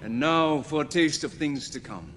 And now for a taste of things to come.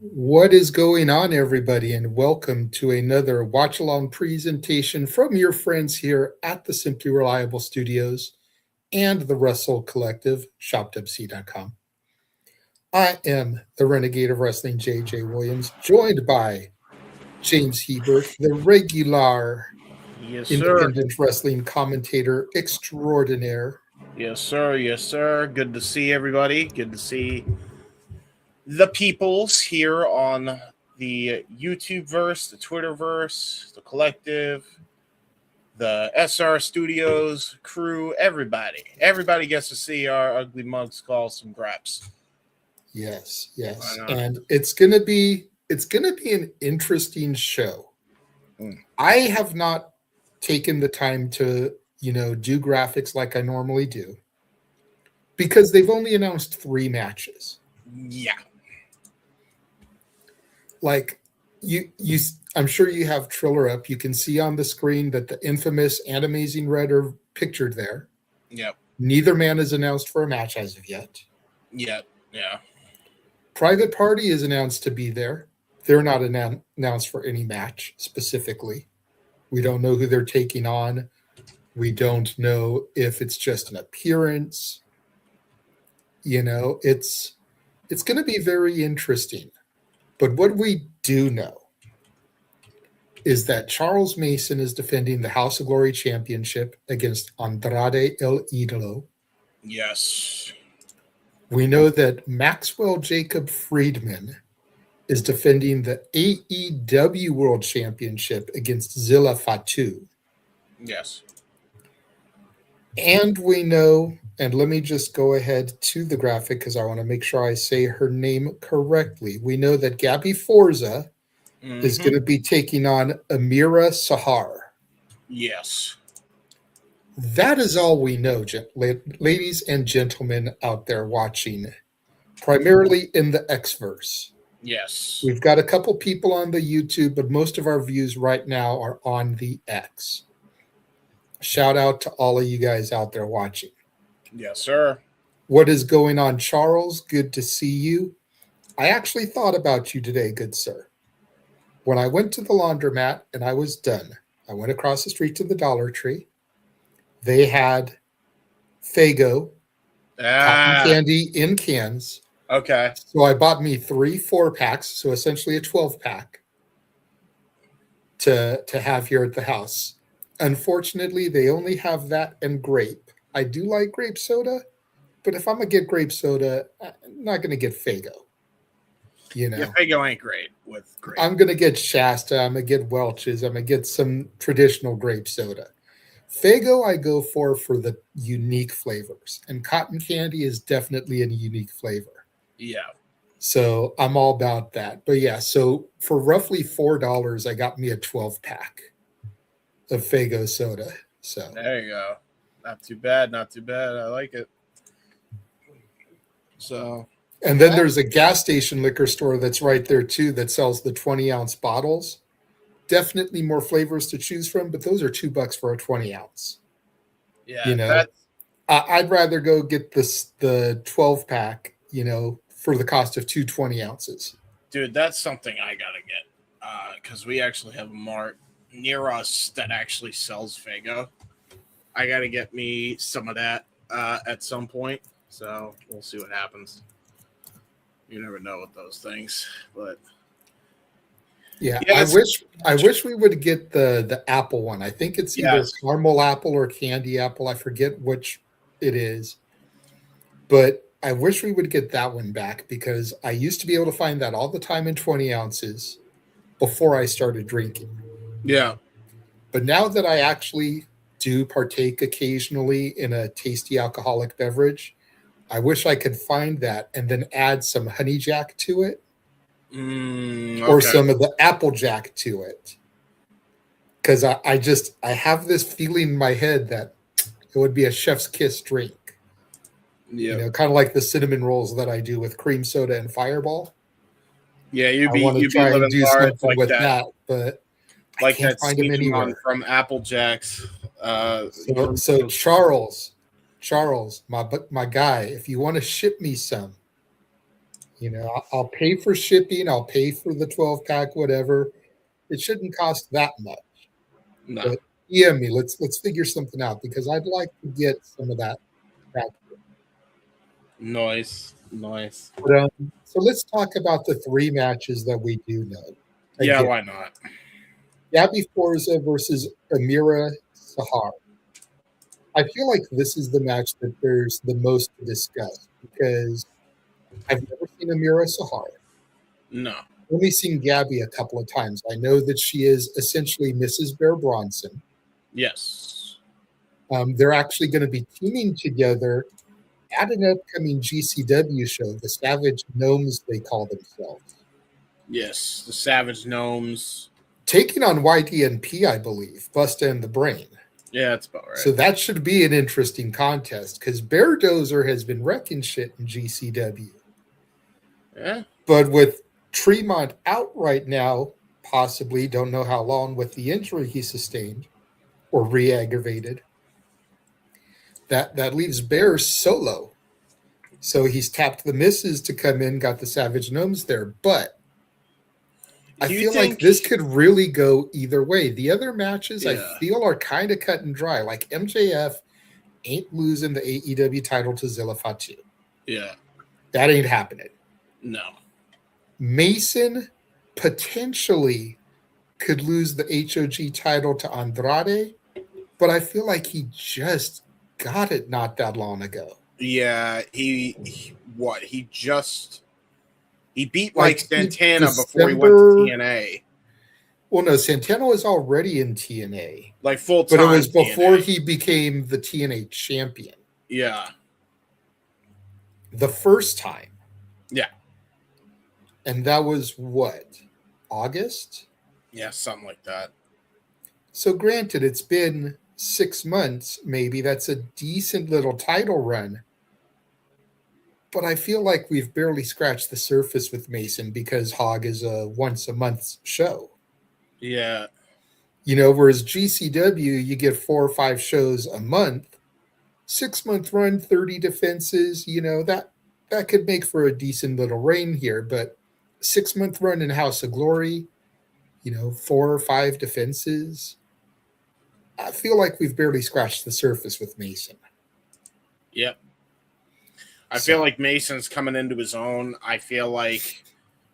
What is going on, everybody, and welcome to another watch along presentation from your friends here at the Simply Reliable Studios and the Wrestle Collective, shopwc.com. I am the Renegade of Wrestling, JJ Williams, joined by James Hebert, the regular independent wrestling commentator extraordinaire. Yes, sir. Yes, sir. Good to see everybody. Good to see the peoples here on the YouTube verse, the Twitter verse, the collective, the SR Studios crew, everybody. Everybody gets to see our ugly mugs call some graps. Yes. And it's gonna be an interesting show. I have not taken the time to, do graphics like I normally do because they've only announced 3 matches. Yeah. Like you I'm sure you have Triller up. You can see on the screen that the infamous and Amazing Red are pictured there. Yep. Neither man is announced for a match as of yet. Yep. Yeah. Private Party is announced to be there. They're not announced for any match specifically. We don't know who they're taking on. We don't know if it's just an appearance. It's going to be very interesting. But what we do know is that Charles Mason is defending the House of Glory Championship against Andrade El Idolo. Yes. We know that Maxwell Jacob Friedman is defending the AEW World Championship against Zilla Fatu. Yes. And we know, and let me just go ahead to the graphic because I want to make sure I say her name correctly. We know that Gabby Forza is going to be taking on Amiira Sahar. Yes. That is all we know, ladies and gentlemen out there watching, primarily in the X-verse. Yes. We've got a couple people on the YouTube, but most of our views right now are on the X. Shout out to all of you guys out there watching. Yes, sir. What is going on, Charles? Good to see you. I actually thought about you today, good sir. When I went to the laundromat and I was done, I went across the street to the Dollar Tree. They had Faygo, cotton candy in cans. Okay. So I bought me 3 4-packs, so essentially a 12-pack to have here at the house. Unfortunately, they only have that and grape. I do like grape soda, but if I'm going to get grape soda, I'm not going to get Faygo. Yeah, Faygo ain't great with grape. I'm going to get Shasta. I'm going to get Welch's. I'm going to get some traditional grape soda. Faygo I go for the unique flavors, and cotton candy is definitely a unique flavor. Yeah. So I'm all about that. But yeah, so for roughly $4, I got me a 12-pack of Faygo soda. So there you go. Not too bad. I like it. So, And then there's a gas station liquor store that's right there too that sells the 20-ounce bottles. Definitely more flavors to choose from, but those are $2 for a 20-ounce. yeah, You know, that's I'd rather go get the 12 pack, for the cost of two 20 ounces. dude, that's something I gotta get because we actually have a mart near us that actually sells Fago. I gotta get me some of that at some point. So we'll see what happens. You never know with those things, but Yeah, yeah, I wish we would get the apple one. I think it's either yes, caramel apple or candy apple. I forget which it is. But I wish we would get that one back because I used to be able to find that all the time in 20 ounces before I started drinking. yeah, But now that I actually do partake occasionally in a tasty alcoholic beverage, I wish I could find that and then add some honey jack to it or okay, some of the apple jack to it. Because I have this feeling in my head that it would be a chef's kiss drink. yeah, Kind of like the cinnamon rolls that I do with cream soda and Fireball. yeah. I want to You'd be try and living do large something with that, but I like can't that find them Cinnamon anywhere. from Apple Jacks. So Charles, my guy, if you want to ship me some, I'll pay for shipping. I'll pay for the 12 pack, whatever. It shouldn't cost that much. No, But yeah, me. Let's figure something out because I'd like to get some of that back. nice. But, so let's talk about the three matches that we do know. Yeah, Again, why not? Gabby Forza versus Amiira Sahar. I feel like this is the match that there's the most to discuss because I've never seen Amiira Sahar. No. Only seen Gabby a couple of times. I know that she is essentially Mrs. Bear Bronson. Yes. They're actually going to be teaming together at an upcoming GCW show, the Savage Gnomes, they call themselves. Yes. The Savage Gnomes. Taking on YDNP, I believe, Busta and the Brain. Yeah, that's about right. So that should be an interesting contest because Bear Dozer has been wrecking shit in GCW. Yeah. But with Tremont out right now, possibly, don't know how long with the injury he sustained or re-aggravated, that leaves Bear solo. So he's tapped the misses to come in, got the Savage Gnomes there. But I feel like this could really go either way. The other matches I feel are kind of cut and dry. Like MJF ain't losing the AEW title to Zilla Fatu. Yeah. That ain't happening. No. Mason potentially could lose the HOG title to Andrade, but I feel like he just got it not that long ago. Yeah, he beat Mike Santana before he went to TNA. Well, no, Santana was already in TNA. Like full time. But it was before he became the TNA champion. Yeah. The first time. Yeah. And that was what? August? Yeah, something like that. So granted, it's been 6 months, maybe. That's a decent little title run. But I feel like we've barely scratched the surface with Mason because HOG is a once-a-month show. Yeah. Whereas GCW, you get 4 or 5 shows a month. 6-month run, 30 defenses, that could make for a decent little reign here. But 6-month run in House of Glory, 4 or 5 defenses. I feel like we've barely scratched the surface with Mason. Yep. I feel like Mason's coming into his own. I feel like,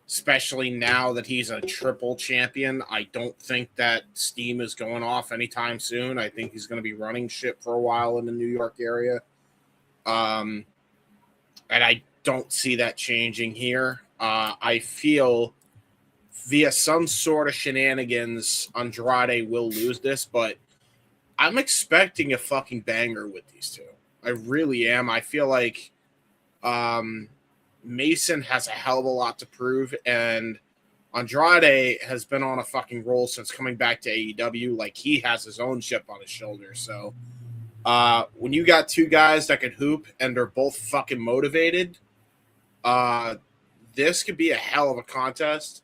especially now that he's a triple champion, I don't think that steam is going off anytime soon. I think he's going to be running shit for a while in the New York area. And I don't see that changing here. I feel via some sort of shenanigans, Andrade will lose this, but I'm expecting a fucking banger with these two. I really am. I feel like Mason has a hell of a lot to prove, and Andrade has been on a fucking roll since coming back to AEW. Like, he has his own chip on his shoulder. So when you got two guys that can hoop and they're both fucking motivated, This could be a hell of a contest.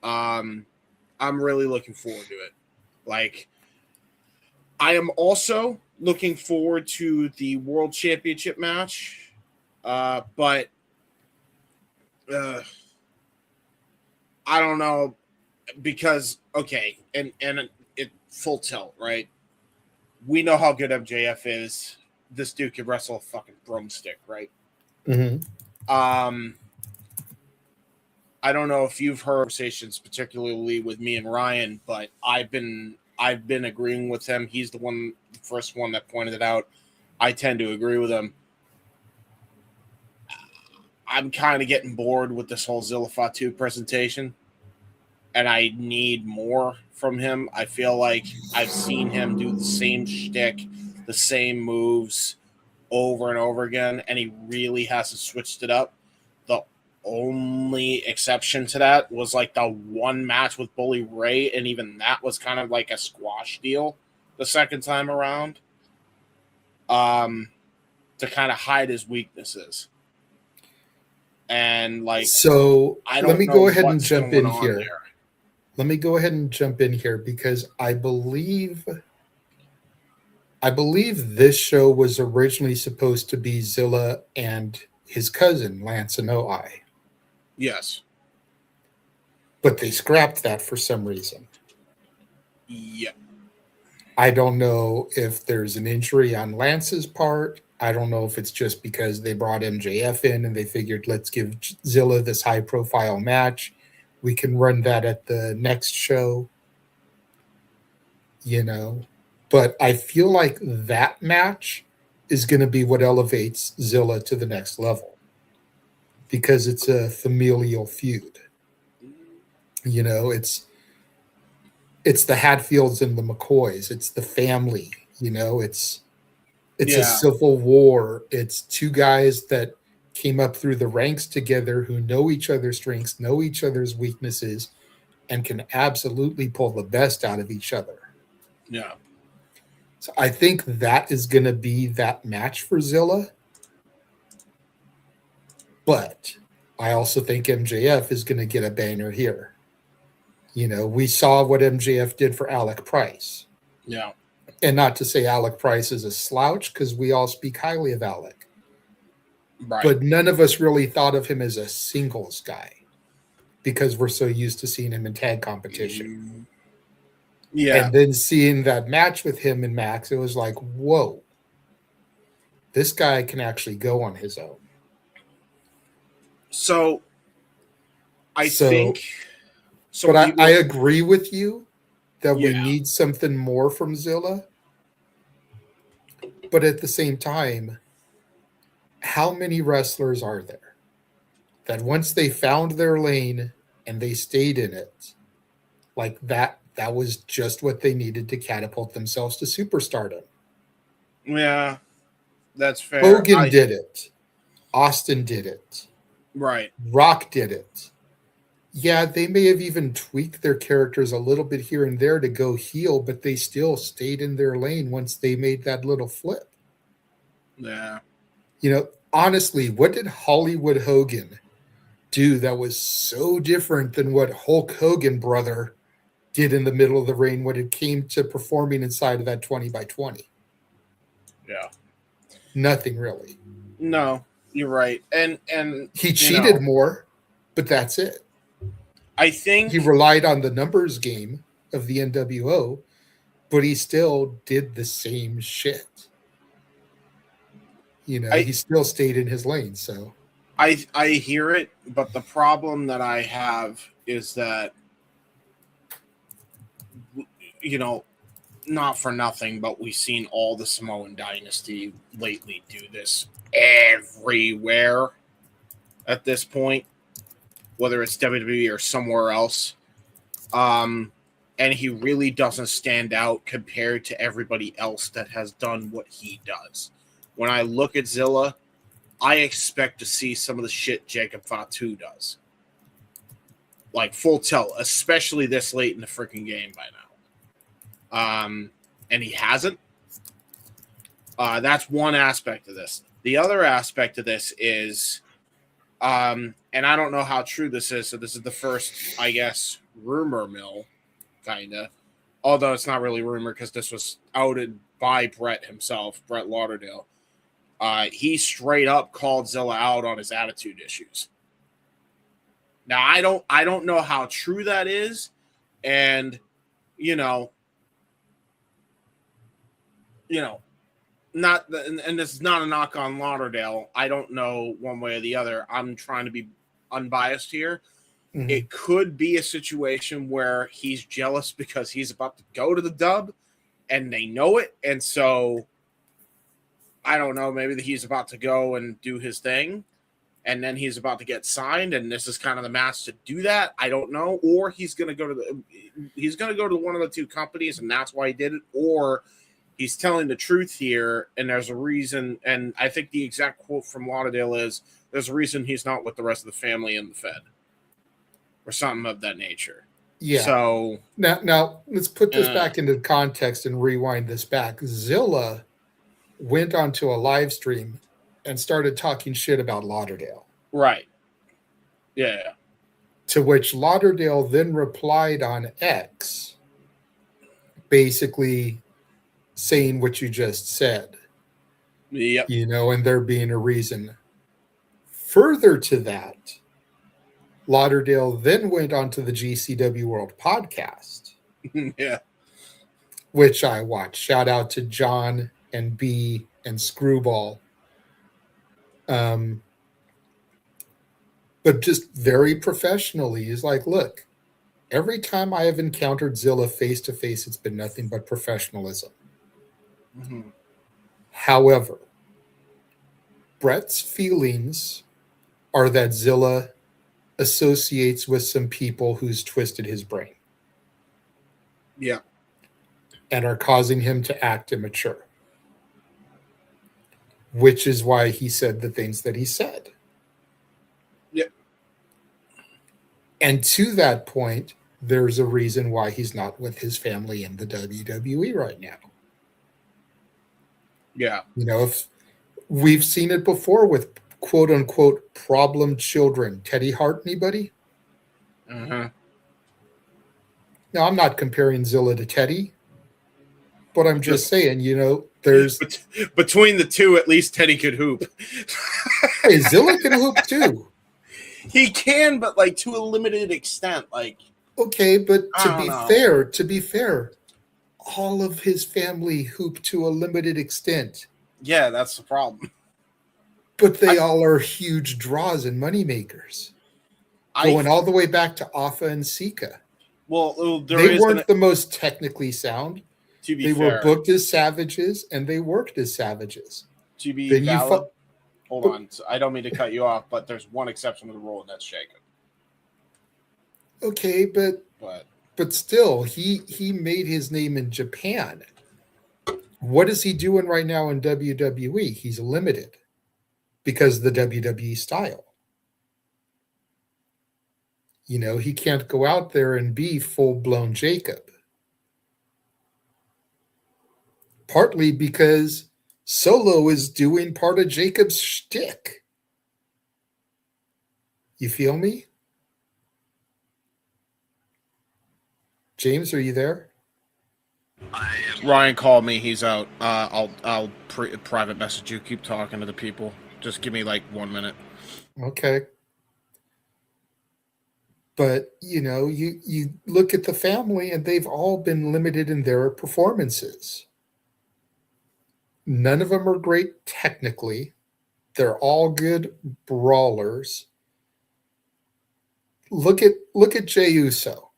I'm really looking forward to it. Like, I am also looking forward to the World Championship match, but I don't know because and it full tilt, right? We know how good MJF is. This dude can wrestle a fucking broomstick, right? Mm-hmm. I don't know if you've heard conversations, particularly with me and Ryan, but I've been agreeing with him. He's the first one that pointed it out. I tend to agree with him. I'm kind of getting bored with this whole Zilla Fatu presentation, and I need more from him. I feel like I've seen him do the same shtick, the same moves over and over again, and he really hasn't switched it up. The only exception to that was like the one match with Bully Ray, and even that was kind of like a squash deal the second time around, to kind of hide his weaknesses. And like, so let me go ahead and jump in here. there. Let me go ahead and jump in here because I believe this show was originally supposed to be Zilla and his cousin Lance and Oi. Yes. But they scrapped that for some reason. Yep. I don't know if there's an injury on Lance's part. I don't know if it's just because they brought MJF in and they figured, let's give Zilla this high-profile match. We can run that at the next show, you know. But I feel like that match is going to be what elevates Zilla to the next level because it's a familial feud. You know, it's the Hatfields and the McCoys. It's the family, you know, it's a civil war. It's two guys that came up through the ranks together who know each other's strengths, know each other's weaknesses, and can absolutely pull the best out of each other. Yeah. So I think that is going to be that match for Zilla. But I also think MJF is going to get a banger here. You know, we saw what MJF did for Alec Price. Yeah. And not to say Alec Price is a slouch, because we all speak highly of Alec. Right. But none of us really thought of him as a singles guy because we're so used to seeing him in tag competition. Yeah. And then seeing that match with him and Max, it was like, whoa, this guy can actually go on his own. So I think... But I agree with you that we Yeah. need something more from Zilla. But at the same time, how many wrestlers are there that once they found their lane and they stayed in it, like that was just what they needed to catapult themselves to superstardom? Yeah, that's fair. Hogan did it. Austin did it. Right. Rock did it. Yeah, they may have even tweaked their characters a little bit here and there to go heel, but they still stayed in their lane once they made that little flip. Yeah. You know, honestly, what did Hollywood Hogan do that was so different than what Hulk Hogan brother did in the middle of the ring when it came to performing inside of that 20x20? Yeah. Nothing really. No, you're right. And he cheated more, but that's it. I think he relied on the numbers game of the NWO, but he still did the same shit. You know, he still stayed in his lane. So I hear it, but the problem that I have is that, you know, not for nothing, but we've seen all the Samoan dynasty lately do this everywhere at this point, whether it's WWE or somewhere else. And he really doesn't stand out compared to everybody else that has done what he does. When I look at Zilla, I expect to see some of the shit Jacob Fatu does. Like full tilt, especially this late in the freaking game by now. And he hasn't. That's one aspect of this. The other aspect of this is And I don't know how true this is. So this is the first, I guess, rumor mill, kind of. Although it's not really rumor because this was outed by Brett himself, Brett Lauderdale. He straight up called Zilla out on his attitude issues. Now I don't know how true that is, and not and this is not a knock on Lauderdale. I don't know one way or the other. I'm trying to be unbiased here. Mm-hmm. It could be a situation where he's jealous because he's about to go to the dub, and they know it, and so I don't know. Maybe he's about to go and do his thing. And then he's about to get signed, and this is kind of the match to do that. I don't know, or he's going to go to one of the two companies, and that's why he did it. Or he's telling the truth here, and there's a reason. And I think the exact quote from Lauderdale is, "There's a reason he's not with the rest of the family in the Fed," or something of that nature. Yeah. So now let's put this back into context and rewind this back. Zilla went onto a live stream and started talking shit about Lauderdale. Right. Yeah. To which Lauderdale then replied on X, basically saying what you just said. Yep. And there being a reason. Further to that, Lauderdale then went onto the GCW World podcast. Yeah. Which I watched. Shout out to John and B and Screwball. But just very professionally, he's like, look, every time I have encountered Zilla face to face, it's been nothing but professionalism. Mm-hmm. However, Brett's feelings are that Zilla associates with some people who's twisted his brain. Yeah. And are causing him to act immature. Which is why he said the things that he said. Yep. And to that point, there's a reason why he's not with his family in the WWE right now. Yeah. If we've seen it before with quote unquote problem children. Teddy Hart, anybody? Uh-huh. Now, I'm not comparing Zilla to Teddy, but I'm just saying, there's between the two, at least Teddy could hoop. Hey, Zilla can hoop too. He can, but to a limited extent. Okay, but to be fair, all of his family hoop to a limited extent. Yeah, that's the problem. But they all are huge draws and moneymakers. Going all the way back to Afa and Sika. Well, they weren't the most technically sound. To be they fair, were booked as savages and they worked as savages. To be valid, hold on. I don't mean to cut you off, but there's one exception to the rule, and that's Jacob. Okay, but still, he made his name in Japan. What is he doing right now in WWE? He's limited because of the WWE style. He can't go out there and be full-blown Jacob. Partly because Solo is doing part of Jacob's shtick. You feel me? James, are you there? Ryan called me. He's out. I'll private message you. Keep talking to the people. Just give me 1 minute. Okay. But, you look at the family and they've all been limited in their performances. None of them are great technically. They're all good brawlers. Look at Jey Uso,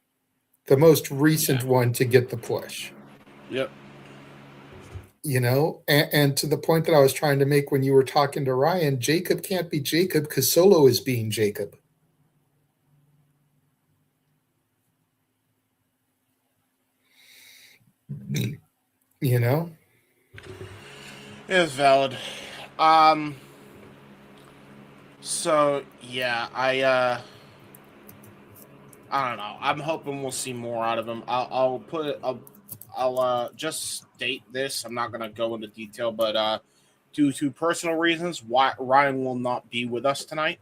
the most recent one to get the push. Yep. And to the point that I was trying to make when you were talking to Ryan, Jacob can't be Jacob because Solo is being Jacob. It's valid. So yeah, I don't know. I'm hoping we'll see more out of him. I'll just state this. I'm not gonna go into detail, but due to personal reasons, Ryan will not be with us tonight.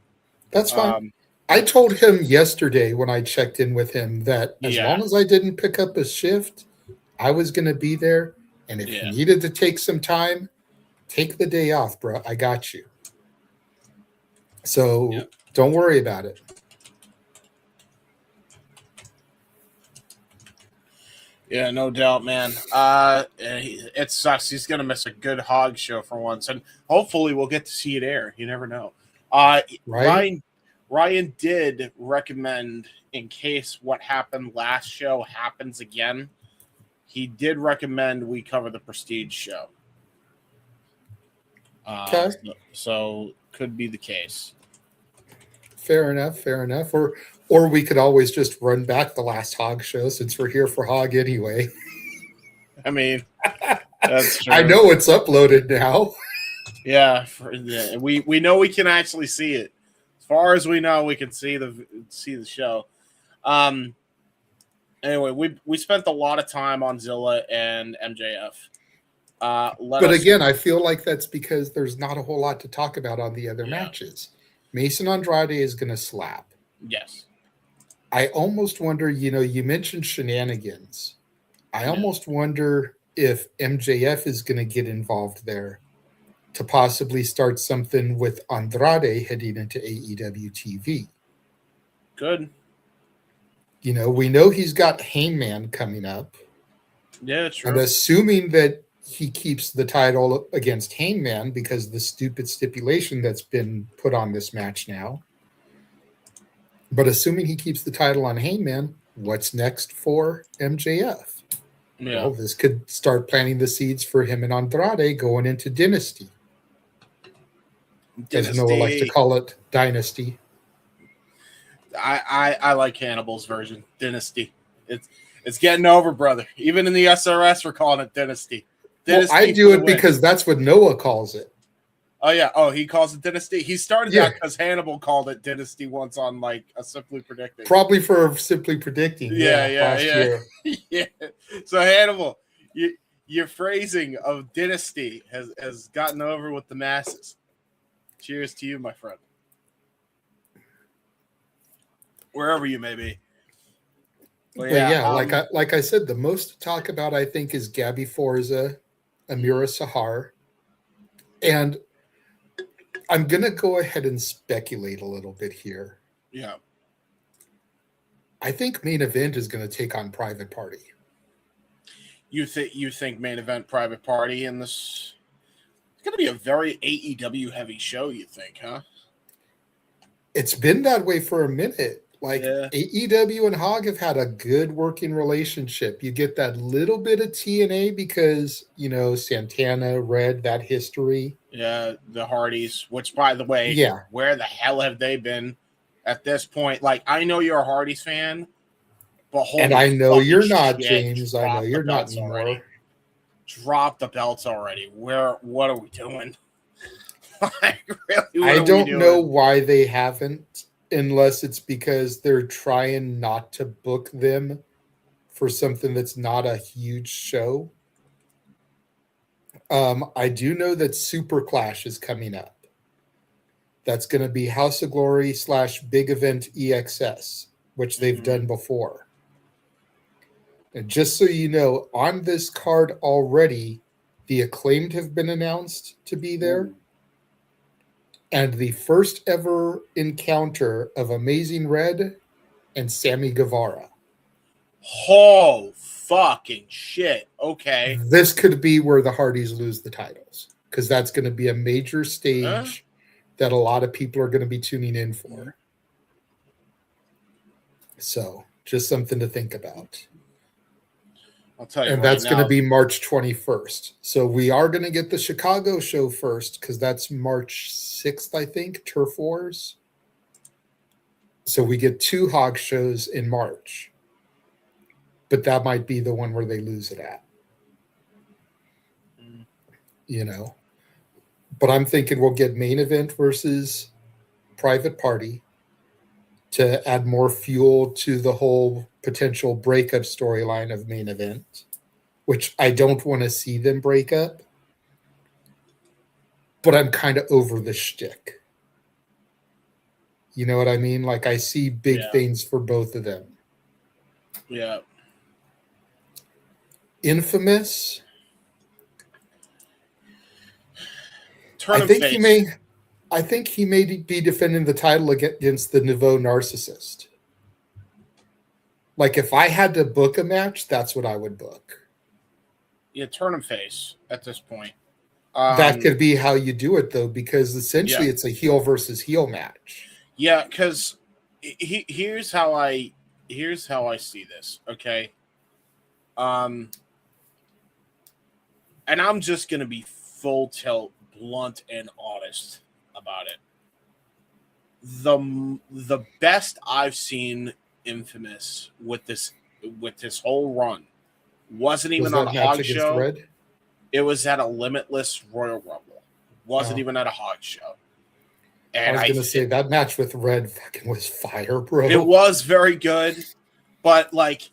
That's fine. I told him yesterday when I checked in with him that as long as I didn't pick up a shift, I was going to be there. And if you needed to take some time, take the day off, bro. I got you. So don't worry about it. Yeah, no doubt, man. It sucks. He's gonna miss a good HOG show for once, and hopefully we'll get to see it air. You never know. Right? Ryan did recommend, in case what happened last show happens again, he did recommend we cover the Prestige show. Okay. So could be the case. Fair enough. Or we could always just run back the last HOG show since we're here for HOG anyway. I mean, that's true. I know it's uploaded now. Yeah, we know we can actually see it. As far as we know, we can see the show. Anyway, we spent a lot of time on Zilla and MJF. I feel like that's because there's not a whole lot to talk about on the other matches. Mason Andrade is going to slap. Yes. I almost wonder, you mentioned shenanigans. I almost wonder if MJF is going to get involved there to possibly start something with Andrade heading into AEW TV. Good. We know he's got Hangman coming up. Yeah, true. And assuming that he keeps the title against Hangman because the stupid stipulation that's been put on this match now. But assuming he keeps the title on Hangman, what's next for MJF? Yeah. Well, this could start planting the seeds for him and Andrade going into Dynasty. As Noah likes to call it, Dynasty. I like Hannibal's version, Dynasty. It's getting over, brother. Even in the SRS, we're calling it Dynasty. Well, I do it because that's what Noah calls it. Oh, yeah. Oh, he calls it Dynasty? He started that because Hannibal called it Dynasty once on, like, a Simply Predicting. Probably for Simply Predicting. Yeah. Yeah. So, Hannibal, your phrasing of Dynasty has gotten over with the masses. Cheers to you, my friend. Wherever you may be. Like I said, the most to talk about, I think, is Gabby Forza, Amiira Sahar. And I'm going to go ahead and speculate a little bit here. Yeah. I think Main Event is going to take on Private Party. You think Main Event Private Party in this? It's going to be a very AEW heavy show, you think, huh? It's been that way for a minute. AEW and HOG have had a good working relationship. You get that little bit of TNA because, Santana, Red, that history. Yeah, the Hardys, which, by the way, where the hell have they been at this point? Like, I know you're a Hardys fan, but and I know you're not, James. I know you're not anymore. Already. Drop the belts already. What are we doing? I don't know why they haven't. Unless it's because they're trying not to book them for something that's not a huge show. I do know that Super Clash is coming up. That's going to be House of Glory / Big Event EXS, which they've done before. And just so you know, on this card already, the Acclaimed have been announced to be there. And the first ever encounter of Amazing Red and Sammy Guevara. Oh, fucking shit. Okay. This could be where the Hardys lose the titles. Because that's going to be a major stage that a lot of people are going to be tuning in for. So, just something to think about. I'll tell you. And that's going to be March 21st. So we are going to get the Chicago show first because that's March 6th, I think, Turf Wars. So we get 2 HOG shows in March. But that might be the one where they lose it at. But I'm thinking we'll get Main Event versus Private Party to add more fuel to the whole potential breakup storyline of Main Event, which I don't want to see them break up, but I'm kind of over the shtick. You know what I mean? Like, I see big things for both of them. Yeah. Infamous. Turn him face. I think he may be defending the title against the Nouveau Narcissist. Like, if I had to book a match, that's what I would book. Yeah, turn him face at this point. That could be how you do it, though, because essentially it's a heel versus heel match. Yeah, because here's how I see this. Okay. And I'm just gonna be full tilt, blunt, and honest about it. The best I've seen Infamous with this whole run wasn't even on a HOG show. Red? It was at a Limitless Royal Rumble. Wasn't even at a HOG show. And I was going to say that match with Red fucking was fire, bro. It was very good, but like,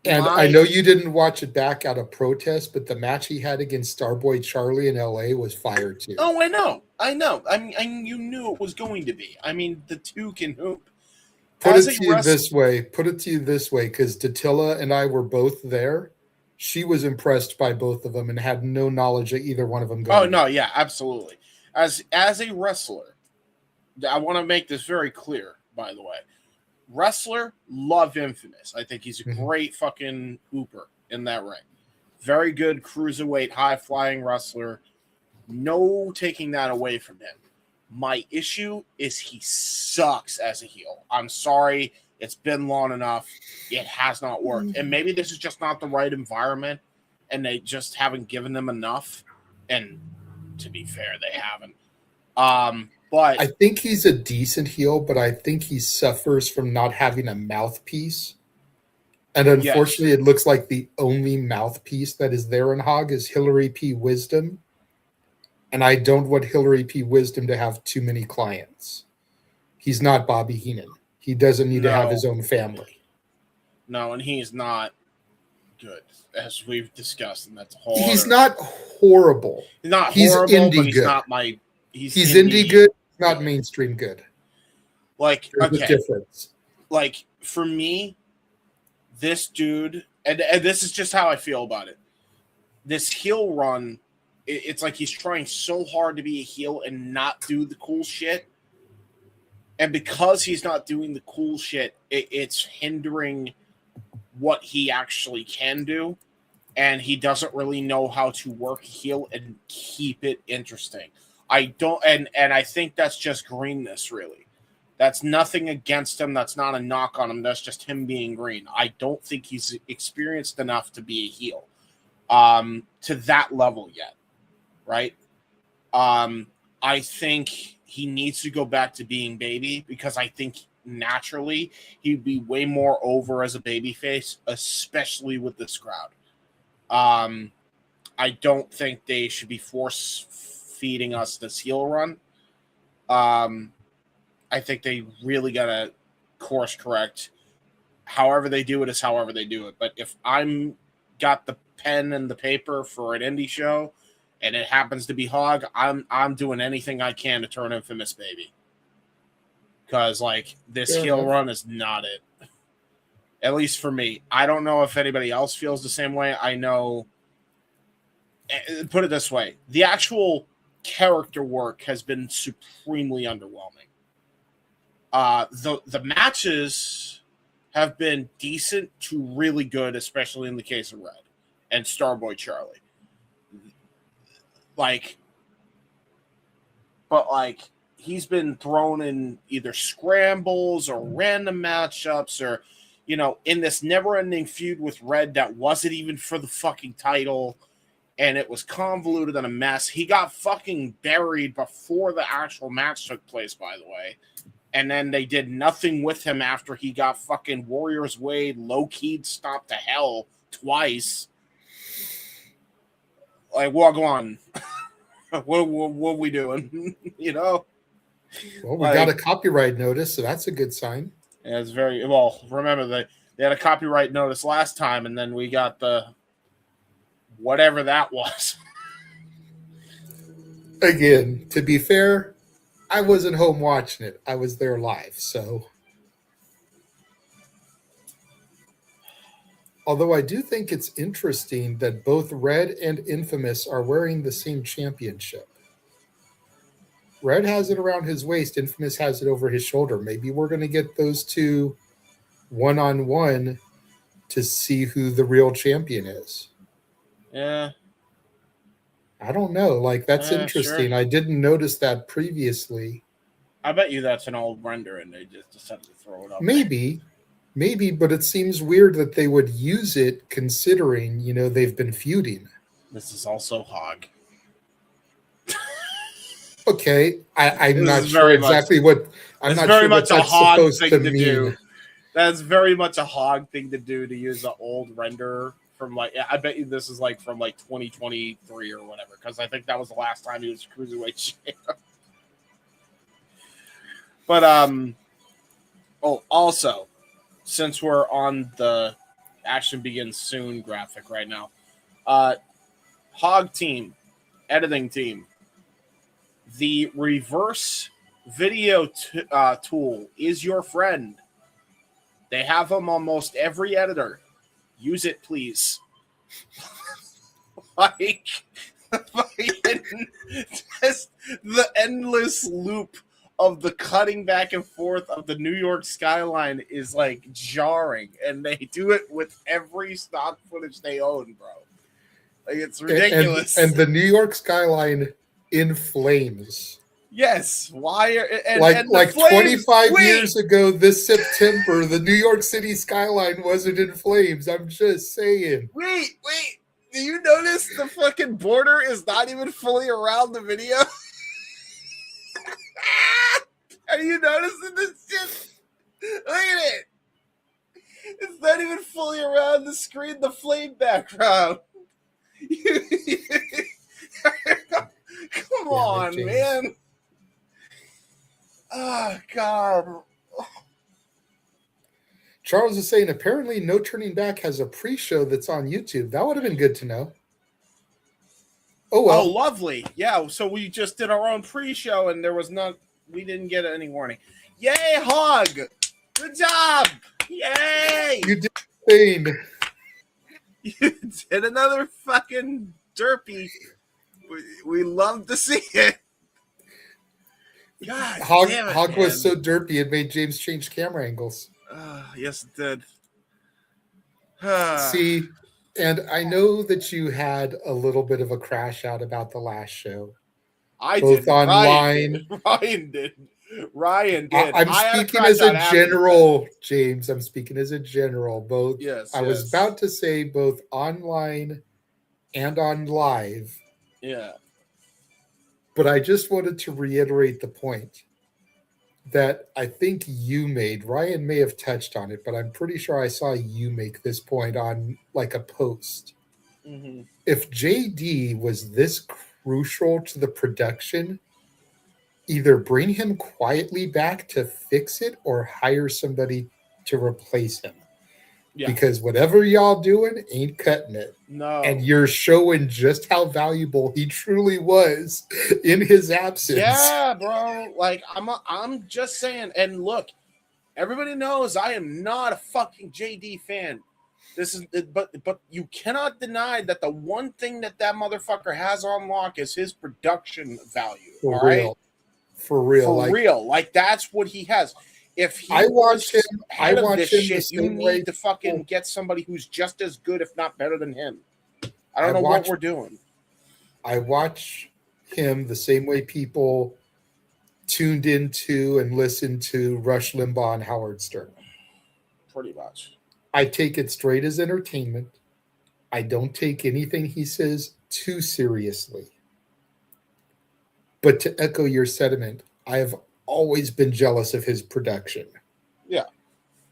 and I know you didn't watch it back out of protest, but the match he had against Starboy Charlie in LA was fire too. Oh, I know. I mean, you knew it was going to be. I mean, the two can hoop. Put it to you this way, because Datilla and I were both there. She was impressed by both of them and had no knowledge of either one of them going. Oh no, yeah, absolutely. As a wrestler, I want to make this very clear, by the way. Wrestler, love Infamous. I think he's a great fucking hooper in that ring. Very good cruiserweight, high-flying wrestler. No taking that away from him. My issue is he sucks as a heel. I'm sorry. It's been long enough. It has not worked. And maybe this is just not the right environment, and they just haven't given them enough. And to be fair, they haven't. But I think he's a decent heel, but I think he suffers from not having a mouthpiece. And unfortunately, It looks like the only mouthpiece that is there in HOG is Hillary P. Wisdom. And I don't want Hillary P. Wisdom to have too many clients. He's not Bobby Heenan. He doesn't need to have his own family. No, and he's not good, as we've discussed, and that's a whole. He's not horrible. He's not horrible, indie but he's good. Not my. He's indie good, not mainstream good. Like, there's a difference. Like, for me, this dude, and this is just how I feel about it. This heel run, it's like he's trying so hard to be a heel and not do the cool shit. And because he's not doing the cool shit, it's hindering what he actually can do. And he doesn't really know how to work heel and keep it interesting. I don't, and I think that's just greenness, really. That's nothing against him. That's not a knock on him. That's just him being green. I don't think he's experienced enough to be a heel to that level yet, right? I think he needs to go back to being baby, because I think naturally he'd be way more over as a baby face, especially with this crowd. I don't think they should be force-feeding us this heel run. I think they really got to course correct. However they do it is however they do it. But if I'm got the pen and the paper for an indie show, and it happens to be HOG, I'm doing anything I can to turn Infamous baby. Because, like, this heel run is not it. At least for me. I don't know if anybody else feels the same way. I know, put it this way, the actual character work has been supremely underwhelming. The matches have been decent to really good, especially in the case of Red and Starboy Charlie. But he's been thrown in either scrambles or random matchups, or, in this never-ending feud with Red that wasn't even for the fucking title, and it was convoluted and a mess. He got fucking buried before the actual match took place, by the way, and then they did nothing with him after he got fucking Warriors Wade low-keyed stopped to hell twice. Like, well, go on. What are we doing? Well, we got a copyright notice, so that's a good sign. Yeah, it's very well. Remember, they had a copyright notice last time, and then we got the whatever that was. Again, to be fair, I wasn't home watching it. I was there live, so. Although I do think it's interesting that both Red and Infamous are wearing the same championship. Red has it around his waist, Infamous has it over his shoulder. Maybe we're going to get those two one-on-one to see who the real champion is. Yeah. I don't know. Like, that's interesting. Sure. I didn't notice that previously. I bet you that's an old render and they just decided to throw it up. Maybe, but it seems weird that they would use it considering, they've been feuding. This is also HOG. Okay, I'm not sure exactly what. I'm not sure what that's supposed to mean. That's very much a HOG thing to do, to use the old render from I bet you this is from 2023 or whatever, because I think that was the last time he was cruiserweight champ. But also, since we're on the Action Begins Soon graphic right now, HOG team, editing team, the reverse video tool is your friend. They have them on most every editor. Use it, please. Just the endless loop of the cutting back and forth of the New York skyline is jarring, and they do it with every stock footage they own, bro. It's ridiculous. And the New York skyline in flames. Yes. Why? And 25 years ago this September, the New York City skyline wasn't in flames. I'm just saying. Wait. Do you notice the fucking border is not even fully around the video? Are you noticing this shit? Look at it. It's not even fully around the screen, the flame background. Come on, man. Oh, God. Charles is saying, apparently No Turning Back has a pre-show that's on YouTube. That would have been good to know. Oh, well. Oh, lovely. Yeah, so we just did our own pre-show, and we didn't get any warning. Yay, HOG! Good job! Yay! You did the thing. You did another fucking derpy. We love to see it. God, HOG was so derpy it made James change camera angles. Yes, it did. See, and I know that you had a little bit of a crash out about the last show. I both did. online. Ryan did. I'm speaking as a general, James. I'm speaking as a general. Both. Yes. I was about to say both online and on live. Yeah. But I just wanted to reiterate the point that I think you made. Ryan may have touched on it, but I'm pretty sure I saw you make this point on a post. Mm-hmm. If JD was this crucial to the production, either bring him quietly back to fix it or hire somebody to replace him. Yeah. Because whatever y'all doing ain't cutting it. No. And you're showing just how valuable he truly was in his absence. Yeah, bro. I'm just saying. And look, everybody knows I am not a fucking JD fan. But you cannot deny that the one thing that motherfucker has on lock is his production value. For real. For real. That's what he has. If he I watch him shit, you need to fucking get somebody who's just as good, if not better than him. I don't know what we're doing. I watch him the same way people tuned into and listened to Rush Limbaugh and Howard Stern. Pretty much. I take it straight as entertainment. I don't take anything he says too seriously. But to echo your sentiment, I have always been jealous of his production. Yeah.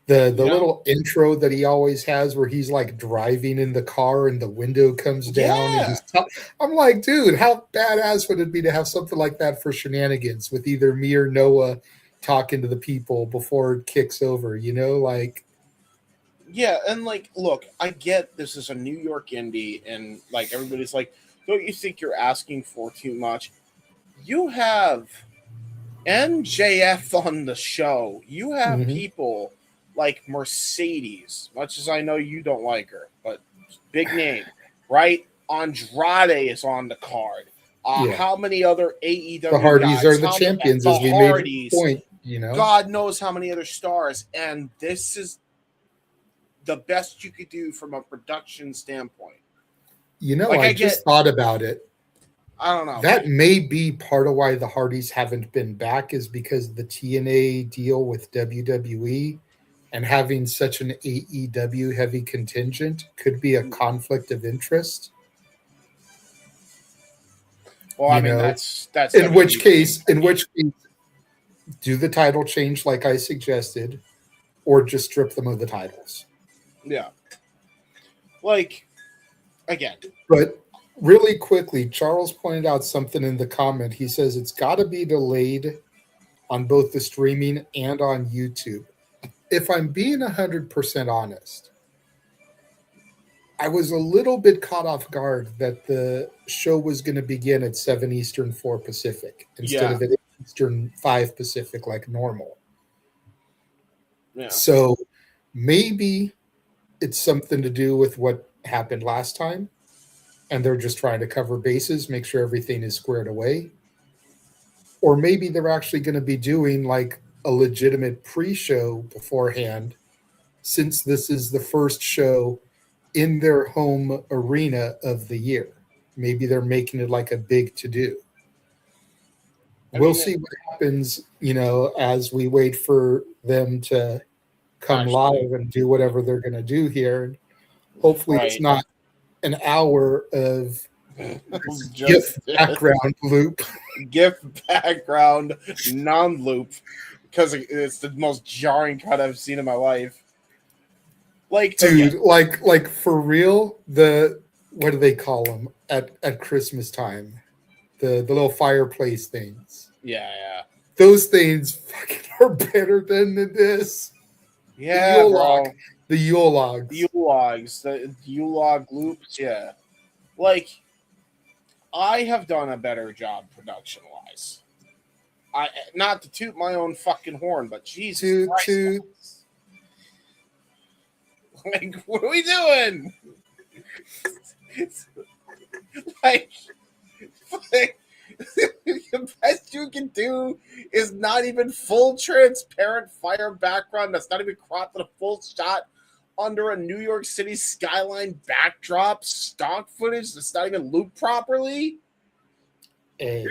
The little intro that he always has where he's driving in the car and the window comes down. Yeah. And I'm like, dude, how badass would it be to have something like that for Shenanigans with either me or Noah talking to the people before it kicks over, Yeah, and look, I get this is a New York indie and everybody's don't you think you're asking for too much? You have MJF on the show. You have Mhm. people like Mercedes, much as I know you don't like her, but big name, right? Andrade is on the card. Yeah. How many other AEW The Hardys guys? are the champions, The as we made a Hardys. point, you know. God knows how many other stars, and this is the best you could do from a production standpoint. You know, I just thought about it. I don't know. That may be part of why the Hardys haven't been back, is because the TNA deal with WWE and having such an AEW heavy contingent could be a conflict of interest. Well, I mean, that's in which case, do the title change like I suggested, or just strip them of the titles? Yeah. Like, again. But really quickly, Charles pointed out something in the comment. He says it's got to be delayed on both the streaming and on YouTube. If I'm being 100% honest, I was a little bit caught off guard that the show was going to begin at 7 Eastern, 4 Pacific, instead of at Eastern, 5 Pacific like normal. Yeah. So maybe it's something to do with what happened last time, and they're just trying to cover bases, make sure everything is squared away. Or maybe they're actually going to be doing like a legitimate pre-show beforehand, since this is the first show in their home arena of the year. Maybe they're making it like a big to-do. We'll see what happens, as we wait for them to come live and do whatever they're going to do here. Hopefully it's not an hour of GIF background loop. GIF background non-loop, because it's the most jarring cut I've seen in my life. Like, dude, like for real, what do they call them at Christmas time? The little fireplace things. Yeah. Those things fucking are better than this. Yeah, bro. The Yule logs. The Yule log loops, yeah. Like, I have done a better job production-wise. Not to toot my own fucking horn, but Jesus Christ. Like, what are we doing? like the best you can do is not even full transparent fire background that's not even cropped in a full shot under a New York City skyline backdrop, stock footage that's not even looped properly. Hey.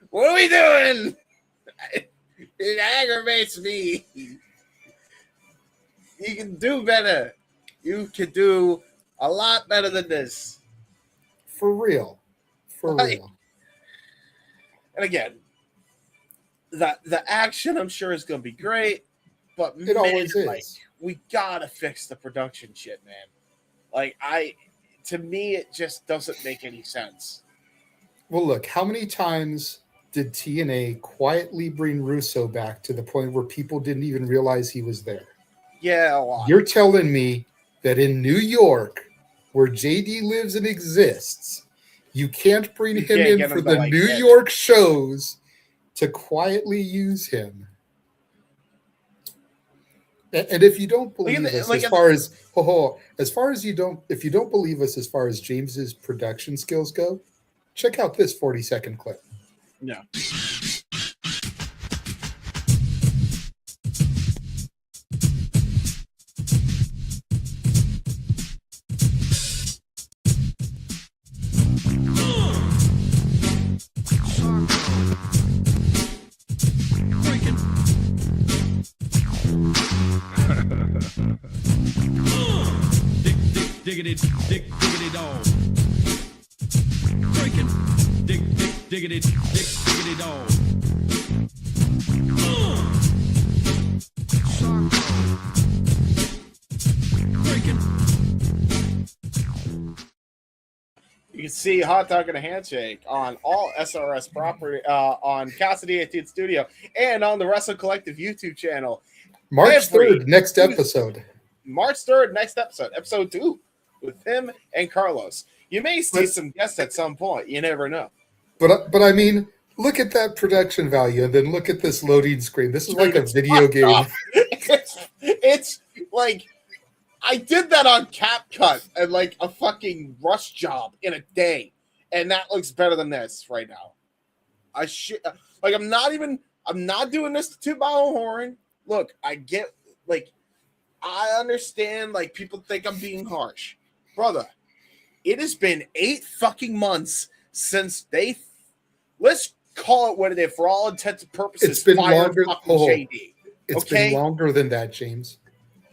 What are we doing? It aggravates me. You can do better. You can do a lot better than this. For real. Real. And again, the action I'm sure is going to be great, but it always is. We gotta fix the production shit, man. Like, to me, it just doesn't make any sense. Well, look, how many times did TNA quietly bring Russo back to the point where people didn't even realize he was there? Yeah, a lot. You're telling me that in New York, where JD lives and exists, you can't bring him in for the New York shows to quietly use him? And if you don't believe us, if you don't believe us as far as James's production skills go, check out this 40-second clip. Yeah. Diggity dog. Breaking. Diggity dog. Breaking. You can see Hot Dog and a Handshake on all SRS property, on Cassidy 18th Studio, and on the Wrestle Collective YouTube channel. March 3rd, next episode. March 3rd, next episode, episode 2, with him and Carlos. You may see some guests at some point. You never know. But I mean, Look at that production value, and then look at this loading screen. This is like a it's video fucked game. up. It's like I did that on CapCut and like a fucking rush job in a day, and that looks better than this right now. I'm not doing this to toot my own horn. Look, I get I understand people think I'm being harsh. Brother, it has been 8 fucking months since let's call it what it is for all intents and purposes. It's been longer. JD. It's been longer than that, James.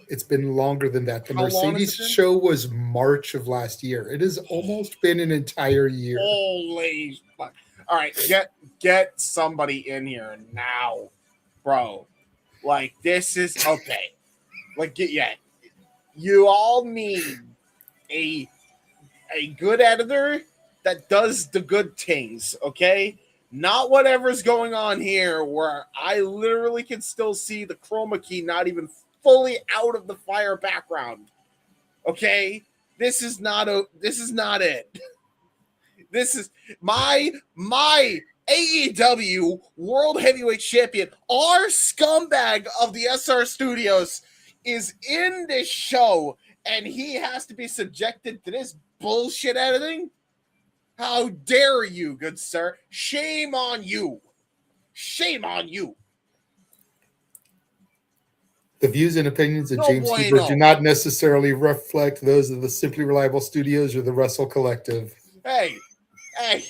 It's been longer than that. The Mercedes show was March of last year. It has almost been an entire year. Holy fuck. All right, get somebody in here now, bro. This is okay. You all need a good editor that does the good things, okay? Not whatever's going on here where I literally can still see the chroma key not even fully out of the fire background. Okay? This is not it. This is my AEW World Heavyweight Champion, our scumbag of the SR Studios, is in this show, and he has to be subjected to this bullshit editing? How dare you, good sir? Shame on you. Shame on you. The views and opinions of James Hebert do not necessarily reflect those of the Simply Reliable Studios or the Wrestle Collective. Hey. I'm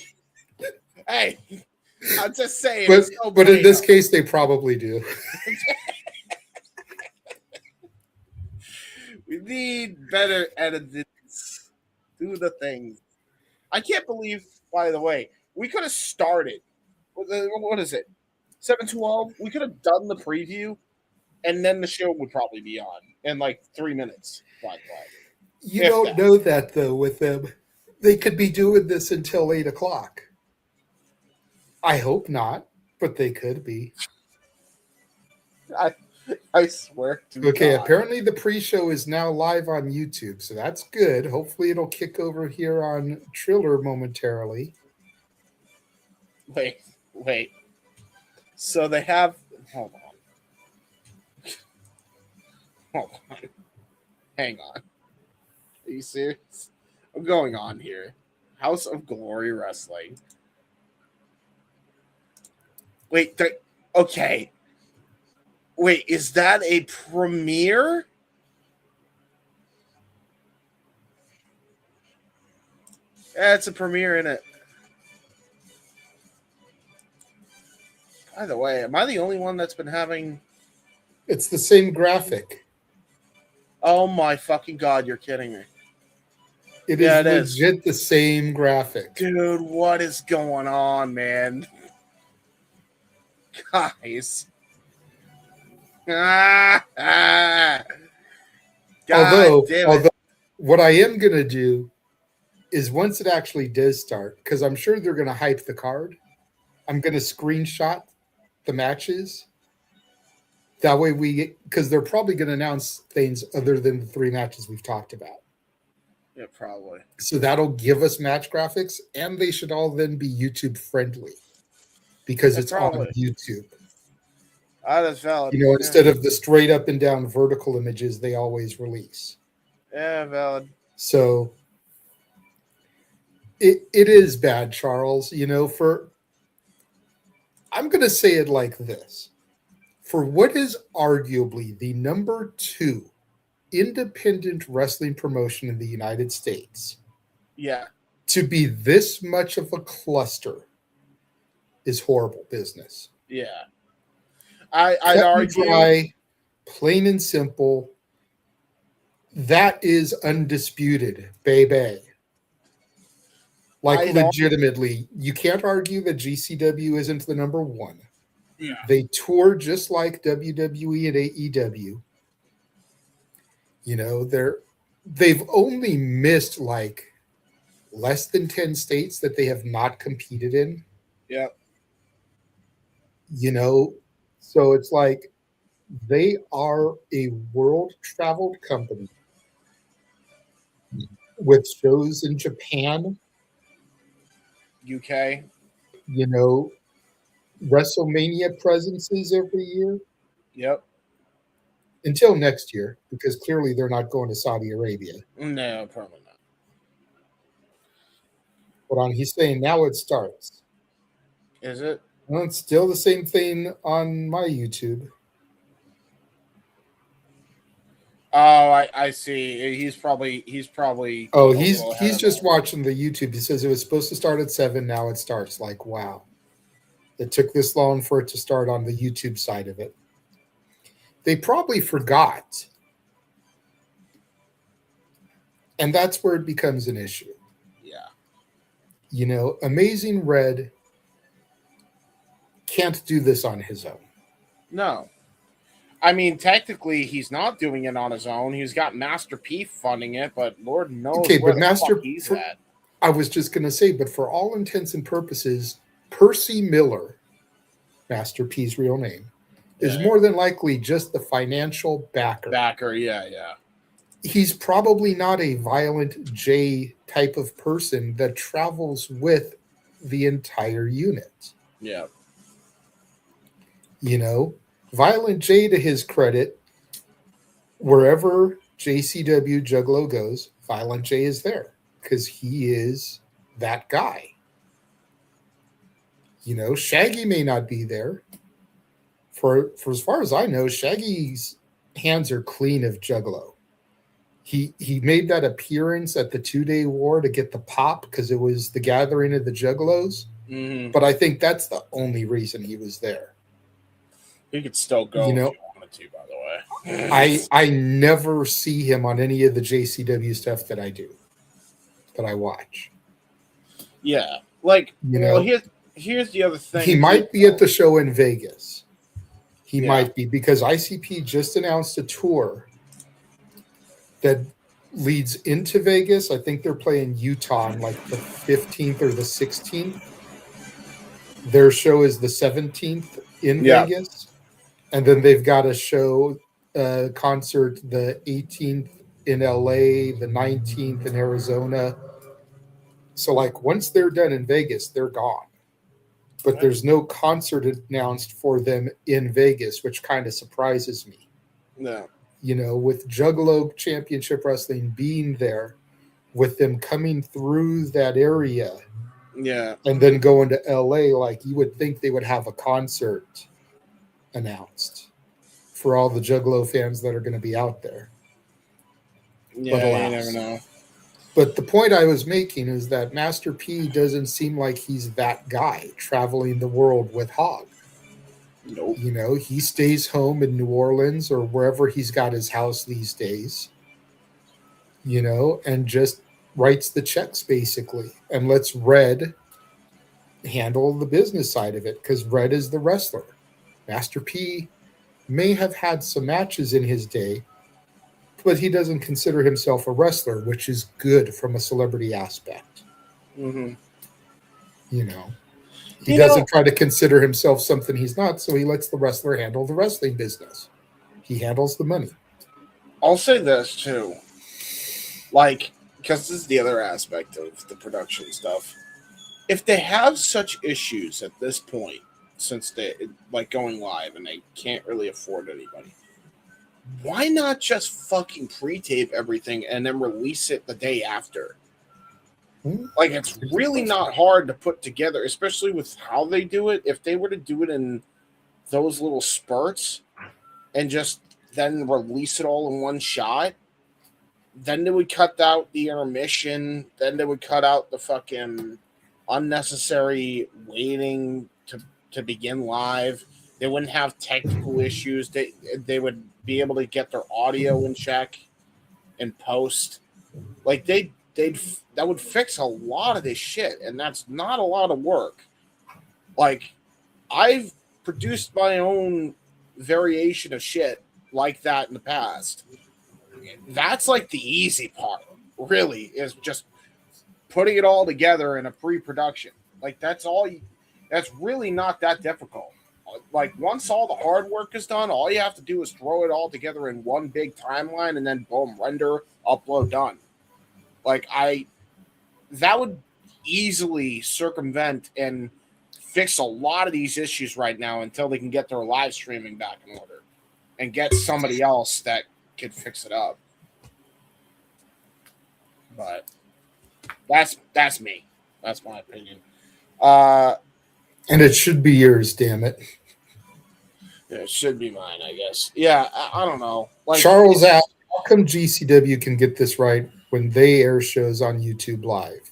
just saying. But in this case, they probably do. We need better editors. Do the things. I can't believe, by the way, we could have started. What is it? 7:12? We could have done the preview, and then the show would probably be on in 3 minutes. You don't know that, though, with them. They could be doing this until 8 o'clock. I hope not, but they could be. I swear to Okay, God. Apparently the pre-show is now live on YouTube, so that's good. Hopefully it'll kick over here on Triller momentarily. Wait. So they have... Hold on. Hang on. Are you serious? I'm going on here. House of Glory Wrestling. Wait, okay. Wait, is that a premiere? Yeah, it's a premiere, isn't it? By the way, am I the only one that's been having... It's the same graphic. Oh my fucking God, you're kidding me. It is legit the same graphic. Dude, what is going on, man? Guys. Although what I am going to do is once it actually does start, because I'm sure they're going to hype the card, I'm going to screenshot the matches. That way because they're probably going to announce things other than the 3 matches we've talked about. Yeah, probably. So that'll give us match graphics, and they should all then be YouTube friendly because it's on YouTube. That's valid. Instead of the straight up and down vertical images they always release. Yeah, valid. So it is bad, Charles. I'm going to say it like this. For what is arguably the number 2 independent wrestling promotion in the United States, to be this much of a cluster is horrible business. Yeah. I'd argue, dry, plain and simple. That is undisputed, baby. Legitimately, you can't argue that GCW isn't the number 1. Yeah. They tour just like WWE and AEW. They've only missed less than 10 states that they have not competed in. Yeah. So it's they are a world traveled company with shows in Japan, UK. WrestleMania presences every year Yep. until next year, because clearly they're not going to Saudi Arabia. No, probably not. But he's saying now it starts. Is it? Well, it's still the same thing on my YouTube. Oh, I see. He's probably. Oh, a little ahead he's of just that. watching the YouTube. He says it was supposed to start at 7. Now it starts. Like, wow. It took this long for it to start on the YouTube side of it. They probably forgot. And that's where it becomes an issue. Yeah. You know, Amazing Red can't do this on his own. No. I mean, technically, he's not doing it on his own. He's got Master P funding it, but Lord knows Okay, where but the Master fuck he's at. I was just going to say, but for all intents and purposes, Percy Miller, Master P's real name, is more than likely just the financial backer. Yeah. He's probably not a Violent J type of person that travels with the entire unit. Yeah. You know, Violent J, to his credit, wherever JCW Juggalo goes, Violent J is there because he is that guy. You know, Shaggy may not be there. For as far as I know, Shaggy's hands are clean of Juggalo. He made that appearance at the 2-Day War to get the pop because it was the gathering of the Juggalos. Mm-hmm. But I think that's the only reason he was there. He could still go You know, if he wanted to, by the way. I never see him on any of the JCW stuff that I watch. Yeah. Like, You know, here's the other thing. He might be at the show in Vegas. He Yeah. might be, because ICP just announced a tour that leads into Vegas. I think they're playing Utah on like the 15th or the 16th. Their show is the 17th in Vegas. And then they've got a show, concert the 18th in LA, the 19th in Arizona. So like once they're done in Vegas, they're gone. But there's no concert announced for them in Vegas, which kind of surprises me. No. You know, with Juggalo Championship Wrestling being there, with them coming through that area, Yeah, and then going to LA, like you would think they would have a concert announced for all the Juggalo fans that are going to be out there. Yeah, you never know. But the point I was making is that Master P doesn't seem like he's that guy traveling the world with HOG. Nope. You know, he stays home in New Orleans or wherever he's got his house these days, you know, and just writes the checks basically and lets Red handle the business side of it because Red is the wrestler. Master P may have had some matches in his day, but he doesn't consider himself a wrestler, which is good from a celebrity aspect. Mm-hmm. You know, he doesn't try to consider himself something he's not, so he lets the wrestler handle the wrestling business. He handles the money. I'll say this too, like, because this is the other aspect of the production stuff. If they have such issues at this point, since they like going live and they can't really afford anybody, why not just fucking pre-tape everything and then release it the day after? Like, it's really not hard to put together, especially with how they do it. If they were to do it in those little spurts and just then release it all in one shot, then they would cut out the intermission. Then they would cut out the fucking unnecessary waiting to begin live. They wouldn't have technical issues. They would be able to get their audio in check and post. Like that would fix a lot of this shit, and that's not a lot of work. Like, I've produced my own variation of shit like that in the past. That's like the easy part, really, is just putting it all together in a pre-production. Like, that's really not that difficult. Like, once all the hard work is done, all you have to do is throw it all together in one big timeline and then boom, render, upload, done. Like, that would easily circumvent and fix a lot of these issues right now until they can get their live streaming back in order and get somebody else that could fix it up. But that's me. That's my opinion. And it should be yours, damn it. Yeah, it should be mine, I guess. Yeah, I don't know. Like Charles asked, how come GCW can get this right when they air shows on YouTube Live?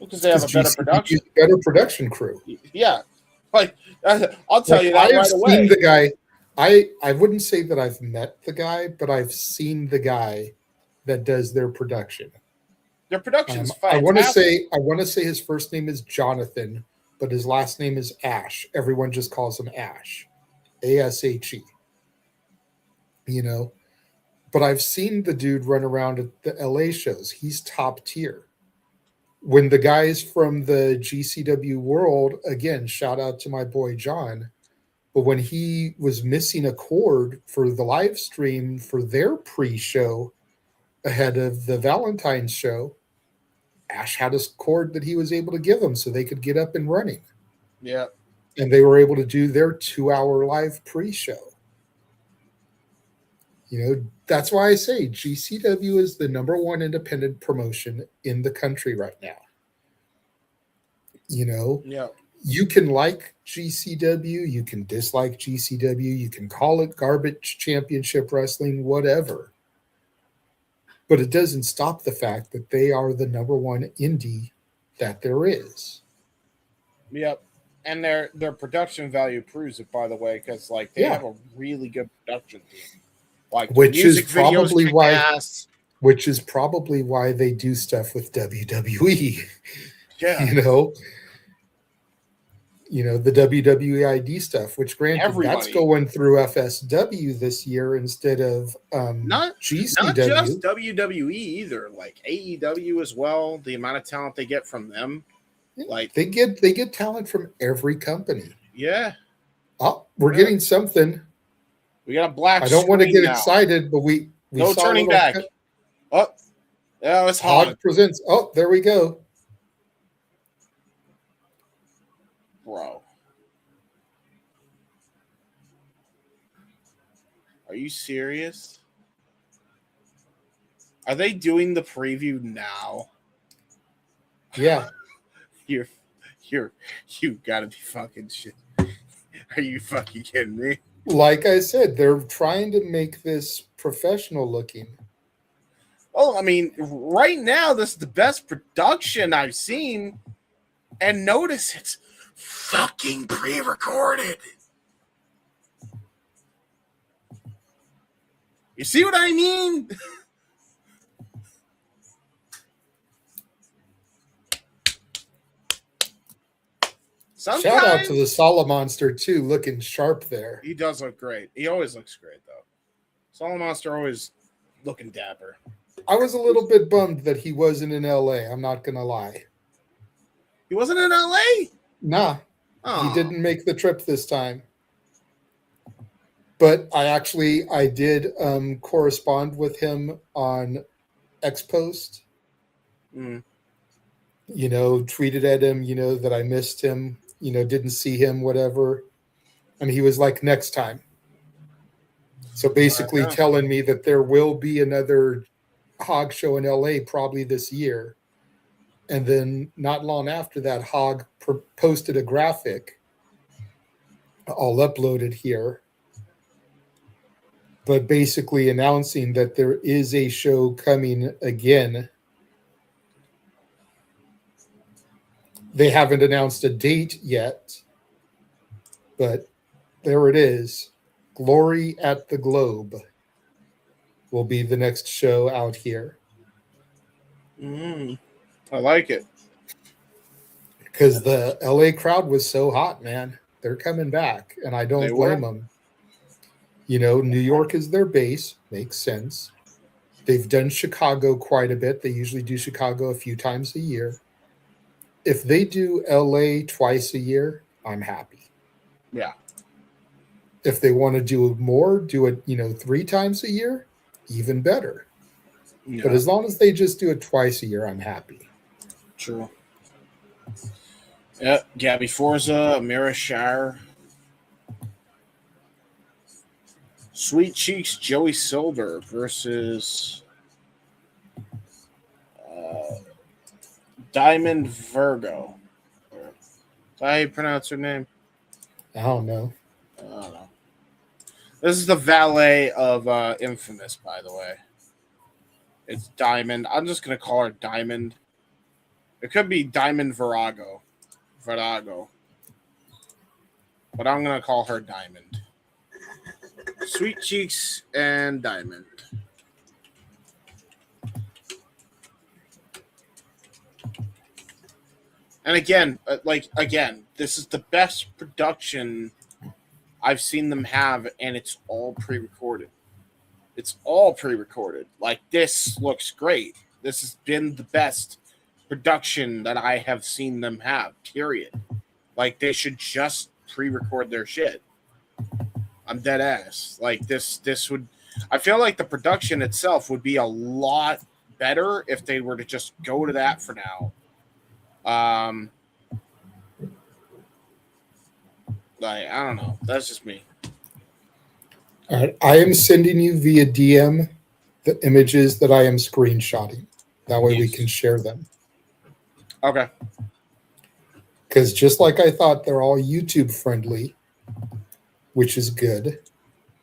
because they have a better production. Better production crew. Yeah, like I'll tell you that right away. Seen the guy. I wouldn't say that I've met the guy, but I've seen the guy that does their production. Their production's I fantastic. want to say his first name is Jonathan, but his last name is Ash. Everyone just calls him Ash, ASHE. You know, but I've seen the dude run around at the LA shows. He's top tier. When the guys from the GCW world, again, shout out to my boy John, but when he was missing a cord for the live stream for their pre-show ahead of the Valentine's show, Ash had a cord that he was able to give them so they could get up and running. Yeah. And they were able to do their 2-hour live pre-show. You know, that's why I say GCW is the #1 independent promotion in the country right now. You know, Yeah. you can like GCW, you can dislike GCW, you can call it garbage championship wrestling, whatever. But it doesn't stop the fact that they are the #1 indie that there is. Yep. And their production value proves it, by the way, because like they have a really good production team. Like which is probably why ass. which is probably why they do stuff with WWE. Yeah. You know, the WWE ID stuff, which granted that's going through FSW this year instead of not GCW. Not just WWE either, like AEW as well. The amount of talent they get from them. Like they get talent from every company. Yeah. Oh, we're getting something. We got a black. I don't want to get excited, but we no saw turning back. Oh, yeah, it's HOG presents. Oh, there we go, bro. Are you serious? Are they doing the preview now? Yeah. You gotta be fucking shit. Are you fucking kidding me? Like I said, they're trying to make this professional looking. Well, I mean, right now, this is the best production I've seen. And notice it's fucking pre-recorded. You see what I mean? Shout out to the Solid Monster too, looking sharp there. He does look great. He always looks great though. Solid Monster always looking dapper. I was a little bit bummed that he wasn't in LA. I'm not gonna lie. He wasn't in LA? Nah. He didn't make the trip this time. But I did correspond with him on X Post. Mm. You know, tweeted at him, you know, that I missed him, you know, didn't see him, whatever. And he was like, next time. So basically telling me that there will be another HOG show in LA probably this year. And then not long after that, HOG posted a graphic. I'll upload it here. But basically announcing that there is a show coming again. They haven't announced a date yet, but there it is. Glory at the Globe will be the next show out here. I like it. Because the LA crowd was so hot, man. They're coming back, and I don't blame them. You know, New York is their base. Makes sense. They've done Chicago quite a bit. They usually do Chicago a few times a year. If they do LA twice a year, I'm happy. Yeah. If they want to do more, do it, you know, 3 times a year, even better. Yeah. But as long as they just do it twice a year, I'm happy. True. Yep, Gabby Forza, Amiira Shire, Sweet Cheeks, Joey Silver versus uh, Diamond Virgo. Is that how you pronounce her name? I don't know. I don't know. This is the valet of Infamous, by the way. It's Diamond. I'm just gonna call her Diamond. It could be Diamond Virago, but I'm gonna call her Diamond. Sweet Cheeks and Diamond. And again, this is the best production I've seen them have, and it's all pre-recorded. It's all pre-recorded. Like, this looks great. This has been the best production that I have seen them have. Period. Like, they should just pre-record their shit. I'm dead ass. Like, this would. I feel like the production itself would be a lot better if they were to just go to that for now. Like, I don't know. That's just me. All right, I am sending you via DM the images that I am screenshotting. That way we can share them. Okay. Because just like I thought, they're all YouTube friendly, which is good.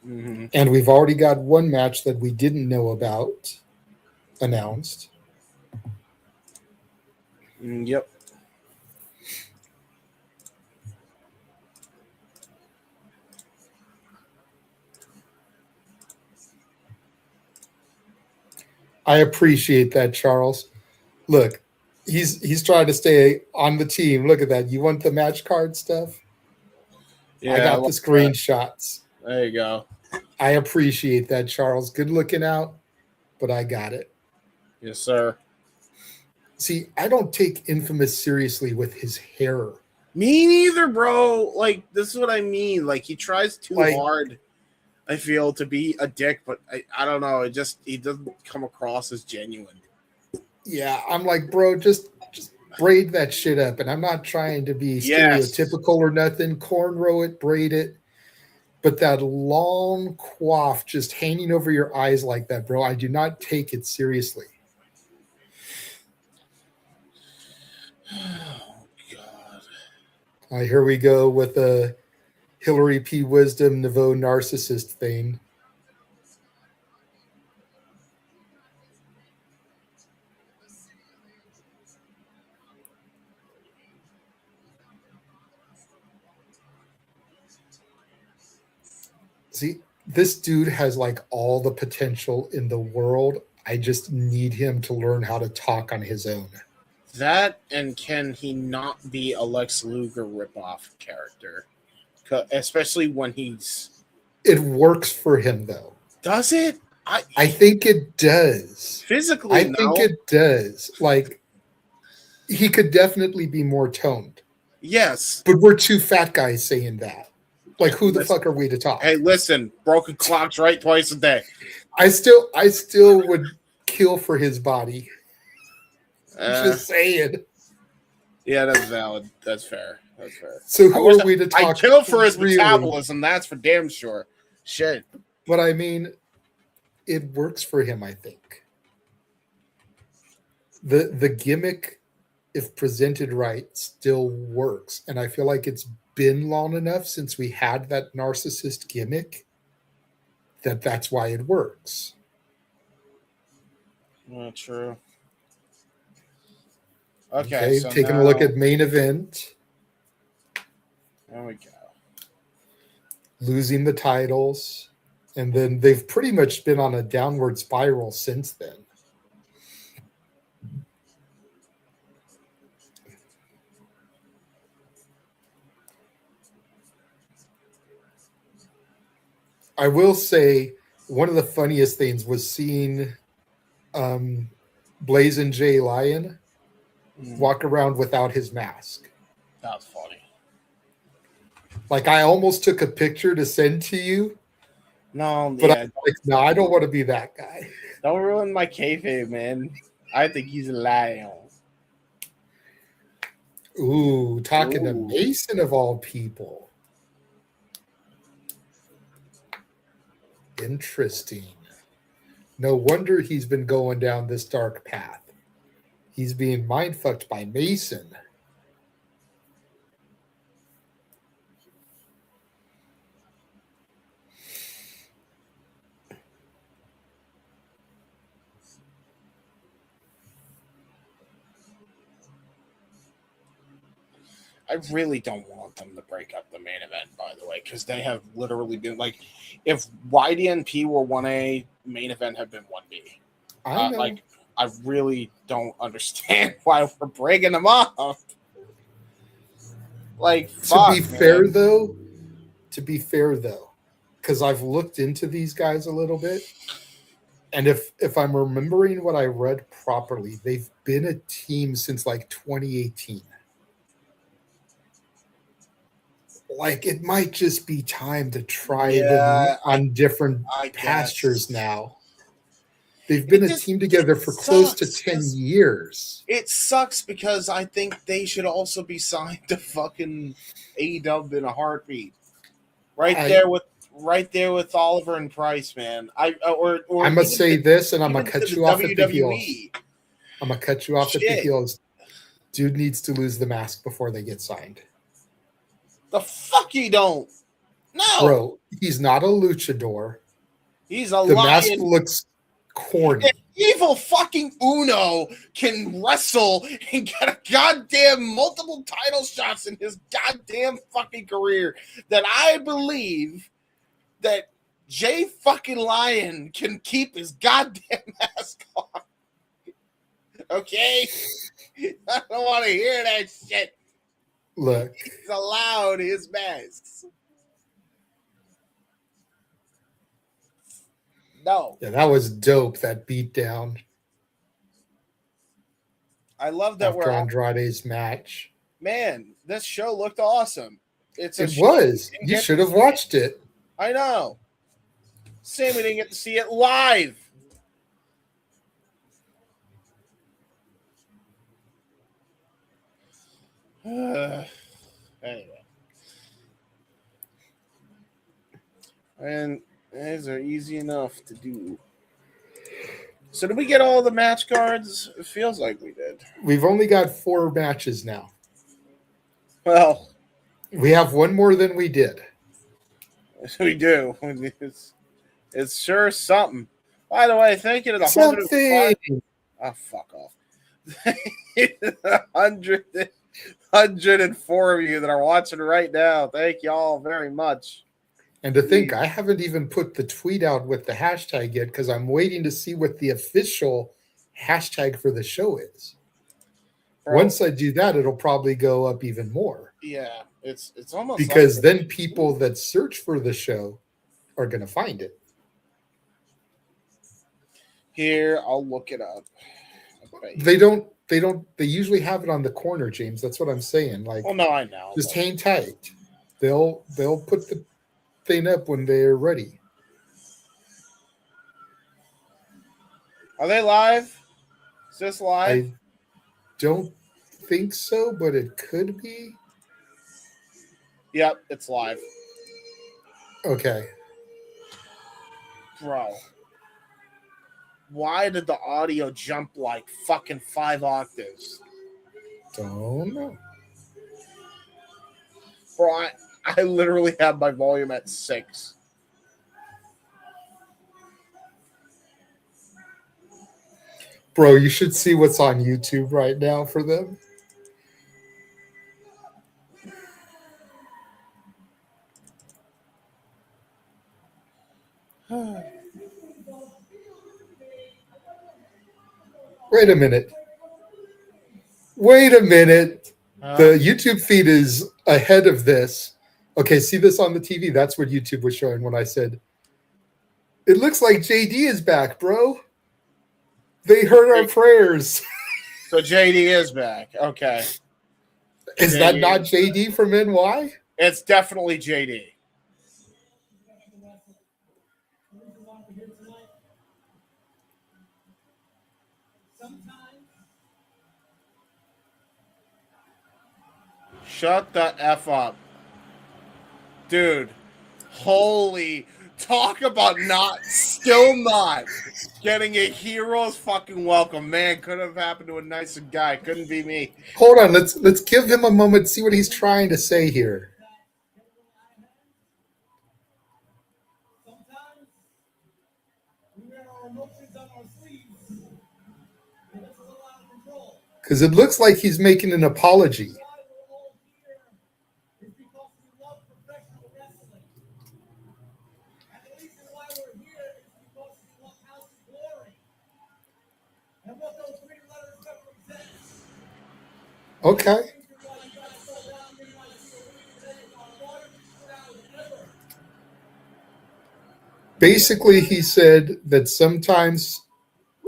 Mm-hmm. And we've already got one match that we didn't know about announced. Yep. I appreciate that, Charles. Look, he's trying to stay on the team. Look at that. You want the match card stuff? Yeah, I got the screenshots. That. There you go. I appreciate that, Charles. Good looking out, but I got it. Yes, sir. See, I don't take Infamous seriously with his hair. Me neither, bro. Like, this is what I mean. Like, he tries too hard, I feel, to be a dick, but I don't know. He doesn't come across as genuine. Yeah, I'm like, bro, just braid that shit up. And I'm not trying to be stereotypical or nothing. Cornrow it, braid it. But that long coif just hanging over your eyes like that, bro, I do not take it seriously. Oh, God. Here we go with a Hillary P. Wisdom Nouveau narcissist thing. See, this dude has like all the potential in the world. I just need him to learn how to talk on his own. That, and can he not be a Lex Luger ripoff character? Especially when he's... It works for him, though. Does it? I think it does. Physically, I think it does. Like, he could definitely be more toned. Yes. But we're two fat guys saying that. Like, who the fuck are we to talk? Hey, listen, broken clock's right twice a day. I still would kill for his body. Just saying. Yeah, that's valid. That's fair. That's fair. So who are we to talk? I kill for his really? metabolism. That's for damn sure. Shit. But I mean, it works for him, I think. The gimmick, if presented right, still works. And I feel like it's been long enough since we had that narcissist gimmick that's why it works. Not true. Okay, so taking a look at main event. There we go. Losing the titles. And then they've pretty much been on a downward spiral since then. I will say one of the funniest things was seeing Blazing J Lion walk around without his mask. That's funny. Like, I almost took a picture to send to you. No, but no, I don't want to be that guy. Don't ruin my kayfabe, man. I think he's a lion. Ooh, talking to Ooh. Mason of all people. Interesting. No wonder he's been going down this dark path. He's being mindfucked by Mason. I really don't want them to break up the main event, by the way, because they have literally been like, if YDNP were 1A, main event had been 1B. I know. Like, I really don't understand why we're breaking them up. Like, fuck, to be fair man. though, because I've looked into these guys a little bit, and if I'm remembering what I read properly, they've been a team since like 2018. Like, it might just be time to try them on different pastures now. They've been a team together for close to 10 years. It sucks because I think they should also be signed to fucking AEW in a heartbeat. Right there with Oliver and Price, man. I'm gonna say this, and I'm gonna cut you off at the heels. I'm gonna cut you off at the heels. Dude needs to lose the mask before they get signed. The fuck he don't. No, bro, he's not a luchador. He's a the lion. Mask looks corny. Evil fucking Uno can wrestle and get a goddamn multiple title shots in his goddamn fucking career. That I believe that Jay fucking Lion can keep his goddamn mask on. Okay? I don't want to hear that shit. Look. He's allowed his masks. No. Yeah, that was dope, that beatdown. I love that after Andrade's match. Man, this show looked awesome. It was. You should have watched it. I know. Same, we didn't get to see it live. Anyway. And these are easy enough to do. So did we get all the match cards? It feels like we did. We've only got 4 matches now. Well, we have one more than we did. We do. It's sure something. By the way, thank you to the 105. Oh, fuck off. 104 of you that are watching right now. Thank you all very much. And to think, I haven't even put the tweet out with the hashtag yet because I'm waiting to see what the official hashtag for the show is. Bro, once I do that, it'll probably go up even more. Yeah, it's almost because like then people that search for the show are going to find it. Here, I'll look it up. Okay. They usually have it on the corner, James. That's what I'm saying. Like, well, no, I know. Just hang tight. They'll put the thing up when they're ready. Are they live? Is this live? I don't think so, but it could be. Yep, it's live. Okay. Bro. Why did the audio jump like fucking 5 octaves? Don't know. Bro, I literally have my volume at 6. Bro, you should see what's on YouTube right now for them. Wait a minute. The YouTube feed is ahead of this. Okay, see this on the TV? That's what YouTube was showing when I said, it looks like JD is back, bro. They heard our prayers. So JD is back. Okay. Is that not JD from NY? It's definitely JD. Shut the F up. Dude, holy, talk about still not getting a hero's fucking welcome. Man, could have happened to a nicer guy. Couldn't be me. Hold on, let's give him a moment, see what he's trying to say here. Because it looks like he's making an apology. Okay. Basically, he said that sometimes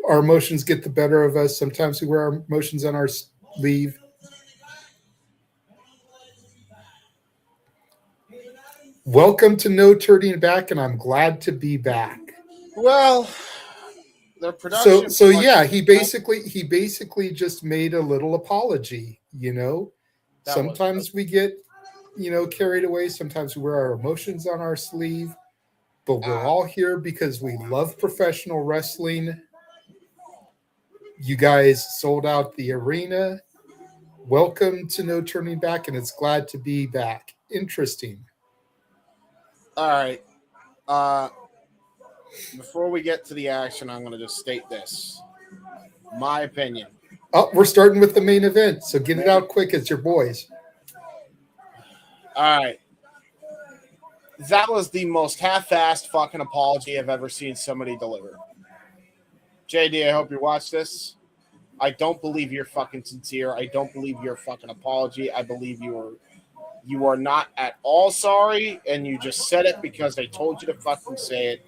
our emotions get the better of us. Sometimes we wear our emotions on our sleeve. Welcome to No Turning Back, and I'm glad to be back. Well, their production. So yeah, he basically just made a little apology. Sometimes we get carried away. Sometimes we wear our emotions on our sleeve, but we're all here because we love professional wrestling. You guys sold out the arena. Welcome to No Turning Back, and it's glad to be back. Interesting. All right. Before we get to the action, I'm going to just state this. My opinion. Oh, we're starting with the main event, so get it out quick. It's your boys. All right. That was the most half-assed fucking apology I've ever seen somebody deliver. JD, I hope you watch this. I don't believe you're fucking sincere. I don't believe your fucking apology. I believe you are not at all sorry, and you just said it because they told you to fucking say it.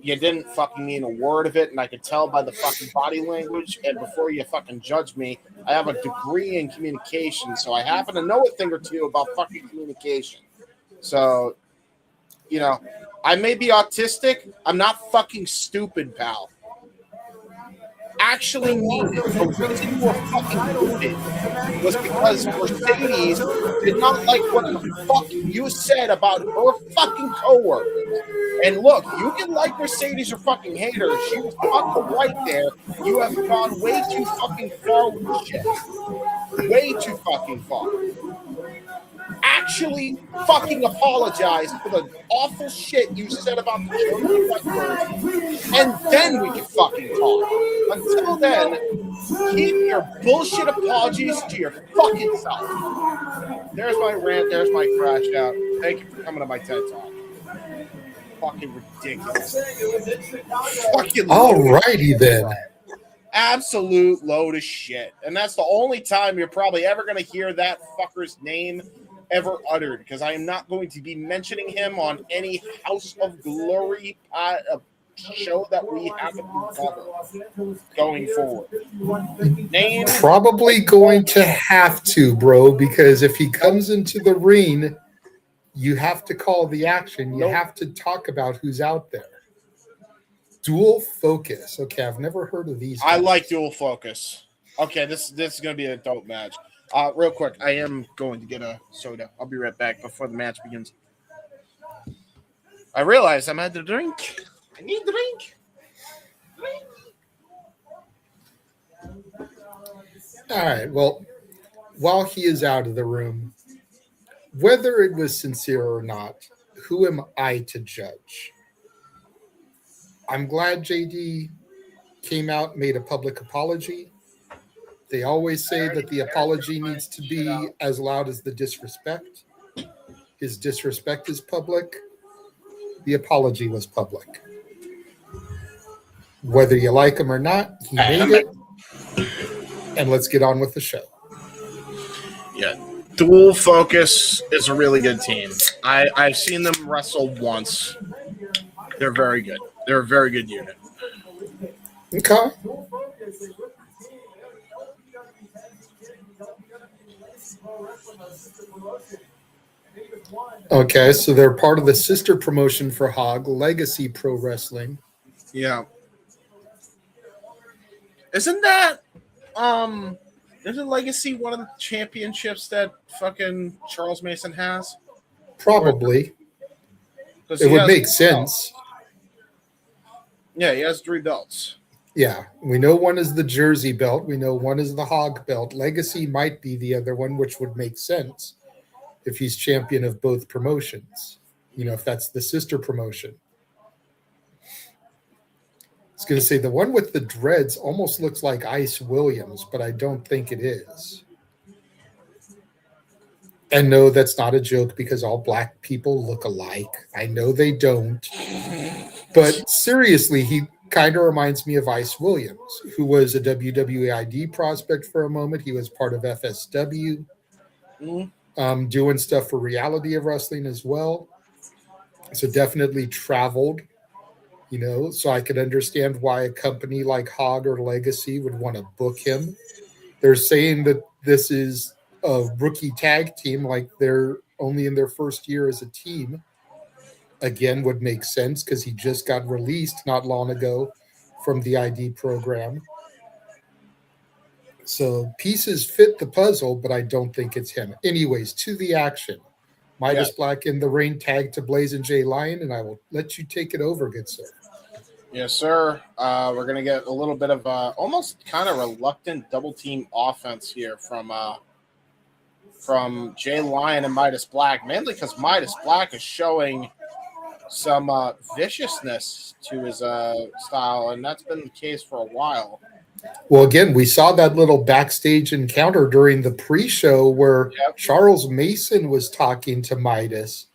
You didn't fucking mean a word of it, and I could tell by the fucking body language. And before you fucking judge me, I have a degree in communication, so I happen to know a thing or two about fucking communication. So, I may be autistic. I'm not fucking stupid, pal. Actually mean it. The reason you were fucking booted was because Mercedes did not like what the fuck you said about her fucking coworkers. And look, you can like Mercedes or fucking hate her. She was fucking right there. You have gone way too fucking far with the shit. Way too fucking far. Actually fucking apologize for the awful shit you said about the show, and then we can fucking talk. Until then, keep your bullshit apologies to your fucking self. There's my rant. There's my crash out. Thank you for coming to my TED Talk. Fucking ridiculous. Fucking alrighty then. Absolute load of shit. And that's the only time you're probably ever going to hear that fucker's name ever uttered, because I am not going to be mentioning him on any House of Glory show that we haven't covered going forward. Name probably going to have to, bro, because if he comes into the ring, you have to call the action. You have to talk about who's out there. Dual focus. Okay, I've never heard of these guys. I like dual focus. Okay, this is going to be a dope match. Real quick, I am going to get a soda. I'll be right back before the match begins. I realize I'm at the drink. I need a drink. All right, well, while he is out of the room, whether it was sincere or not, who am I to judge? I'm glad JD came out and made a public apology. They always say that the apology needs to be as loud as the disrespect. His disrespect is public. The apology was public. Whether you like him or not, he made it. And let's get on with the show. Yeah. Dual Focus is a really good team. I've seen them wrestle once. They're very good. They're a very good unit. Okay. Okay, so they're part of the sister promotion for HOG, Legacy Pro Wrestling. Yeah. Isn't that Isn't Legacy one of the championships that fucking Charles Mason has? Probably. 'Cause It he would has make 3 belts. sense. Yeah, he has 3 belts. Yeah, we know one is the Jersey belt. We know one is the Hog belt. Legacy might be the other one, which would make sense if he's champion of both promotions. You know, if that's the sister promotion. I was going to say the one with the dreads almost looks like Ice Williams, but I don't think it is. And no, that's not a joke because all black people look alike. I know they don't. But seriously, he kind of reminds me of Ice Williams, who was a WWE ID prospect for a moment. He was part of FSW, doing stuff for Reality of Wrestling as well. So definitely traveled, you know, so I could understand why a company like HOG or Legacy would want to book him. They're saying that this is a rookie tag team, like they're only in their first year as a team. Again, would make sense because he just got released not long ago from the ID program. So pieces fit the puzzle, but I don't think it's him. Anyways, to the action. Midas Black in the ring, tag to Blaze and Jay Lyon, and I will let you take it over, good sir. Yes, sir. We're going to get a little bit of almost kind of reluctant double team offense here from Jay Lyon and Midas Black, mainly because Midas Black is showing some viciousness to his style, and that's been the case for a while. Well, again, we saw that little backstage encounter during the pre-show where Charles Mason was talking to Midas,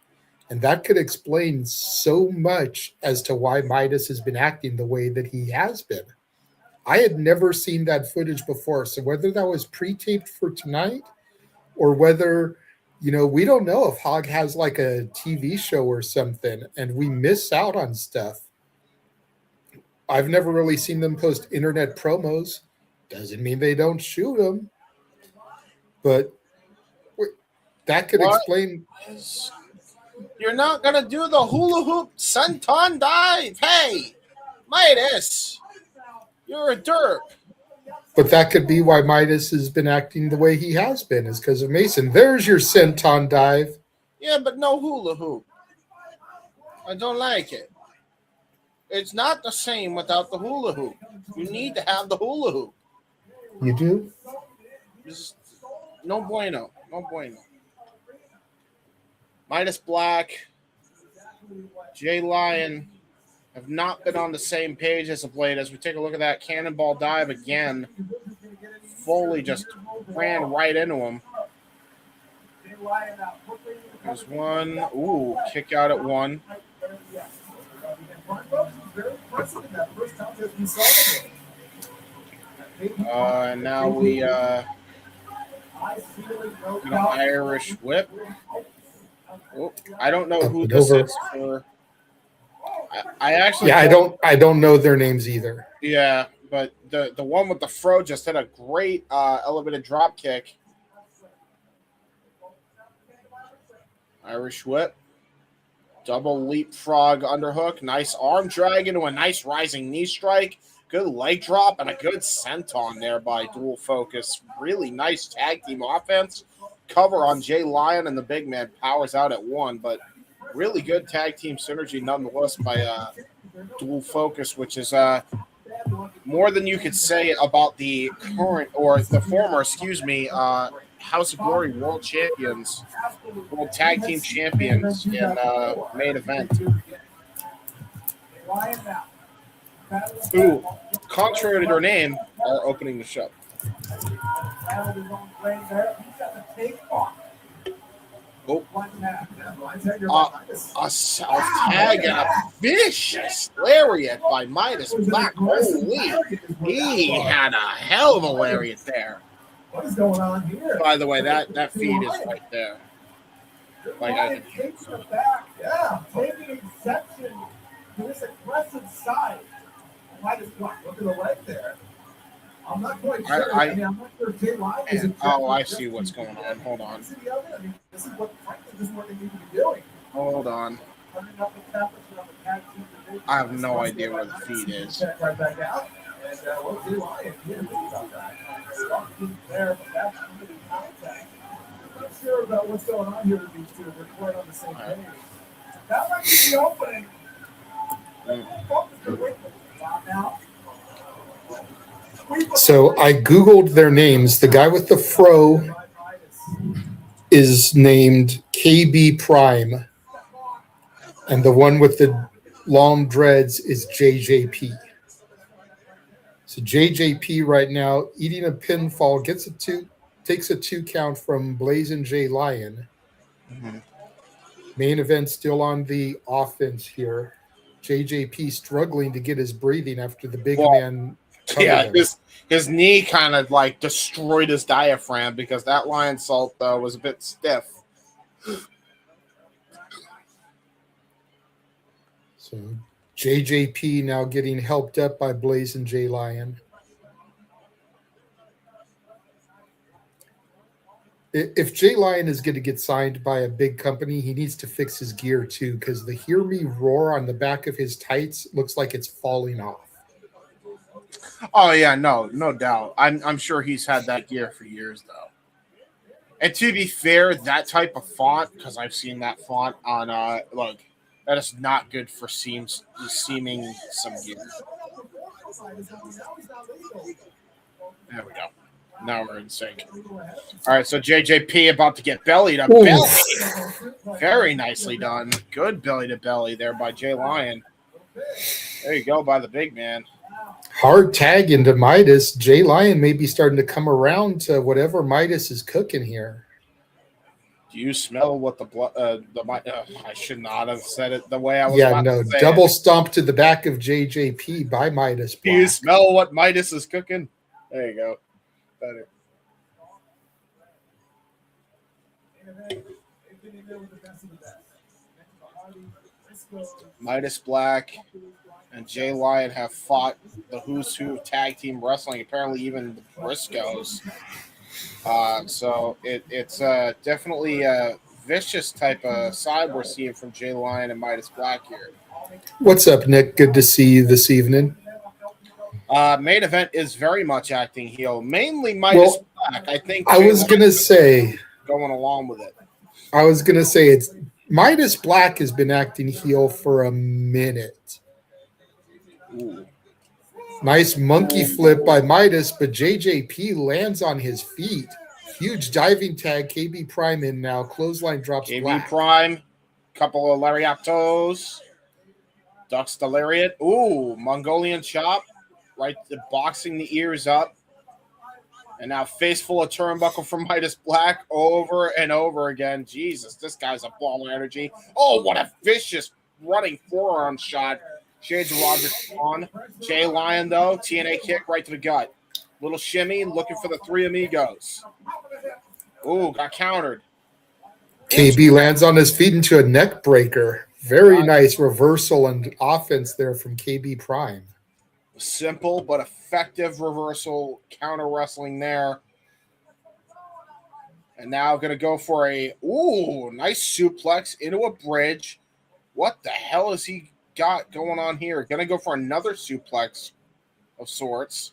and that could explain so much as to why Midas has been acting the way that he has been. I had never seen that footage before, so whether that was pre-taped for tonight or whether, you know, we don't know if HOG has like a TV show or something and we miss out on stuff. I've never really seen them post internet promos. Doesn't mean they don't shoot them. But that could explain. You're not going to do the hula hoop senton dive. Hey, Midas, you're a derp. But that could be why Midas has been acting the way he has been, is because of Mason. There's your senton dive. Yeah, but no hula hoop. I don't like it. It's not the same without the hula hoop. You need to have the hula hoop. You do? No bueno. No bueno. Midas Black, Jay Lyon have not been on the same page as of late. As we take a look at that cannonball dive again, Foley just ran right into him. There's one. Ooh, kick out at one. And now we an Irish whip. Oh, I don't know who this is for. I actually I don't know their names either. Yeah, but the one with the fro just had a great elevated drop kick. Irish whip. Double leapfrog underhook. Nice arm drag into a nice rising knee strike. Good leg drop and a good senton there by Dual Focus. Really nice tag team offense. Cover on Jay Lyon, and the big man powers out at one, but really good tag team synergy nonetheless by Dual Focus, which is more than you could say about the current or the former, House of Glory World Champions, World Tag Team Champions in main event. Who, contrary to their name, are opening the show. Oh. A self tag and a vicious lariat by Midas Black. Holy, he had a hell of a lariat there. What is going on here? By the way, that feed is right there. Like I takes her back. Yeah, taking exception to this aggressive side. Midas Black. Look at the leg there. I'm not quite sure. I'm not sure Jay Lyon is. I see what's going on. Hold on. This is what they need to be doing. Hold on. I have no idea where the feed is. Right back out. And Jay Lyon, There, but that's really contact. I'm not sure about what's going on here with these two. We're quite on the same page. That might be the opening. So I Googled their names. The guy with the fro is named KB Prime, and the one with the long dreads is JJP. So JJP right now eating a pinfall, takes a 2 count from Blazin' J Lion. Mm-hmm. Main event still on the offense here. JJP struggling to get his breathing after the big man. Yeah, his knee kind of like destroyed his diaphragm because that lion salt was a bit stiff. So JJP now getting helped up by Blazin' J Lion. If J Lion is going to get signed by a big company, he needs to fix his gear too, because the Hear Me Roar on the back of his tights looks like it's falling off. Oh yeah, no doubt. I'm sure he's had that gear for years though. And to be fair, that type of font, because I've seen that font on that is not good for seaming some gear. There we go. Now we're in sync. All right, so JJP about to get belly to belly. Very nicely done. Good belly to belly there by J Lion. There you go by the big man. Hard tag into Midas. J Lion may be starting to come around to whatever Midas is cooking here. Do you smell what I should not have said it the way I was to say double it. stomp to the back of JJP by Midas. Do you smell what Midas is cooking? There you go. Better. Midas Black and J Lion have fought the Who's Who tag team wrestling, apparently even the Briscoes. So it's definitely a vicious type of side we're seeing from J Lion and Midas Black here. What's up, Nick? Good to see you this evening. Main event is very much acting heel, mainly Midas Black. I think I was going to say going along with it. I was going to say it's Midas Black has been acting heel for a minute. Ooh. Nice monkey flip by Midas, but JJP lands on his feet. Huge diving tag. KB Prime in now. Clothesline drops KB Black. Prime, couple of lariatos. Ducks the lariat. Ooh, Mongolian chop. Right, boxing the ears up. And now face full of turnbuckle from Midas Black over and over again. Jesus, this guy's a ball of energy. Oh, what a vicious running forearm shot. Shades of Roger on. J Lion, though, TNA kick right to the gut. Little shimmy, looking for the Three Amigos. Ooh, got countered. KB lands on his feet into a neck breaker. Very nice reversal and offense there from KB Prime. Simple but effective reversal counter wrestling there. And now going to go for a nice suplex into a bridge. What the hell has he got going on here? Going to go for another suplex of sorts.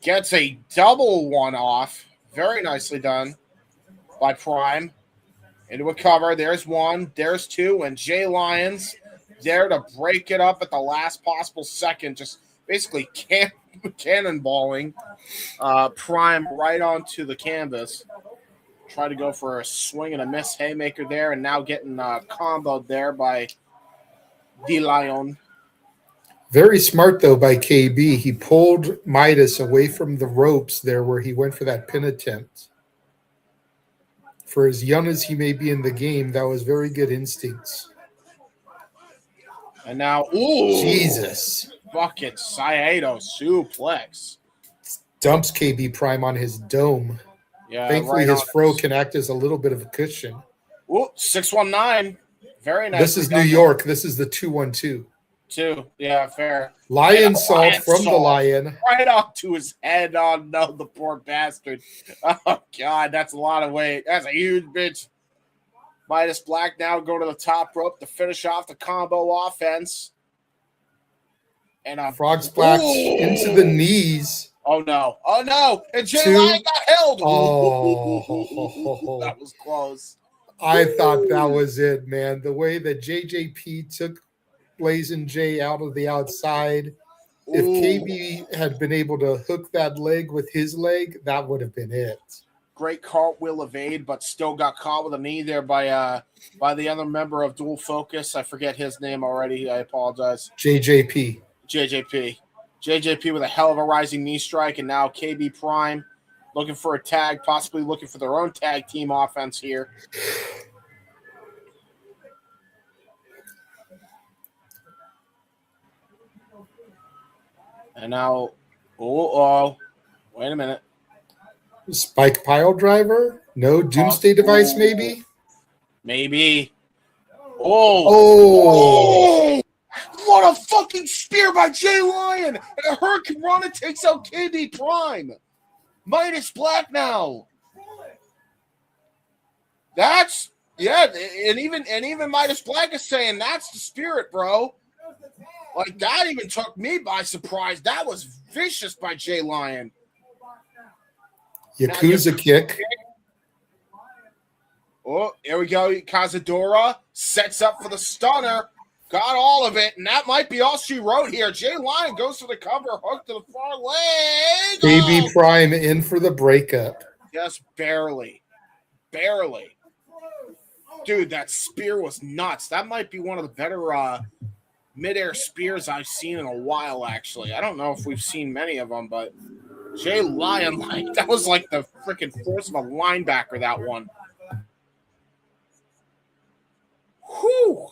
Gets a double one off. Very nicely done by Prime. Into a cover. There's one. There's two. And J Lions there to break it up at the last possible second, just basically cannonballing Prime right onto the canvas. Try to go for a swing and a miss haymaker there, and now getting comboed there by D Lion. Very smart, though, by KB. He pulled Midas away from the ropes there where he went for that pin attempt. For as young as he may be in the game, that was very good instincts. And now, Jesus. Fucking Saito suplex. Dumps KB Prime on his dome. Yeah, thankfully, his fro can act as a little bit of a cushion. 619. Very nice. This is New York. This is the 212. Yeah, fair. Lion salt from the Lion. Right off to his head. Oh, no, the poor bastard. Oh, God, that's a lot of weight. That's a huge bitch. Midas Black now go to the top rope to finish off the combo offense. And a frog splash into the knees. Oh no! Oh no! And Jay 2. Lion got held. Oh. That was close. I thought that was it, man. The way that JJP took Blazing J out of the outside. If Ooh. KB had been able to hook that leg with his leg, that would have been it. Great cartwheel evade, but still got caught with a knee there by the other member of Dual Focus. I forget his name already. I apologize. JJP. JJP with a hell of a rising knee strike, and now KB Prime looking for a tag, possibly looking for their own tag team offense here. And now, wait a minute. Spike pile driver? No, doomsday device, maybe? Maybe. Oh! What a fucking spear by Jay Lion! And a Hurricane Rana takes out KB Prime. Midas Black now. That's and even Midas Black is saying that's the spirit, bro. Like that even took me by surprise. That was vicious by Jay Lion. Yakuza kick. Oh, here we go. Cazadora sets up for the stunner. Got all of it, and that might be all she wrote here. Jay Lion goes for the cover, hook to the far leg. KB Prime in for the breakup. Just barely. Barely. Dude, that spear was nuts. That might be one of the better midair spears I've seen in a while, actually. I don't know if we've seen many of them, but Jay Lion, like that was like the freaking force of a linebacker, that one. Whew.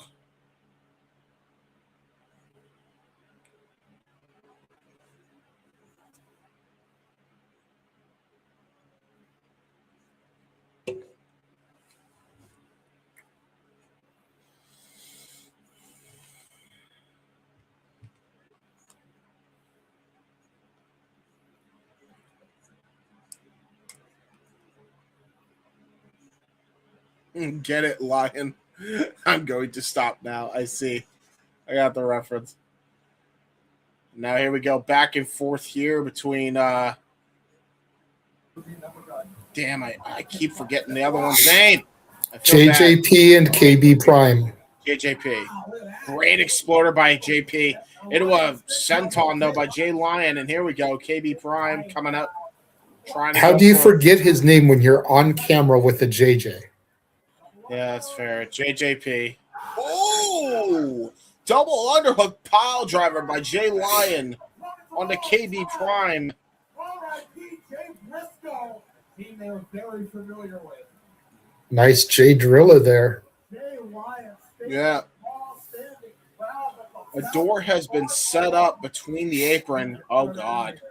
Get it, Lion. I'm going to stop now. I see. I got the reference. Now here we go. Back and forth here between damn, I keep forgetting the other one's name. JJP and KB Prime. JJP. Great exploder by JP. Into a senton though by Jay Lion, and here we go. KB Prime coming up. How do you forget his name when you're on camera with a JJ? Yeah, that's fair. JJP. Oh! Double underhook pile driver by Jay Lion on the KB Prime. Nice Jay Drilla there. Yeah. A door has been set up between the apron. Oh, God.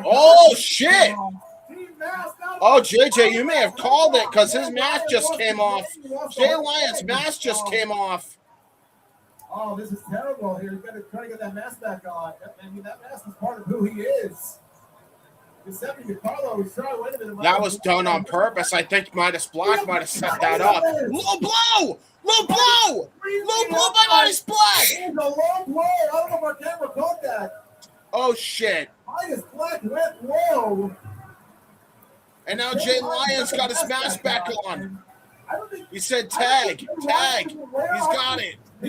Oh, shit! Oh, JJ, you may have called it because his mask just came off. Jay Lion's mask just came off. Oh, this is terrible here. You got to try to get that mask back on. I mean, that mask is part of who he is. That was done on purpose. I think Midas Black might have set that up. Low blow! Low blow! Low blow by Midas Black! It's a low blow. I don't know if our camera caught that. Oh, shit. Midas Black went low. And now Jay Lion's got his mask back on. He said tag. Tag. He's got it. No,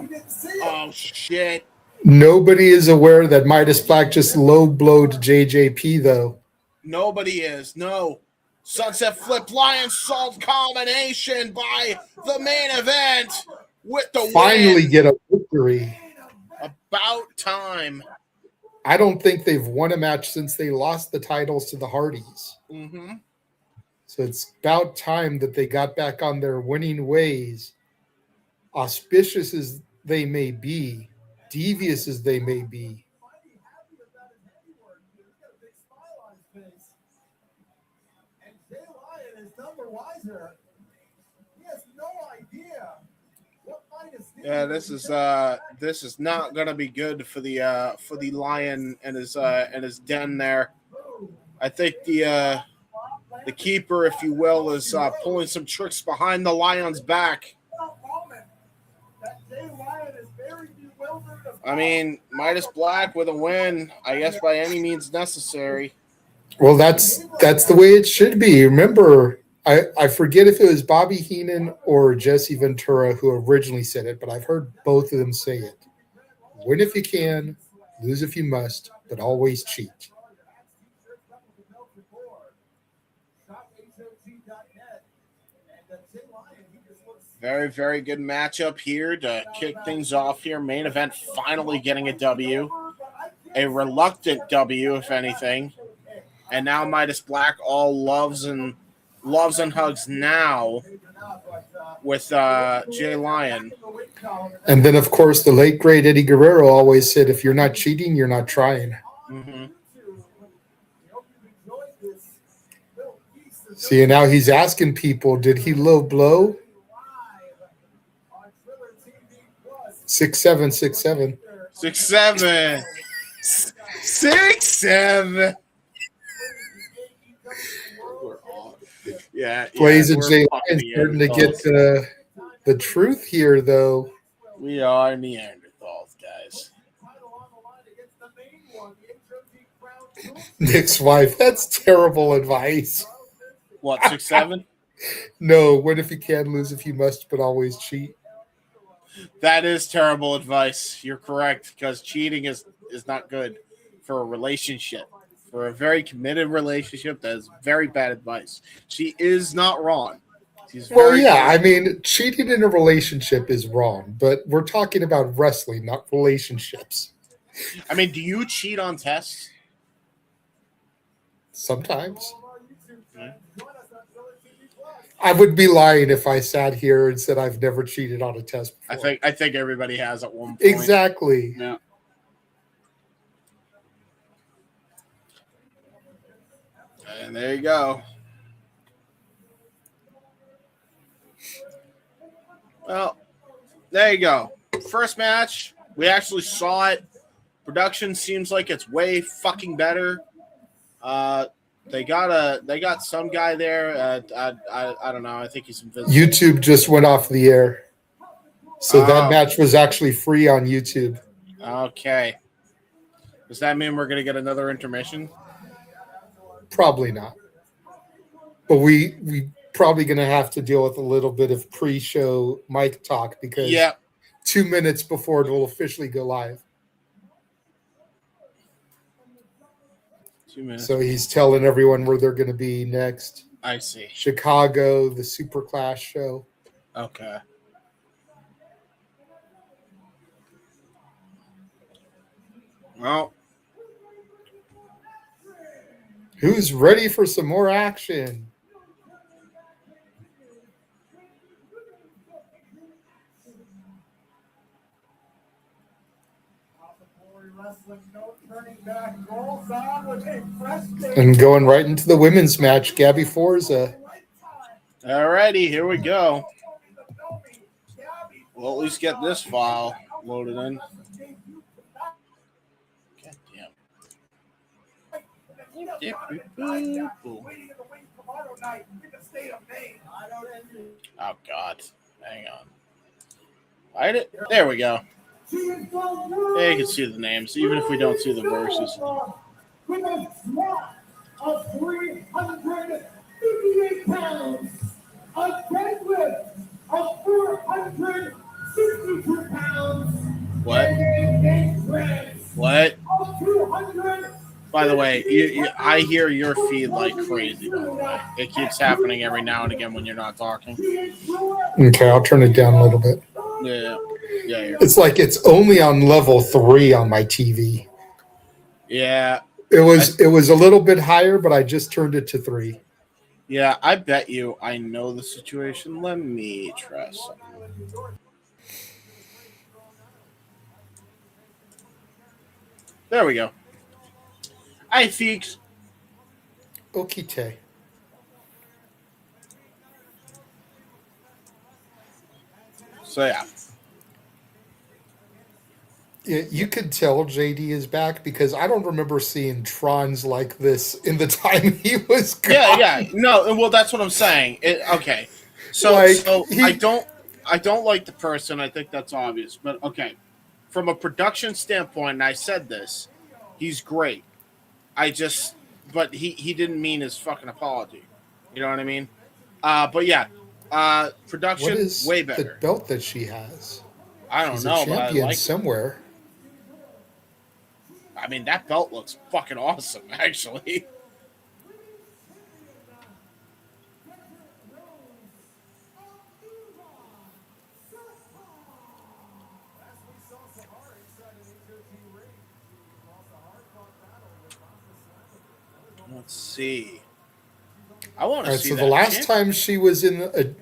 he didn't see it. Oh, shit. Nobody is aware that Midas Black just low blowed JJP, though. Nobody is. No. Sunset Flip Lion Salt combination by the main event with the Finally win. get a victory. About time. I don't think they've won a match since they lost the titles to the Hardys. Mm-hmm. So it's about time that they got back on their winning ways. Auspicious as they may be, devious as they may be. Yeah, this is not gonna be good for the Lion and his den there. I think the keeper, if you will, is pulling some tricks behind the Lion's back. I mean, Midas Black with a win, I guess by any means necessary. Well, that's the way it should be. Remember, I forget if it was Bobby Heenan or Jesse Ventura who originally said it, but I've heard both of them say it. Win if you can, lose if you must, but always cheat. Very, very good matchup here to kick things off here. Main event finally getting a W. A reluctant W, if anything. And now Midas Black all loves and hugs now with Jay Lyon. And then, of course, the late, great Eddie Guerrero always said, if you're not cheating, you're not trying. Mm-hmm. See, and now he's asking people, did he low blow? 6767. 67. 67. Yeah. Blaze and Jay Lyon starting to get the truth here, though. We are Neanderthals, guys. Nick's wife, that's terrible advice. What, 6'7"? No, win if you can, lose if you must, but always cheat. That is terrible advice. You're correct, because cheating is not good for a relationship. For a very committed relationship, that is very bad advice. She is not wrong. Well, yeah, I mean, cheating in a relationship is wrong, but we're talking about wrestling, not relationships. I mean, do you cheat on tests? Sometimes. I would be lying if I sat here and said I've never cheated on a test before. I think everybody has at one point. Exactly. Yeah. And there you go. Well, there you go. First match, we actually saw it. Production seems like it's way fucking better. They got some guy there. I don't know. I think he's invisible. YouTube just went off the air, so that match was actually free on YouTube. Okay. Does that mean we're gonna get another intermission? Probably not. But we probably gonna have to deal with a little bit of pre-show mic talk because 2 minutes before it will officially go live. 2 minutes. So he's telling everyone where they're going to be next. I see. Chicago, the Superclass show. Okay. Well, who's ready for some more action? And going right into the women's match, Gabby Forza. Alrighty, here we go. We'll at least get this file loaded in. God Oh God. Hang on. There we go. Yeah, you can see the names, even if we don't see the verses. With a drop of 358 pounds, a deadlift of 462 pounds, What? and a bench press What? of 200. By the way, I hear your feed like crazy, by the way. It keeps happening every now and again when you're not talking. Okay, I'll turn it down a little bit. Yeah. It's like it's only on level 3 on my TV. Yeah. It was a little bit higher, but I just turned it to 3. Yeah, I bet you I know the situation. Let me try something. There we go. Hi, Feeks. Okite. So, yeah. Yeah, you could tell JD is back because I don't remember seeing Trons like this in the time he was gone. Yeah. No, well, that's what I'm saying. Okay. So, Like, I don't like the person. I think that's obvious. But, okay. from a production standpoint, and I said this, he's great. But he didn't mean his fucking apology. You know what I mean? But yeah, What production is way the better. belt that she has? I don't She's a know, but I champion like it. somewhere. I mean, that belt looks fucking awesome, actually. Let's see. I want All to right, see so that. the last time she was in a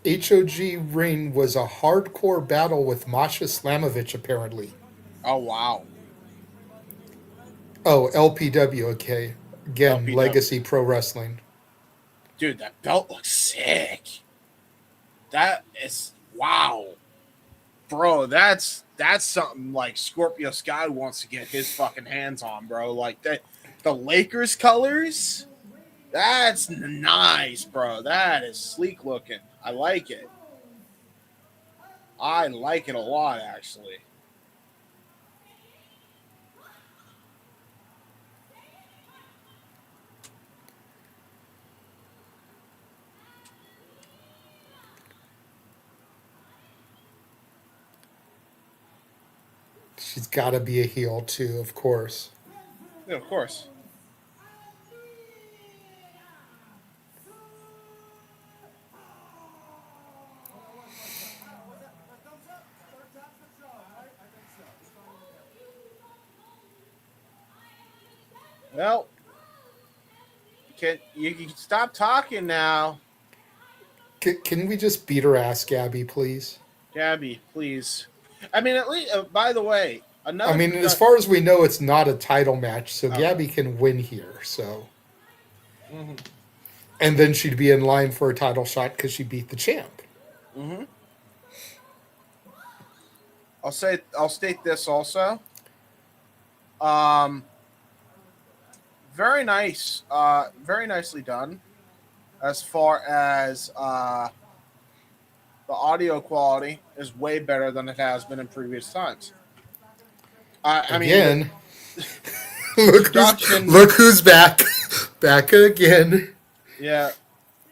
HOG ring was a hardcore battle with Masha Slamovich, apparently. Oh wow. Oh, LPW, okay. Again, LPW. Legacy Pro Wrestling. Dude, that belt looks sick. That is wow. Bro, that's something like Scorpio Sky wants to get his fucking hands on, bro. Like that, the Lakers colors. That's nice, bro. That is sleek looking. I like it. I like it a lot, actually. She's got to be a heel, too, of course. Yeah, of course. Well, can you stop talking now, Can we just beat her ass, Gabby, please? Gabby? Please. I mean, at least. By the way, I mean, as far as we know, it's not a title match, so Okay. Gabby can win here. So, Mm-hmm. and then she'd be in line for a title shot because she beat the champ. Mm-hmm. I'll state this also. Very nice. Very nicely done. As far as the audio quality is way better than it has been in previous times. I Again, mean, look who's back, back again. Yeah,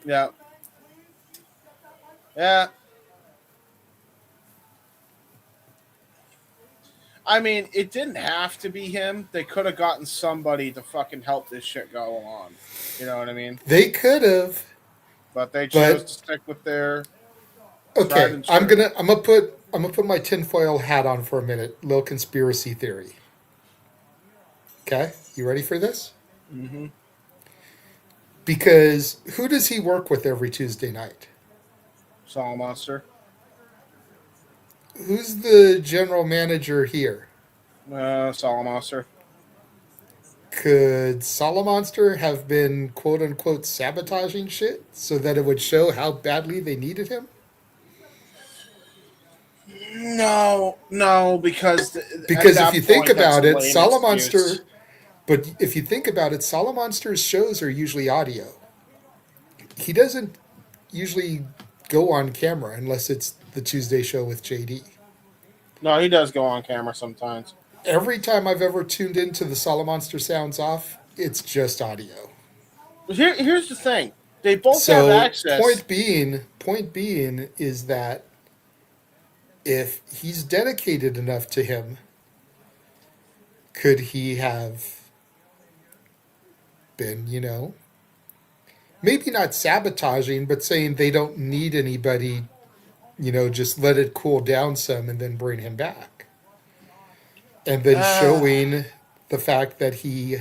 yeah, yeah. I mean, it didn't have to be him. They could have gotten somebody to fucking help this shit go on. You know what I mean? They could have, But they chose but to stick with their tried okay. and I'm true. gonna put my tinfoil hat on for a minute. Little conspiracy theory. Okay, you ready for this? Mm-hmm. Because who does he work with every Tuesday night? Saw Monster. Who's the general manager here? Saw Monster. Could Salamonster have been quote unquote sabotaging shit so that it would show how badly they needed him? No, because at Because if that you think point, that's a about it, lame excuse. Salamonster, but if you think about it, Salamonster's shows are usually audio. He doesn't usually go on camera unless it's the Tuesday show with JD. No, he does go on camera sometimes. Every time I've ever tuned into the Salamonster Sounds Off, it's just audio. Here's the thing: they both have So access. point being is that if he's dedicated enough to him, could he have been, maybe not sabotaging, but saying they don't need anybody, just let it cool down some and then bring him back. And then showing the fact that he,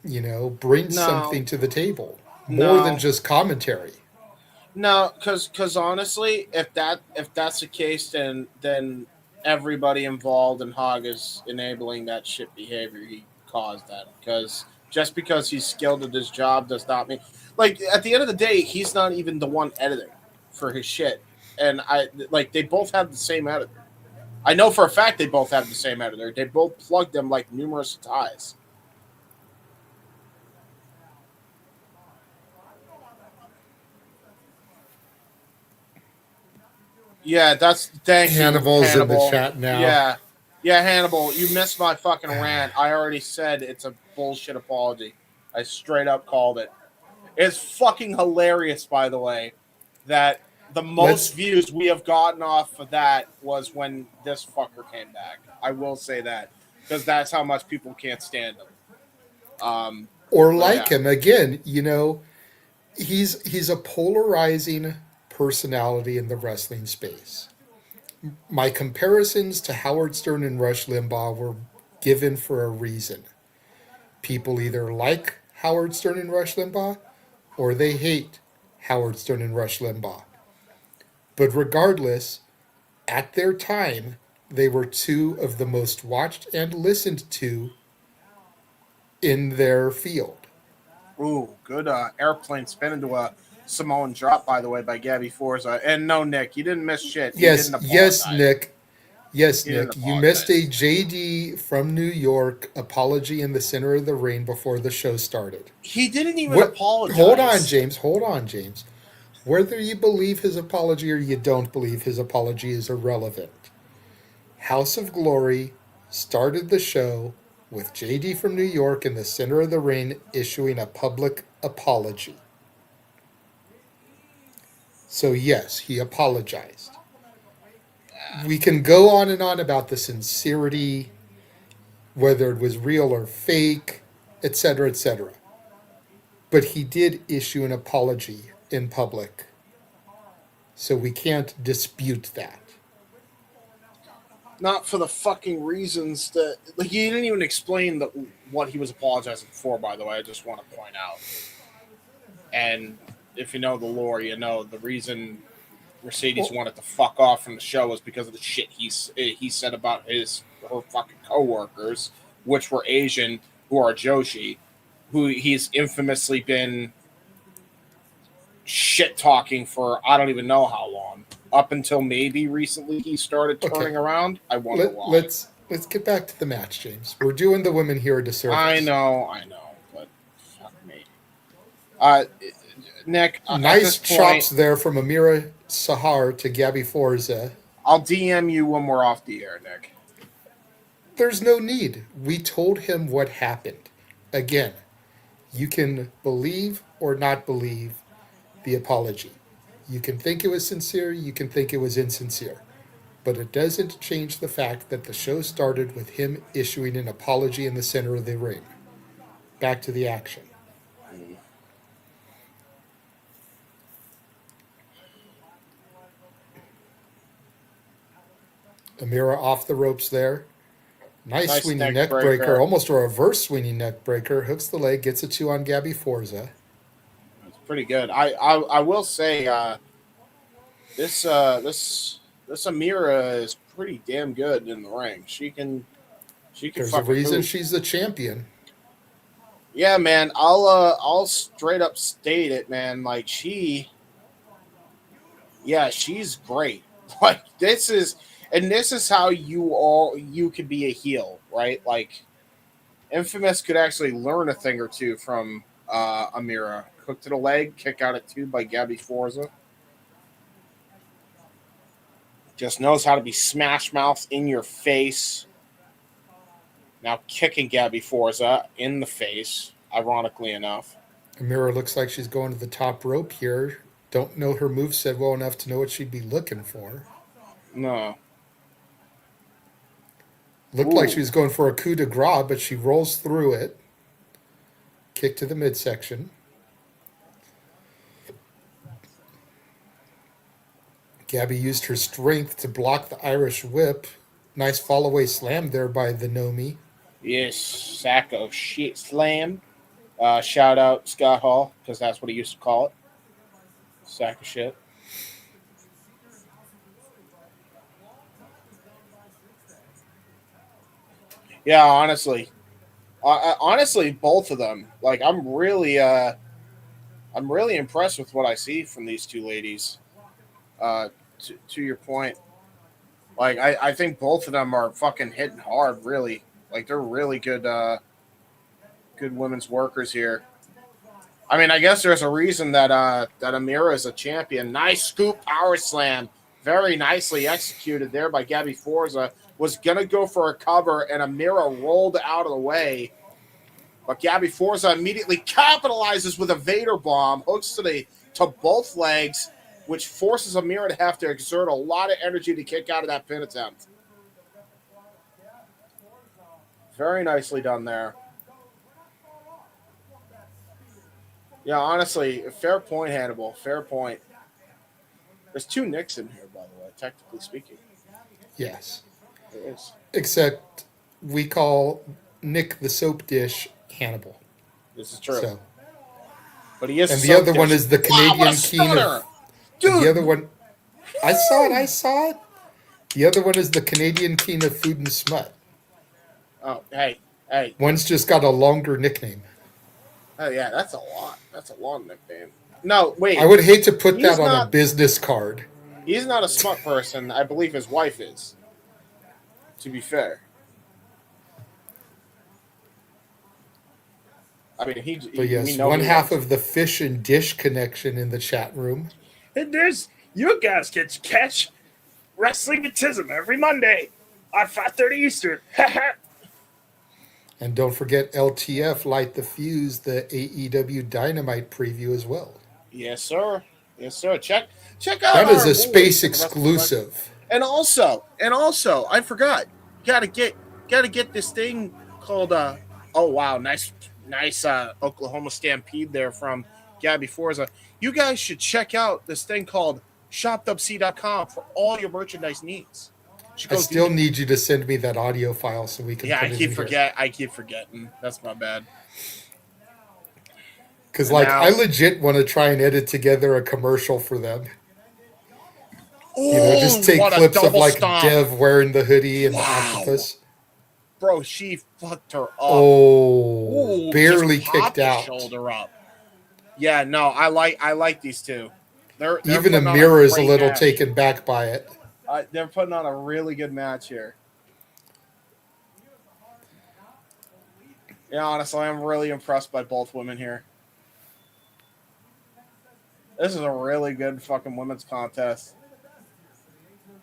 brings No, something to the table more than just commentary. no, because honestly, if that's the case, then everybody involved in HOG is enabling that shit behavior he caused that. Because just because he's skilled at his job does not mean, like, at the end of the day, he's not even the one editing for his shit. And they both have the same editor. I know for a fact they both have the same editor. They both plugged them like numerous times. Yeah, thank you, Hannibal's in the Hannibal. chat now. Yeah, Hannibal, you missed my fucking rant. I already said it's a bullshit apology. I straight up called it. It's fucking hilarious, by the way, that the most views we have gotten off of that was when this fucker came back. I will say that because that's how much people can't stand him. Or like him again, you know, he's a polarizing personality in the wrestling space. My comparisons to Howard Stern and Rush Limbaugh were given for a reason. People either like Howard Stern and Rush Limbaugh or they hate Howard Stern and Rush Limbaugh. But regardless, at their time, they were two of the most watched and listened to in their field. Ooh, good airplane spin into a Samoan drop, by the way, by Gabby Forza. And no, Nick, you didn't miss shit. Yes, Nick. Yes, Nick. You missed a JD from New York apology in the center of the ring before the show started. He didn't even apologize. Hold on, James. Whether you believe his apology or you don't believe his apology is irrelevant. House of Glory started the show with JD from New York in the center of the ring issuing a public apology. So yes, he apologized. We can go on and on about the sincerity, whether it was real or fake, etc., etc. But he did issue an apology in public. So we can't dispute that. Not for the fucking reasons that... Like, he didn't even explain what he was apologizing for, by the way. I just want to point out. And if you know the lore, you know the reason Mercedes wanted to fuck off from the show was because of the shit he said about her fucking coworkers, which were Asian, who are Joshi, who he's infamously been shit talking for I don't even know how long. Up until maybe recently he started turning around. I wonder why. Let's get back to the match, James. We're doing the women here a disservice. I know, but fuck me. Nick, nice chops there from Amiira Sahar to Gabby Forza. I'll DM you when we're off the air, Nick. There's no need. We told him what happened. Again, you can believe or not believe the apology. You can think it was sincere, you can think it was insincere. But it doesn't change the fact that the show started with him issuing an apology in the center of the ring. Back to the action. Amiira off the ropes there. Nice swinging neck breaker. Almost a reverse swinging neck breaker. Hooks the leg, gets a 2 on Gabby Forza. It's pretty good. I will say this Amiira is pretty damn good in the ring. She can There's a reason she's the champion. Yeah, man. I'll straight up state it, man. Like she's great. Like this is how you could be a heel, right? Like Infamous could actually learn a thing or two from Amiira. Hook to the leg, kick out at 2 by Gabby Forza. Just knows how to be smash mouth in your face. Now kicking Gabby Forza in the face, ironically enough. Amiira looks like she's going to the top rope here. Don't know her moveset well enough to know what she'd be looking for. No. Looked like she was going for a coup de grace, but she rolls through it. Kick to the midsection. Gabby used her strength to block the Irish whip. Nice fall-away slam there by the Nomi. Yes, sack of shit slam. Shout out Scott Hall, because that's what he used to call it. Sack of shit. Yeah, honestly, both of them. Like, I'm really impressed with what I see from these two ladies. To your point, like I think both of them are fucking hitting hard. Really, like they're really good, good women's workers here. I mean, I guess there's a reason that Amiira is a champion. Nice scoop power slam Very nicely executed there by Gabby Forza. Was going to go for a cover, and Amiira rolled out of the way. But Gabby Forza immediately capitalizes with a Vader bomb, hooks to both legs, which forces Amiira to have to exert a lot of energy to kick out of that pin attempt. Very nicely done there. Yeah, honestly, fair point, Hannibal. Fair point. There's 2 Nicks in here, by the way, technically speaking. Yes. There is. Except we call Nick the soap dish Hannibal. This is true. So, but he is. And the other one is the Canadian king of. Dude. The other one, I saw it. The other one is the Canadian king of food and smut. Oh, hey. One's just got a longer nickname. Oh yeah, that's a lot. That's a long nickname. No, wait. I would hate to put that on a business card. He's not a smut person. I believe his wife is. To be fair. I mean, But yes, one half of the fish and dish connection in the chat room. And there's you guys get to catch Wrestling Autism every Monday at 5:30 Eastern. And don't forget LTF Light the Fuse, the AEW Dynamite preview as well. Yes, sir. Yes, sir. Check out that is our a space exclusive. And also, I forgot. Gotta get this thing called oh wow, nice Oklahoma Stampede there from Gabby Forza. You guys should check out this thing called shopwc.com for all your merchandise needs. I still need you to send me that audio file so we can. Yeah, put I keep forgetting. That's my bad. Because I legit want to try and edit together a commercial for them. Oh, just take clips of Dev wearing the hoodie and the octopus. Bro, she fucked her up. Oh, barely kicked out. Shoulder up. Yeah, no, I like these two. They're even Amiira is a little taken back by it. They're putting on a really good match here. Yeah, honestly, I'm really impressed by both women here. This is a really good fucking women's contest.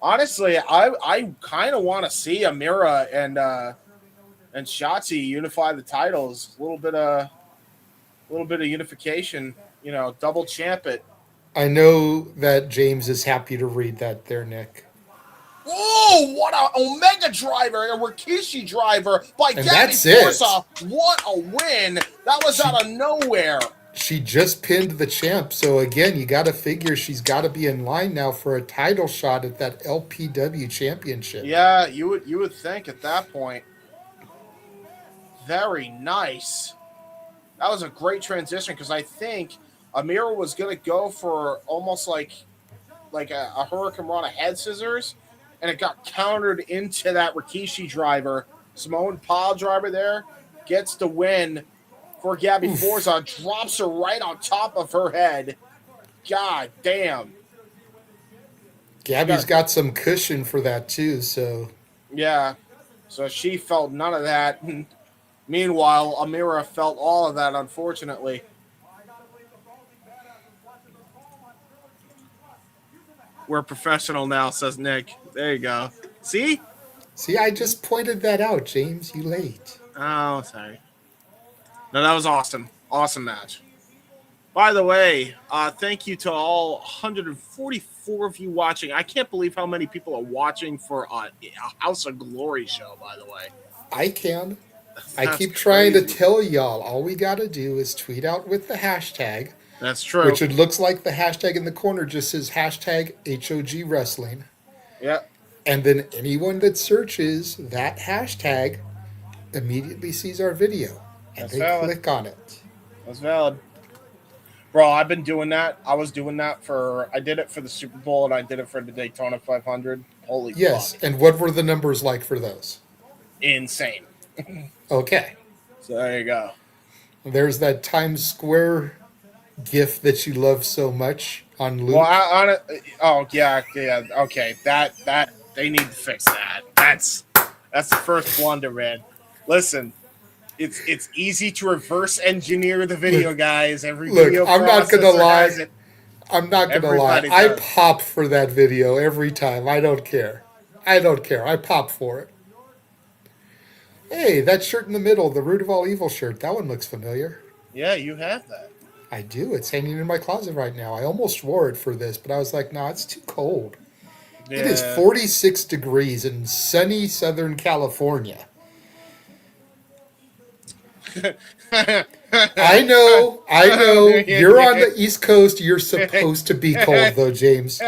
Honestly, I kind of want to see Amiira and Shotzi unify the titles. A little bit of unification. Double champ it. I know that James is happy to read that there, Nick. Oh, what a Omega driver, a Rikishi driver by Gabby Forza. What a win. That was out of nowhere. She just pinned the champ. So, again, you got to figure she's got to be in line now for a title shot at that LPW championship. Yeah, you would think at that point. Very nice. That was a great transition because I think Amiira was going to go for almost like a Hurricane Rana head scissors, and it got countered into that Rikishi driver. Samoan pile driver there gets the win for Gabby Forza, drops her right on top of her head. God damn. Gabby's got some cushion for that too, so. Yeah, so she felt none of that. Meanwhile, Amiira felt all of that, unfortunately. We're professional now, says Nick. There you go. See, I just pointed that out, James. You late. Oh, sorry. No, that was awesome. Awesome match. By the way, thank you to all 144 of you watching. I can't believe how many people are watching for a House of Glory show, by the way. I can. I keep trying to tell y'all, all we got to do is tweet out with the hashtag. That's true. Which it looks like the hashtag in the corner just says hashtag HOG Wrestling. Yep. And then anyone that searches that hashtag immediately sees our video. And That's they valid. click on it. That's valid. Bro, I've been doing that. I did it for the Super Bowl and I did it for the Daytona 500. Holy fuck. And what were the numbers like for those? Insane. Okay. So there you go. There's that Times Square GIF that you love so much on Luke. Well, okay. That they need to fix that. That's the first blunder, man. Listen, it's easy to reverse engineer the video, guys. Every video. I'm not gonna lie. I'm not going to lie. Everybody I does. pop for that video every time. I don't care. I don't care. I pop for it. Hey, that shirt in the middle, the Root of All Evil shirt, that one looks familiar. Yeah, you have that. I do. It's hanging in my closet right now. I almost wore it for this, but I was like, nah, it's too cold. Yeah. It is 46 degrees in sunny Southern California. I know. You're on the East Coast. You're supposed to be cold, though, James.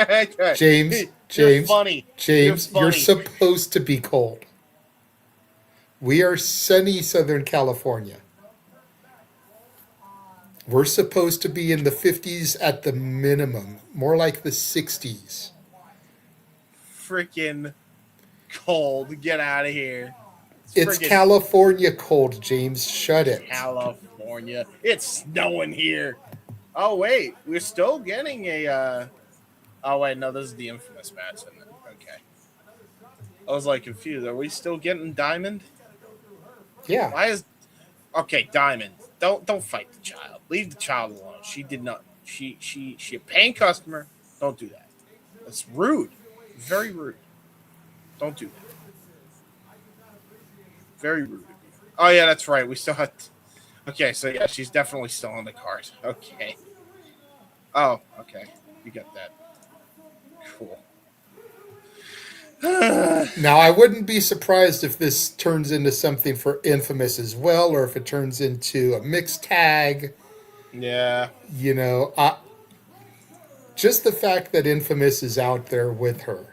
James, You're funny. James, You're you're funny. supposed to be cold. We are sunny Southern California. We're supposed to be in the 50s at the minimum, more like the 60s. Freaking cold. Get out of here. It's friggin' California cold, James. Shut it. California. It's snowing here. Oh, wait. We're still getting a... Oh, wait. No, this is the infamous match, isn't it? Okay. I was, like, confused. Are we still getting Diamond? Yeah. Why is... Okay, Diamond. Don't fight the child. Leave the child alone. She did not... She a paying customer. Don't do that. That's rude. Very rude. Don't do that. Very rude. Oh, yeah, that's right. We still have... Okay, so, yeah, she's definitely still on the card. Okay. Oh, okay. You got that. Cool. Now, I wouldn't be surprised if this turns into something for Infamous as well, or if it turns into a mixed tag. Yeah. You know, just the fact that Infamous is out there with her.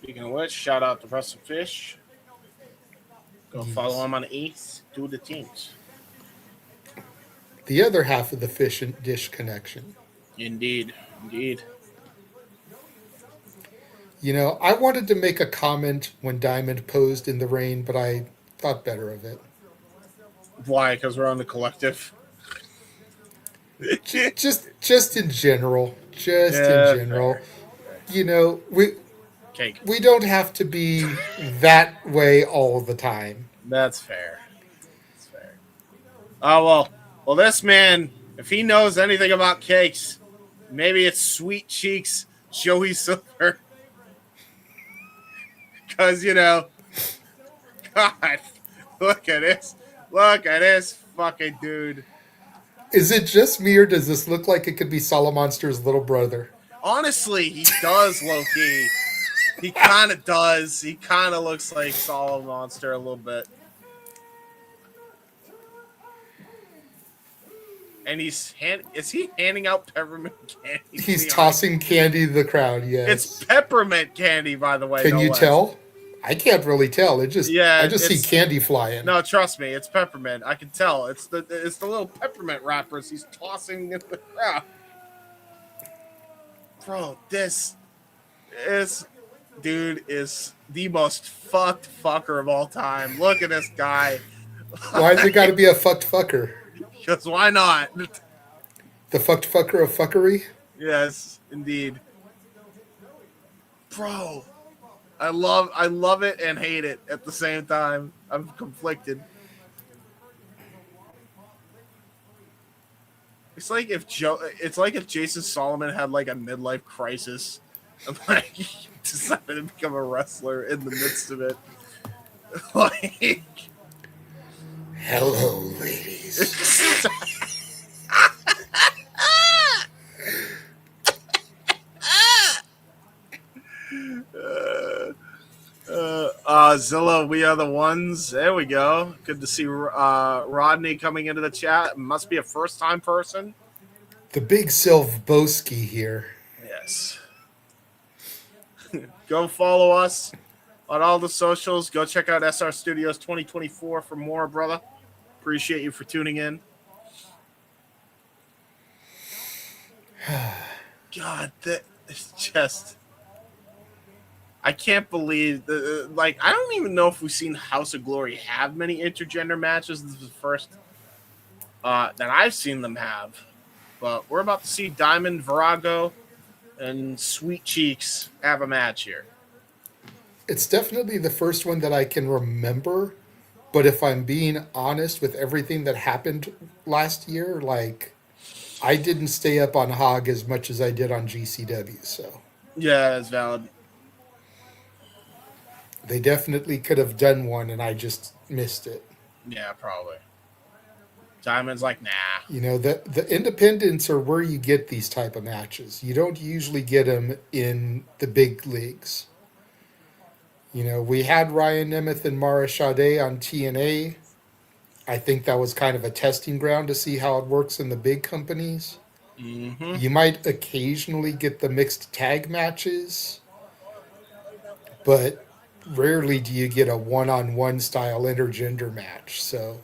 Speaking of which, shout out to Wrestlefish. Go follow him on Ace. Do the teams. The other half of the fish and dish connection. Indeed. Indeed. You know, I wanted to make a comment when Diamond posed in the rain, but I thought better of it. Why? Because we're on the collective. Just in general. In general. Fair. You know, Cake. we don't have to be that way all the time. That's fair. That's fair. Oh, well, this man, if he knows anything about cakes, maybe it's Sweet Cheeks Joey Silver. Because, you know, God, look at this. Look at this fucking dude. Is it just me, or does this look like it could be Solomonster's little brother? Honestly, he does, low-key. He kind of does. He kind of looks like Solid Monster a little bit. And is he handing out peppermint candy? He's tossing candy to the crowd, yes. It's peppermint candy, by the way. Can you tell? I can't really tell. I just see candy flying. No, trust me, it's peppermint. I can tell. It's the little peppermint wrappers he's tossing in the crowd. Bro, this dude is the most fucked fucker of all time. Look at this guy. Why's it got to be a fucked fucker? Because why not? The fucked fucker of fuckery? Yes, indeed. Bro, I love it and hate it at the same time. I'm conflicted. It's like if Jason Solomon had like a midlife crisis and like he decided to become a wrestler in the midst of it. Like, hello, ladies. Zilla, we are the ones. There we go. Good to see Rodney coming into the chat. Must be a first-time person. The big Silvboski here. Yes. Go follow us on all the socials. Go check out SR Studios 2024 for more, brother. Appreciate you for tuning in. God, it's just... I can't believe, I don't even know if we've seen House of Glory have many intergender matches. This is the first that I've seen them have. But we're about to see Diamond, Virago, and Sweet Cheeks have a match here. It's definitely the first one that I can remember. But if I'm being honest with everything that happened last year, like I didn't stay up on HOG as much as I did on GCW. So Yeah, that's valid. they definitely could have done one, and I just missed it. Yeah, probably. Diamond's like, nah. You know, the independents are where you get these type of matches. You don't usually get them in the big leagues. You know, we had Ryan Nemeth and Mara Sade on TNA. I think that was kind of a testing ground to see how it works in the big companies. Mm-hmm. You might occasionally get the mixed tag matches, but rarely do you get a one-on-one style intergender match. So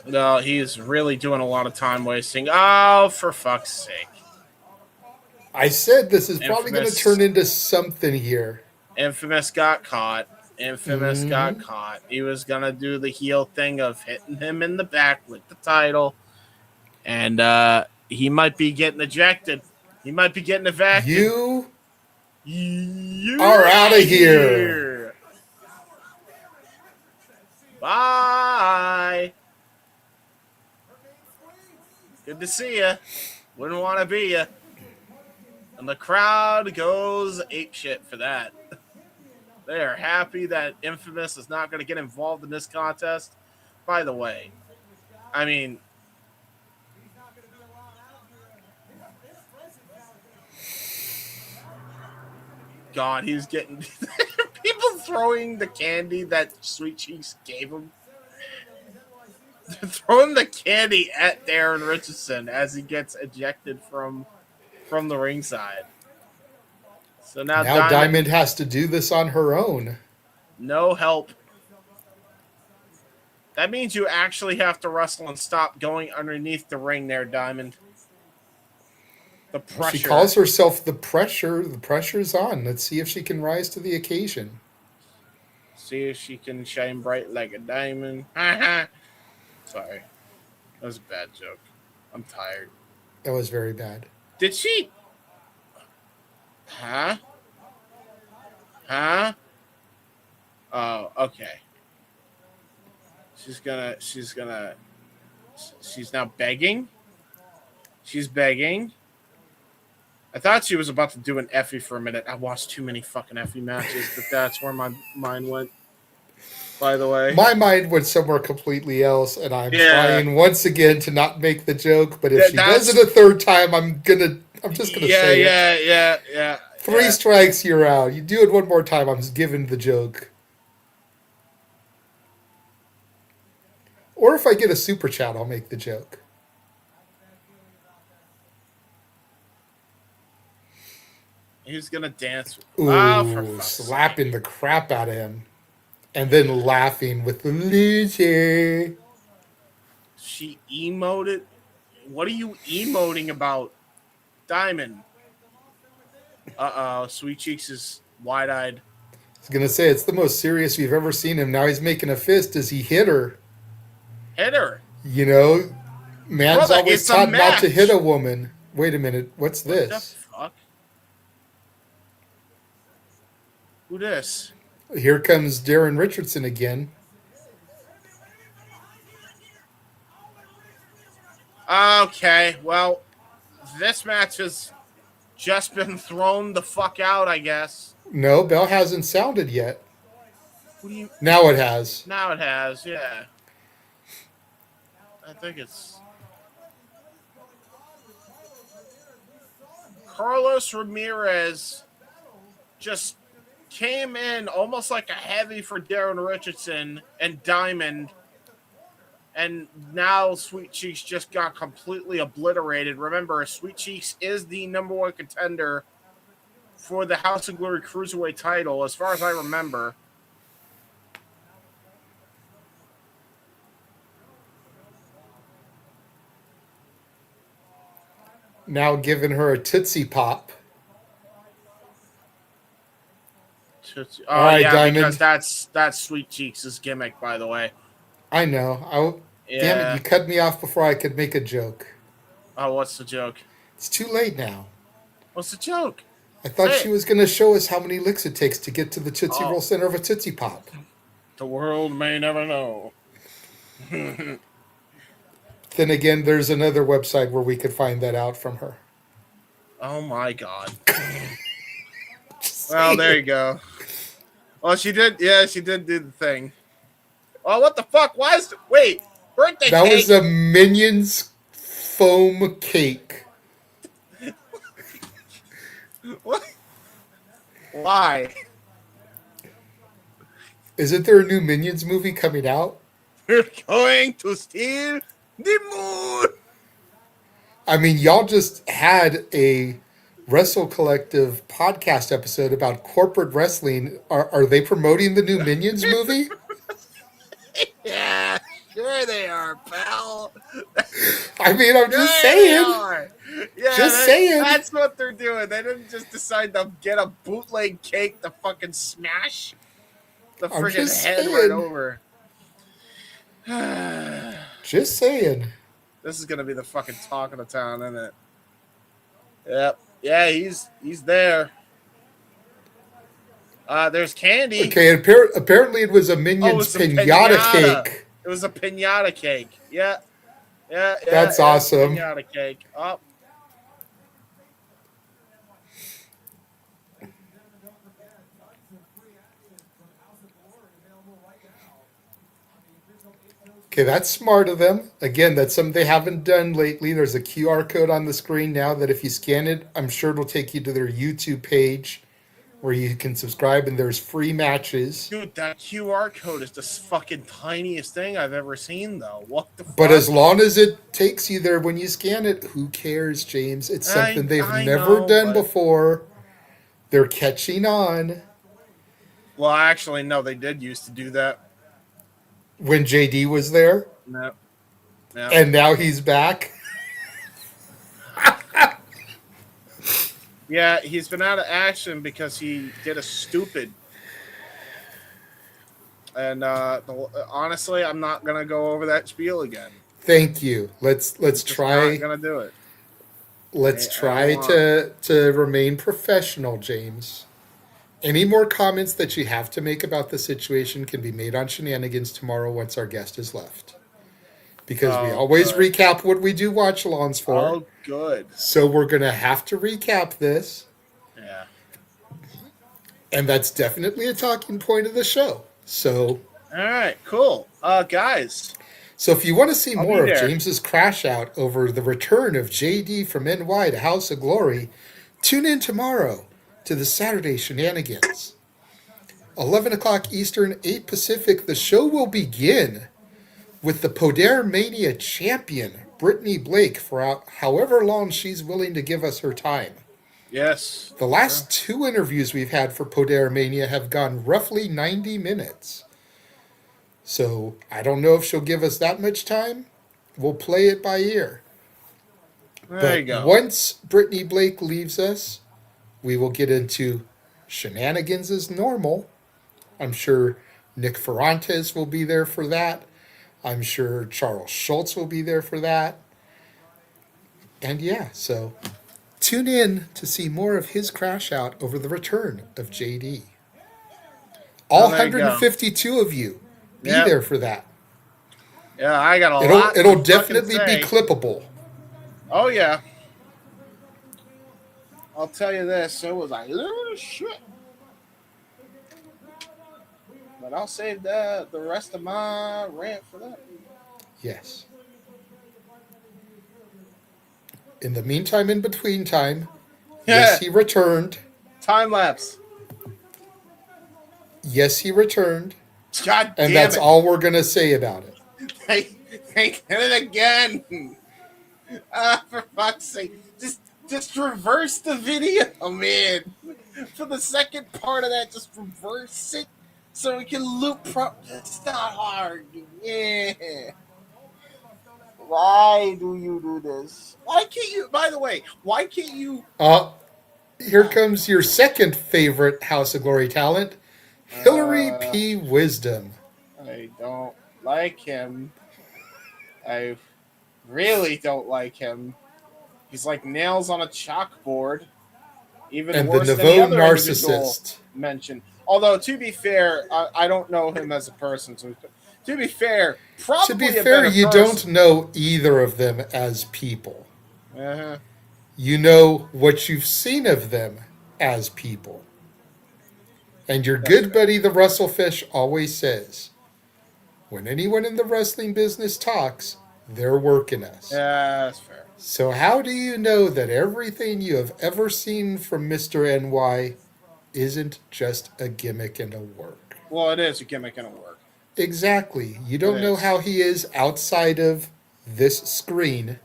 No, he's really doing a lot of time wasting. Oh, for fuck's sake. I said this is probably going to Infamous. turn into something here. Infamous got caught. Mhm. He was going to do the heel thing of hitting him in the back with the title. And he might be getting ejected. He might be getting evicted. You are out of here. Bye. Good to see you. Wouldn't want to be you. And the crowd goes apeshit for that. They are happy that Infamous is not going to get involved in this contest. By the way, I mean, God, he's getting people throwing the candy that Sweet Cheeks gave him. They're throwing the candy at Darren Richardson as he gets ejected from the ringside. So now Diamond has to do this on her own. No help. That means you actually have to wrestle and stop going underneath the ring there, Diamond. The pressure. She calls herself the pressure. The pressure's on. Let's see if she can rise to the occasion. See if she can shine bright like a diamond. Sorry. That was a bad joke. I'm tired. That was very bad. Did she? Huh? Oh, okay. She's now begging. She's begging. I thought she was about to do an Effie for a minute. I watched too many fucking Effie matches, but that's where my mind went. By the way, my mind went somewhere completely else, and I'm trying once again to not make the joke. But if she does it a third time, I'm just gonna say it. Yeah. 3 strikes, you're out. You do it one more time, I'm just giving the joke. Or if I get a super chat, I'll make the joke. He's gonna dance. Ooh, slapping the crap out of him. And then laughing with the loser. She emoted. What are you emoting about, Diamond? Sweet Cheeks is wide-eyed. I was going to say, it's the most serious we've ever seen him. Now he's making a fist as he hit her. Hit her? You know, man's always taught not to hit a woman. Wait a minute, what's this? What the fuck? Who this? Here comes Darren Richardson again. Okay, well, this match has just been thrown the fuck out, I guess. No, bell hasn't sounded yet. What do you... Now it has. Now it has, yeah. I think it's... Carlos Ramirez just came in almost like a heavy for Darren Richardson and Diamond, and now Sweet Cheeks just got completely obliterated. Remember, Sweet Cheeks is the number 1 contender for the House of Glory Cruiserweight title, as far as I remember. Now giving her a Tootsie Pop. Oh, right, yeah, Diamond. Because that's Sweet Cheeks' gimmick, by the way. I know. Damn it, you cut me off before I could make a joke. Oh, what's the joke? It's too late now. What's the joke? I thought Say she it. was going to show us how many licks it takes to get to the Tootsie Oh. Roll center of a Tootsie Pop. The world may never know. Then again, there's another website where we could find that out from her. Oh my god. Well, there you go. Well, she did. Yeah, she did do the thing. Oh, what the fuck? Why is wait? Birthday That cake. was a Minions foam cake. What? Why? Isn't there a new Minions movie coming out? We're going to steal the moon. I mean, y'all just had a Wrestle Collective podcast episode about corporate wrestling. Are they promoting the new Minions movie? Yeah, sure they are, pal. I mean, I'm just Sure they saying. are. Yeah, Just saying. That's what they're doing. They didn't just decide to get a bootleg cake to fucking smash the I'm freaking just head saying. right over. Just saying. This is gonna be the fucking talk of the town, isn't it? Yep. Yeah, he's there. There's candy. Okay, apparently it was a Minions a pinata cake. It was a pinata cake. Yeah. That's awesome. Pinata cake. Oh. Okay, that's smart of them. Again, that's something they haven't done lately. There's a QR code on the screen now that if you scan it, I'm sure it'll take you to their YouTube page where you can subscribe and there's free matches. Dude, that QR code is the fucking tiniest thing I've ever seen, though. What the fuck? But as long as it takes you there when you scan it, who cares, James? It's something they've never done before. They're catching on. Well, actually, no, they did used to do that. When JD was there? No. And now he's back? Yeah, he's been out of action because he did a stupid. And honestly, I'm not gonna go over that spiel again. Thank you. Let's try. Not gonna do it. Let's try to remain professional, James. Any more comments that you have to make about the situation can be made on Shenanigans tomorrow once our guest has left. Because we always recap what we do watch-alongs for. Oh, good. So we're going to have to recap this. Yeah. And that's definitely a talking point of the show. So. All right, cool. Guys. So if you want to see more of there. James's crash out over the return of JD from NY to House of Glory, tune in tomorrow to the Saturday Shenanigans. 11 o'clock Eastern, 8 Pacific. The show will begin with the Poder Mania champion, Brittany Blake, for however long she's willing to give us her time. Yes. The last 2 interviews we've had for Poder Mania have gone roughly 90 minutes. So I don't know if she'll give us that much time. We'll play it by ear. There you go. Once Brittany Blake leaves us, we will get into Shenanigans as normal. I'm sure Nick Ferrantes will be there for that. I'm sure Charles Schultz will be there for that. And yeah, so tune in to see more of his crash out over the return of JD. All 152 of you be there for that. Yeah, I got a lot. It'll definitely be clippable. Oh yeah. I'll tell you this, it was like shit. But I'll save the rest of my rant for that. Yes. In the meantime, in between time, yes, he returned. Time lapse. Yes, he returned. God damn and that's it. all we're going to say about it. They did it again. For fuck's sake. Just reverse the video, man. For the second part of that, just reverse it so we can loop It's not hard. Yeah. Why do you do this? Why can't you, by the way, why can't you... Here comes your second favorite House of Glory talent, Hillary P. Wisdom. I don't like him. I really don't like him. He's like nails on a chalkboard. Even And the worse than the Navo other individual narcissist. mentioned. Although, to be fair, I don't know him as a person. So, to be fair, probably To be a fair, better you person. don't know either of them as people. Uh-huh. You know what you've seen of them as people. And your That's good fair. buddy, the Wrestlefish, always says, when anyone in the wrestling business talks, they're working us. Yeah, that's fair. So how do you know that everything you have ever seen from Mr. NY isn't just a gimmick and a work? Well, it is a gimmick and a work. Exactly. You don't It know is. how he is outside of this screen.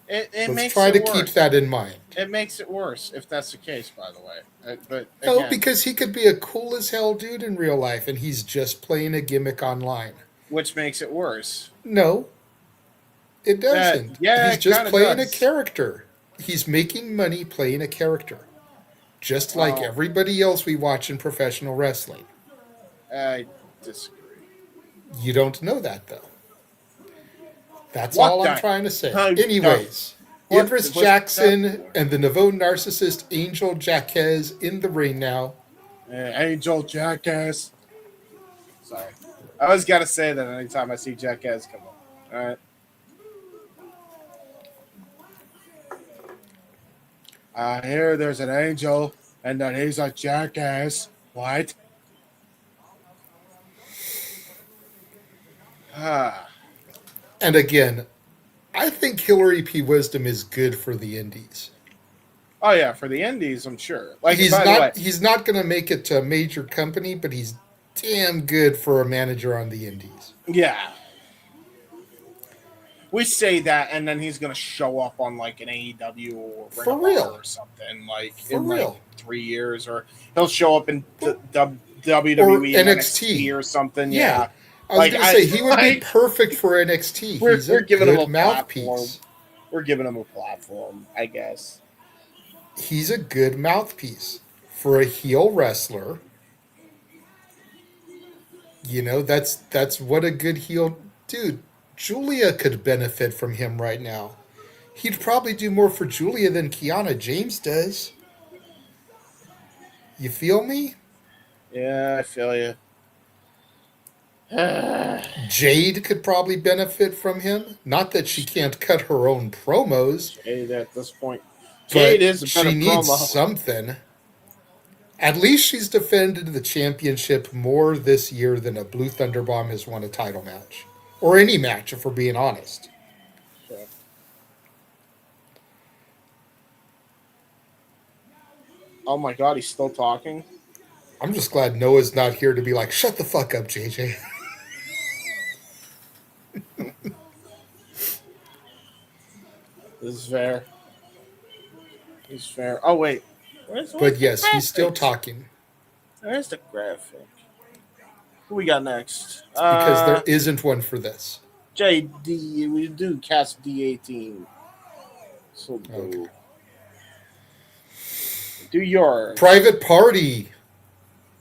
It Let's makes try it to worse. keep that in mind. It makes it worse if that's the case, by the way. But No, again, because he could be a cool as hell dude in real life and he's just playing a gimmick online. which makes it worse. No, it doesn't. Yeah, He's it just kinda playing does. a character. He's making money playing a character. Just like Oh. everybody else we watch in professional wrestling. I disagree. You don't know that, though. That's What all I'm the- trying to say. How- Anyways, what Idris was Jackson that? and the Navo narcissist Angel Jaquez in the ring now. Angel Jackass. Sorry. I always got to say that anytime I see Jackass come on. All right. I hear there's an angel and that he's a jackass. What? Ah. And again, I think Hillary P. Wisdom is good for the indies. Oh yeah, for the indies, I'm sure. Like He's by the way, he's not going to make it to a major company, but he's damn good for a manager on the indies. yeah. We say that, and then he's gonna show up on like an AEW or Ring For of real. Honor or something like For in real. like 3 years, or he'll show up in WWE Or and NXT. NXT or something. Yeah. Yeah, I was Like, going to say, he would be like- perfect for NXT. We're- He's we're a giving him good a mouthpiece. platform. We're giving him a platform, I guess. He's a good mouthpiece for a heel wrestler. You know, that's what a good heel... Dude, Julia could benefit from him right now. He'd probably do more for Julia than Kiana James does. You feel me? Yeah, I feel you. Jade could probably benefit from him. Not that she can't cut her own promos, Jade at this point. but Jade is a better she needs promo. something. At least she's defended the championship more this year than a Blue Thunder Bomb has won a title match. Or any match, if we're being honest. Sure. Oh my god, he's still talking? I'm just glad Noah's not here to be like, shut the fuck up, JJ. This is fair. This is fair. Oh wait. Where's But yes, the he's still graphics? talking. Where's the graphic? Who we got next? Because there isn't one for this. JD, we do cast D18. So do. Okay. Do yours. Private Party.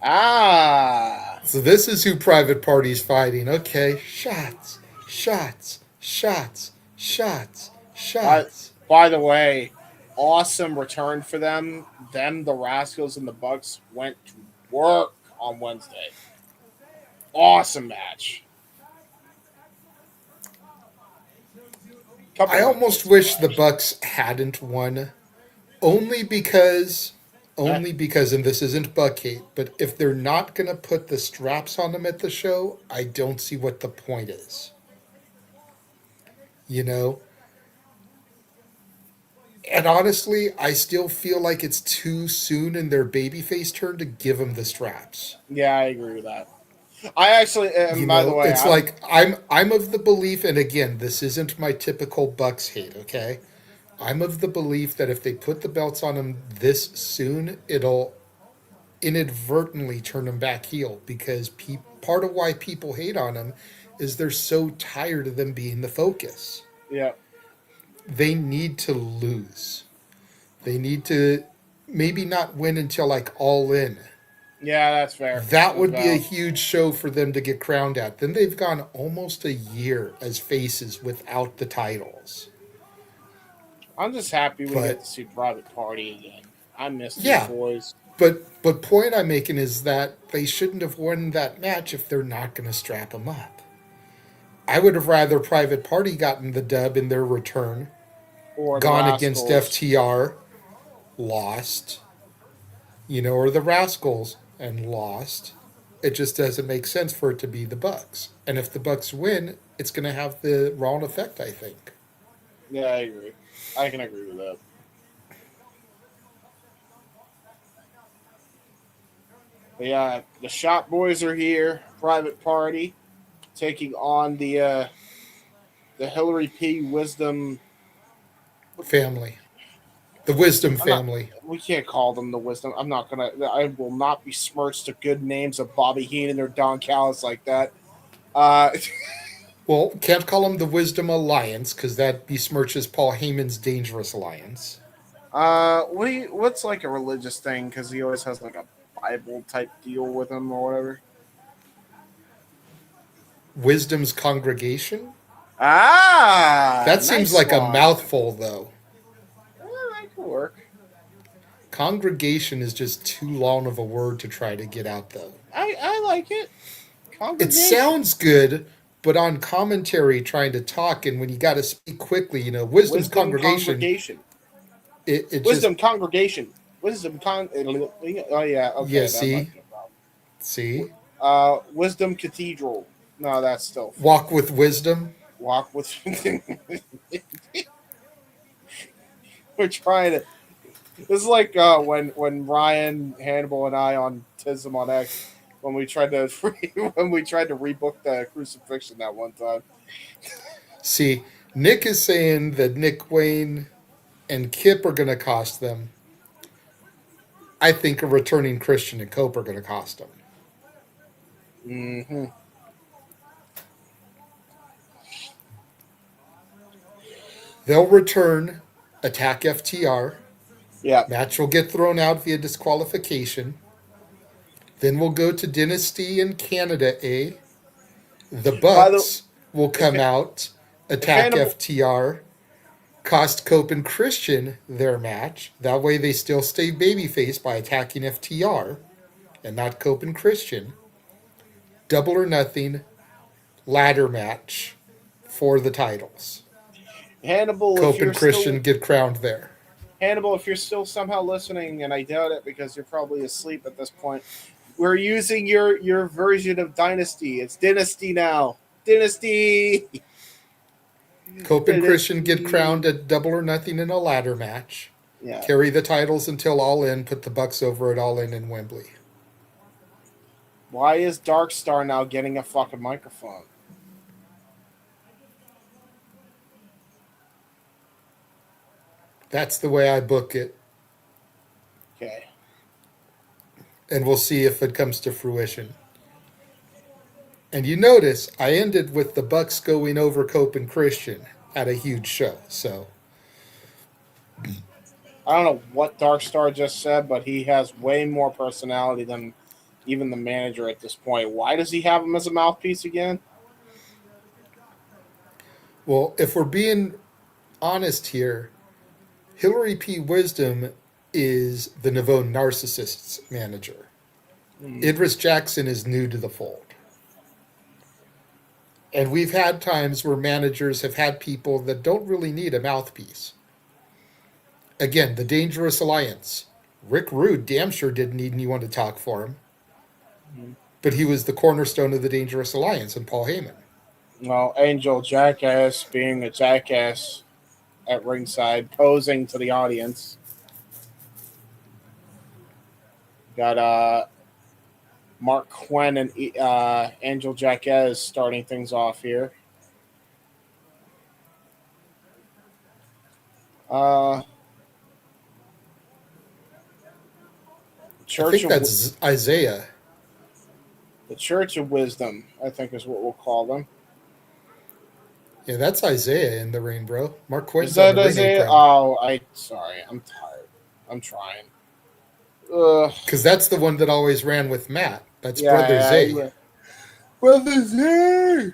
Ah. So this is who Private Party's fighting. Okay. Shots. Shots. Shots. Shots. Shots. By the way, awesome return for them. Them, the Rascals, and the Bucks went to work on Wednesday. Awesome match. I almost wish the Bucks hadn't won. Only because, and this isn't Buck hate, but if they're not going to put the straps on them at the show, I don't see what the point is. You know? And honestly, I still feel like it's too soon in their babyface turn to give them the straps. Yeah, I agree with that. I actually, and by the way, it's like I'm of the belief, and again, this isn't my typical Bucks hate, okay? I'm of the belief that if they put the belts on them this soon, it'll inadvertently turn them back heel, because part of why people hate on them is they're so tired of them being the focus. yeah. They need to lose. They need to maybe not win until like All In. Yeah, that's fair. That would be a huge show for them to get crowned at. Then they've gone almost a year as faces without the titles. I'm just happy we But- get to see Private Party again. I miss these Yeah. boys. But point I'm making is that they shouldn't have won that match if they're not going to strap them up. I would have rather Private Party gotten the dub in their return, Or the gone against Rascals. FTR, lost, or the Rascals and lost. It just doesn't make sense for it to be the Bucks. And if the Bucks win, it's going to have the wrong effect, I think. Yeah, I agree. I can agree with that. But yeah, the Shop Boys are here. Private Party taking on the Hillary P. Wisdom Family. The Wisdom family. We can't call them the Wisdom. I will not besmirch the good names of Bobby Heenan or Don Callis like that. Well, can't call them the Wisdom Alliance because that besmirches Paul Heyman's Dangerous Alliance. What's like a religious thing? Because he always has like a Bible type deal with him or whatever. Wisdom's Congregation? That Seems like a mouthful, though. That could work. Congregation is just too long of a word to try to get out, though. I like it. It sounds good, but on commentary trying to talk, and when you got to speak quickly, Wisdom's Congregation. Wisdom Congregation. Oh, yeah. Okay, yeah, see? Wisdom Cathedral. No, that's still... Walk with Wisdom. Walk with... We're trying to... This is like when Ryan, Hannibal, and I on Tism on X, when we tried to rebook the crucifixion that one time. See, Nick is saying that Nick Wayne and Kip are going to cost them. I think a returning Christian and Cope are going to cost them. Mm-hmm. They'll return, attack FTR. Yeah. Match will get thrown out via disqualification. Then we'll go to Dynasty in Canada, The Bucks will come out, attack FTR, cost Cope and Christian their match. That way they still stay babyface by attacking FTR and not Cope and Christian. Double or Nothing ladder match for the titles. Hannibal, Cope and Christian get crowned there. Hannibal, if you're still somehow listening, and I doubt it because you're probably asleep at this point, we're using your version of Dynasty. It's Dynasty now. Dynasty! Cope and Christian get crowned at Double or Nothing in a ladder match. Yeah. Carry the titles until All In, put the Bucks over at All In Wembley. Why is Dark Star now getting a fucking microphone? That's the way I book it. Okay. And we'll see if it comes to fruition. And you notice I ended with the Bucks going over Cope and Christian at a huge show. So I don't know what Dark Star just said, but he has way more personality than even the manager at this point. Why does he have him as a mouthpiece again? Well, if we're being honest here, Hillary P. Wisdom is the Nouveau Narcissists manager. Idris Jackson is new to the fold. And we've had times where managers have had people that don't really need a mouthpiece. Again, the Dangerous Alliance. Rick Rude damn sure didn't need anyone to talk for him. But he was the cornerstone of the Dangerous Alliance and Paul Heyman. Well, Angel Jackass being a jackass at ringside, posing to the audience. Got Mark Quinn and Angel Jackass starting things off here. I think that's Isaiah. The Church of Wisdom, I think is what we'll call them. Yeah, that's Isaiah in the ring, bro. Mark Quinn's Is that on the Isaiah? ring. Sorry, I'm tired. I'm trying. Because that's the one that always ran with Matt. That's Brother Zay. Brother Zay!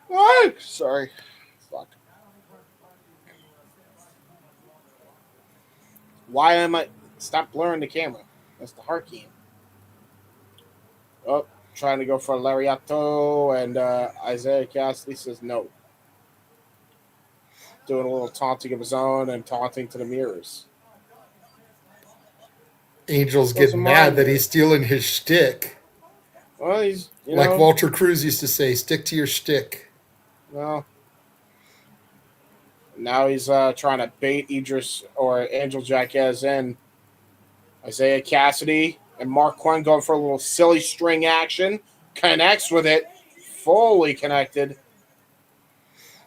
What? Sorry. Fuck. Why am I... Stop blurring the camera. That's the heart key. Oh, trying to go for a Lariato, and Isaiah Cassidy says no. Doing a little taunting of his own and taunting to the mirrors. Angel's Doesn't getting mad mind that it. he's stealing his shtick. Well, he's, Like Walter Cruz used to say, stick to your shtick. Well, now he's trying to bait Idris or Angel Jacquez in. Isaiah Cassidy and Mark Quinn going for a little silly string action. Connects with it. Fully connected.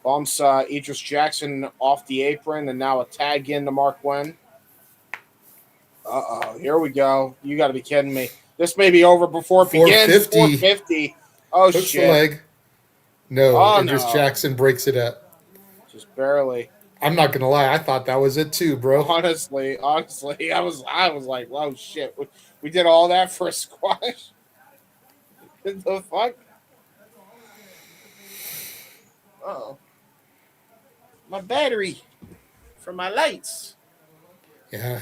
Bumps Idris Jackson off the apron, and now a tag in to Mark Quinn. Uh-oh, here we go. You got to be kidding me. This may be over before it begins. 450. Oh, Hooks shit. the leg. No, Oh, Idris no. Jackson breaks it up. Just barely. I'm not gonna lie, I thought that was it too, bro. Honestly, I was like, oh shit, we did all that for a squash. What the fuck? Oh, my battery for my lights. Yeah,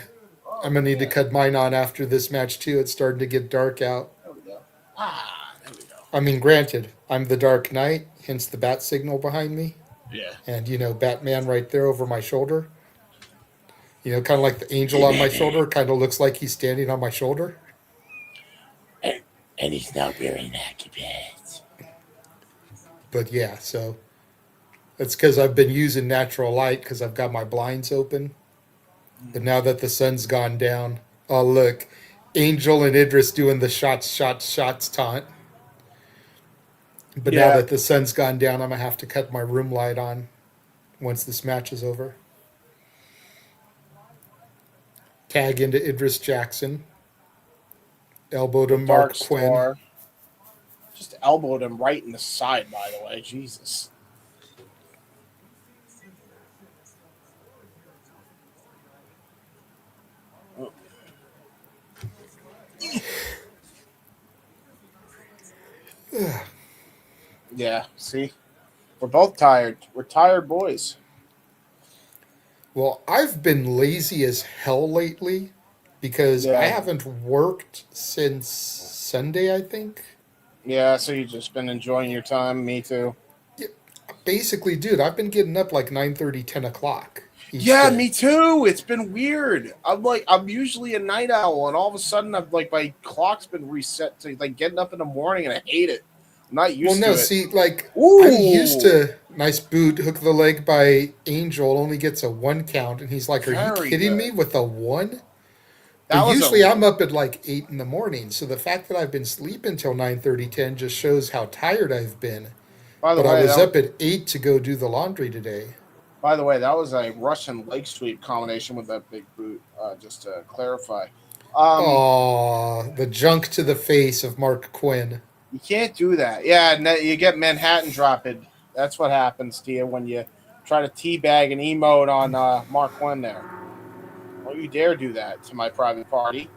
I'm gonna need to cut mine on after this match too. It's starting to get dark out. There we go. There we go. I mean, granted, I'm the Dark Knight, hence the bat signal behind me. Yeah. And, Batman right there over my shoulder. Kind of like the angel on my shoulder. Kind of looks like he's standing on my shoulder. And he's not wearing Acubats. But yeah, so that's because I've been using natural light because I've got my blinds open. But now that the sun's gone down, oh, look, Angel and Idris doing the shots taunt. But now that the sun's gone down, I'm going to have to cut my room light on once this match is over. Tag into Idris Jackson. Elbowed him Mark Quinn. Just elbowed him right in the side, by the way. Jesus. Yeah, see? We're both tired. We're tired boys. Well, I've been lazy as hell lately because I haven't worked since Sunday, I think. Yeah, so you've just been enjoying your time. Me too. Yeah, basically, dude, I've been getting up like 9:30, 10 o'clock. Yeah, me too. It's been weird. I'm usually a night owl, and all of a sudden, my clock's been reset to getting up in the morning, and I hate it. I'm not used to it. See, I'm used to nice boot, hook the leg by Angel, only gets a 1 count, and he's like, "Are you kidding me with a 1?" Usually I'm up at 8 in the morning, so the fact that I've been sleeping till 9:30, 10 just shows how tired I've been. But I was up at 8 to go do the laundry today. By the way, that was a Russian leg sweep combination with that big boot, just to clarify. The junk to the face of Mark Quinn. You can't do that. Yeah, you get Manhattan dropping. That's what happens to you when you try to teabag and emote on Mark Quinn there. Don't you dare do that to my private party.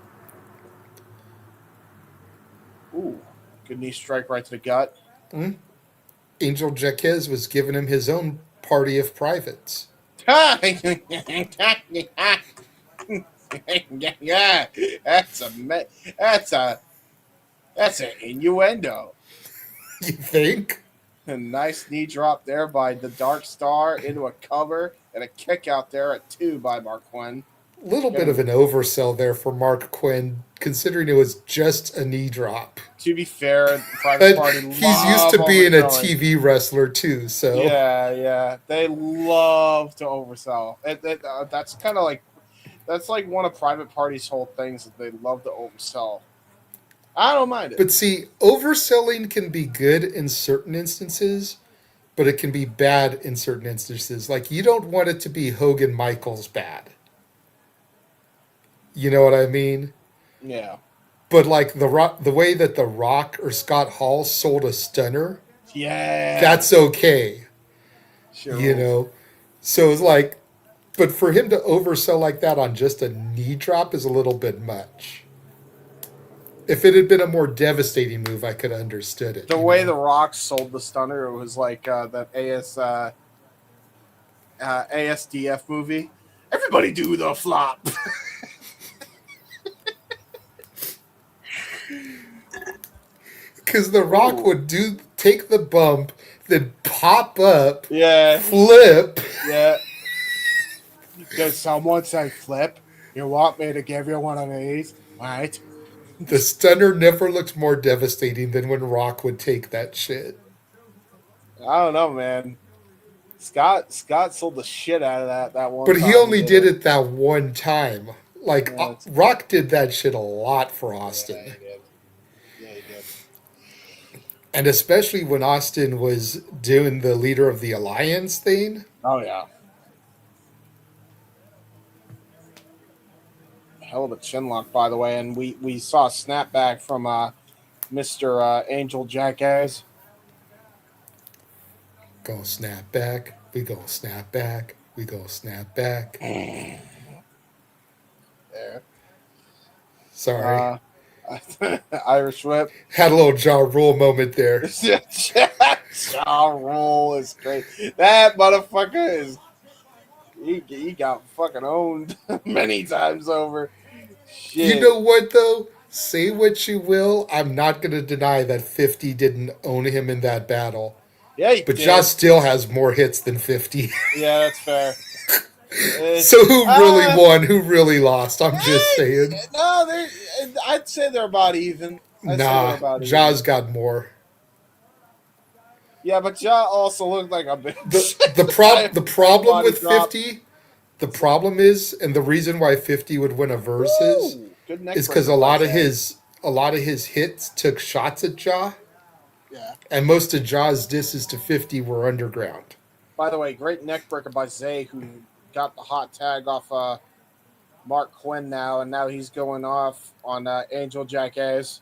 Ooh, good knee strike right to the gut. Mm-hmm. Angel Jaquez was giving him his own party of privates. Yeah, that's an innuendo. You think? A nice knee drop there by the Dark Star into a cover and a kick out there at 2 by Mark Quinn. A little bit of an oversell there for Mark Quinn, considering it was just a knee drop. To be fair, Private Party he's used to being a TV wrestler too, so yeah, they love to oversell. That's kind of that's like one of Private Party's whole things that they love to oversell. I don't mind it. But see, overselling can be good in certain instances, but it can be bad in certain instances. Like, you don't want it to be Hogan Michaels bad. You know what I mean? Yeah. But the way that The Rock or Scott Hall sold a stunner, that's okay. Sure. So it's but for him to oversell like that on just a knee drop is a little bit much. If it had been a more devastating move, I could have understood it. The way The Rock sold the stunner, it was like that ASDF movie. Everybody do the flop. Because The Rock Ooh. would take the bump, then pop up, Yeah. flip. Yeah. Did someone say flip? You want me to give you one of these? Right? The stunner never looked more devastating than when Rock would take that shit. I don't know, man. Scott sold the shit out of that one But time. he only did it that one time. Like, Yeah, Rock did that shit a lot for Austin. Yeah, he did. Yeah, he did. And especially when Austin was doing the Leader of the Alliance thing. Oh, yeah. Hell of a chin lock, by the way. And we saw a snapback from Mr. Angel Jackass. Gonna snap back. We gonna snap back. We gonna snap back. There. Sorry. Irish whip. Had a little jaw rule moment there. Jaw roll is great. That motherfucker is. He got fucking owned many times over. Shit. You know what, though? Say what you will. I'm not going to deny that 50 didn't own him in that battle. Yeah, But Josh still has more hits than 50. Yeah, that's fair. So who really won? Who really lost? I'm just saying. No, I'd say they're about even. Nah, Ja's got more. Yeah, but Ja also looked like a bitch. The problem with 50, the problem is, and the reason why 50 would win a versus is because a lot of his hits took shots at Ja. Yeah. And most of Ja's disses to 50 were underground. By the way, great neck breaker by Zay, who got the hot tag off Mark Quinn now, and now he's going off on Angel Jackass.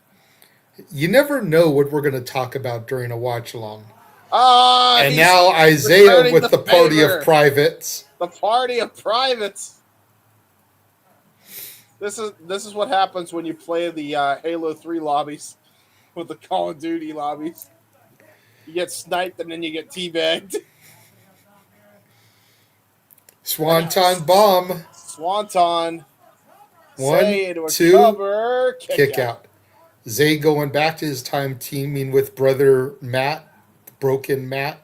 You never know what we're going to talk about during a watch along. And He's now Isaiah returning with the party favor. of privates. The party of privates. This is what happens when you play the Halo 3 lobbies with the Call of Duty lobbies. You get sniped and then you get teabagged. Swanton bomb. Swanton. One, two, cover, kick out. Zay going back to his time teaming with brother Matt, broken Matt.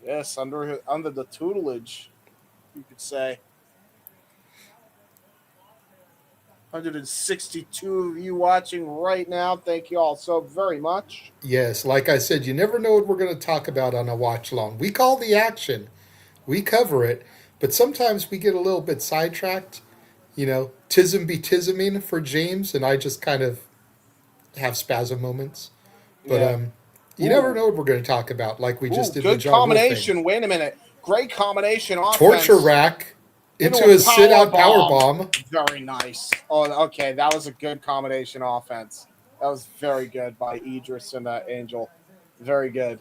Yes, under the tutelage, you could say. 162 of you watching right now. Thank you all so very much. Yes, like I said, you never know what we're going to talk about on a watch along. We call the action. We cover it. But sometimes we get a little bit sidetracked. You know, tism be tisming for James, and I just kind of have spasm moments. But you never know what we're going to talk about, like we just did good the John combination. Wait a minute. Great combination offense. Torture rack into a sit-out power bomb. Very nice. Oh, okay. That was a good combination offense. That was very good by Idris and Angel. Very good.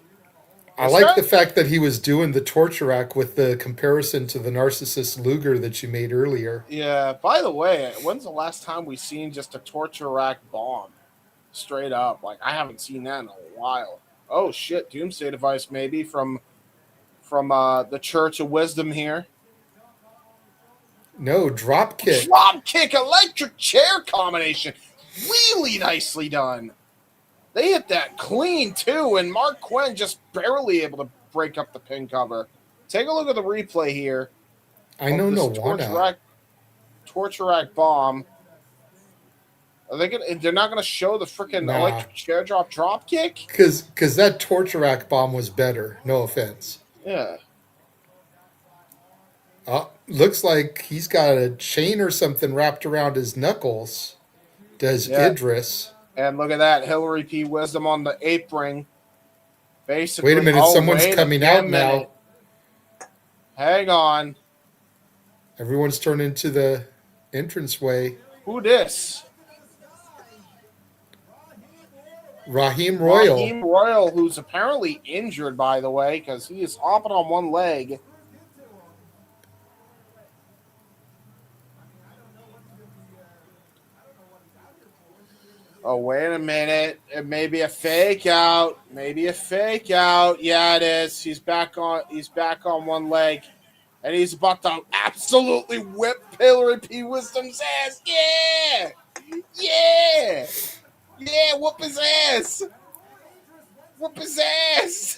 I like the fact that he was doing the torture rack with the comparison to the narcissist Luger that you made earlier. Yeah. By the way, when's the last time we seen just a torture rack bomb? Straight up. Like, I haven't seen that in a while. Oh, shit. Doomsday device maybe from the Church of Wisdom here. No, drop kick. Drop kick electric chair combination. Really nicely done. They hit that clean, too, and Mark Quinn just barely able to break up the pin cover. Take a look at the replay here. I know no one. Torture rack bomb. Are they gonna? They're not going to show the freaking electric chair drop kick? Because that torture rack bomb was better. No offense. Yeah. Looks like he's got a chain or something wrapped around his knuckles. Does Idris. And look at that. Hillary P. Wisdom on the apron. Basically. Wait a minute. Someone's coming out now. Hang on. Everyone's turned into the entranceway. Who this? Raheem Royal. Raheem Royal, who's apparently injured, by the way, because he is hopping on one leg. Oh, wait a minute. It may be a fake out. Maybe a fake out. Yeah, it is. He's back on one leg. And he's about to absolutely whip Hillary P. Wisdom's ass. Yeah! Yeah! Yeah, whoop his ass. Whoop his ass.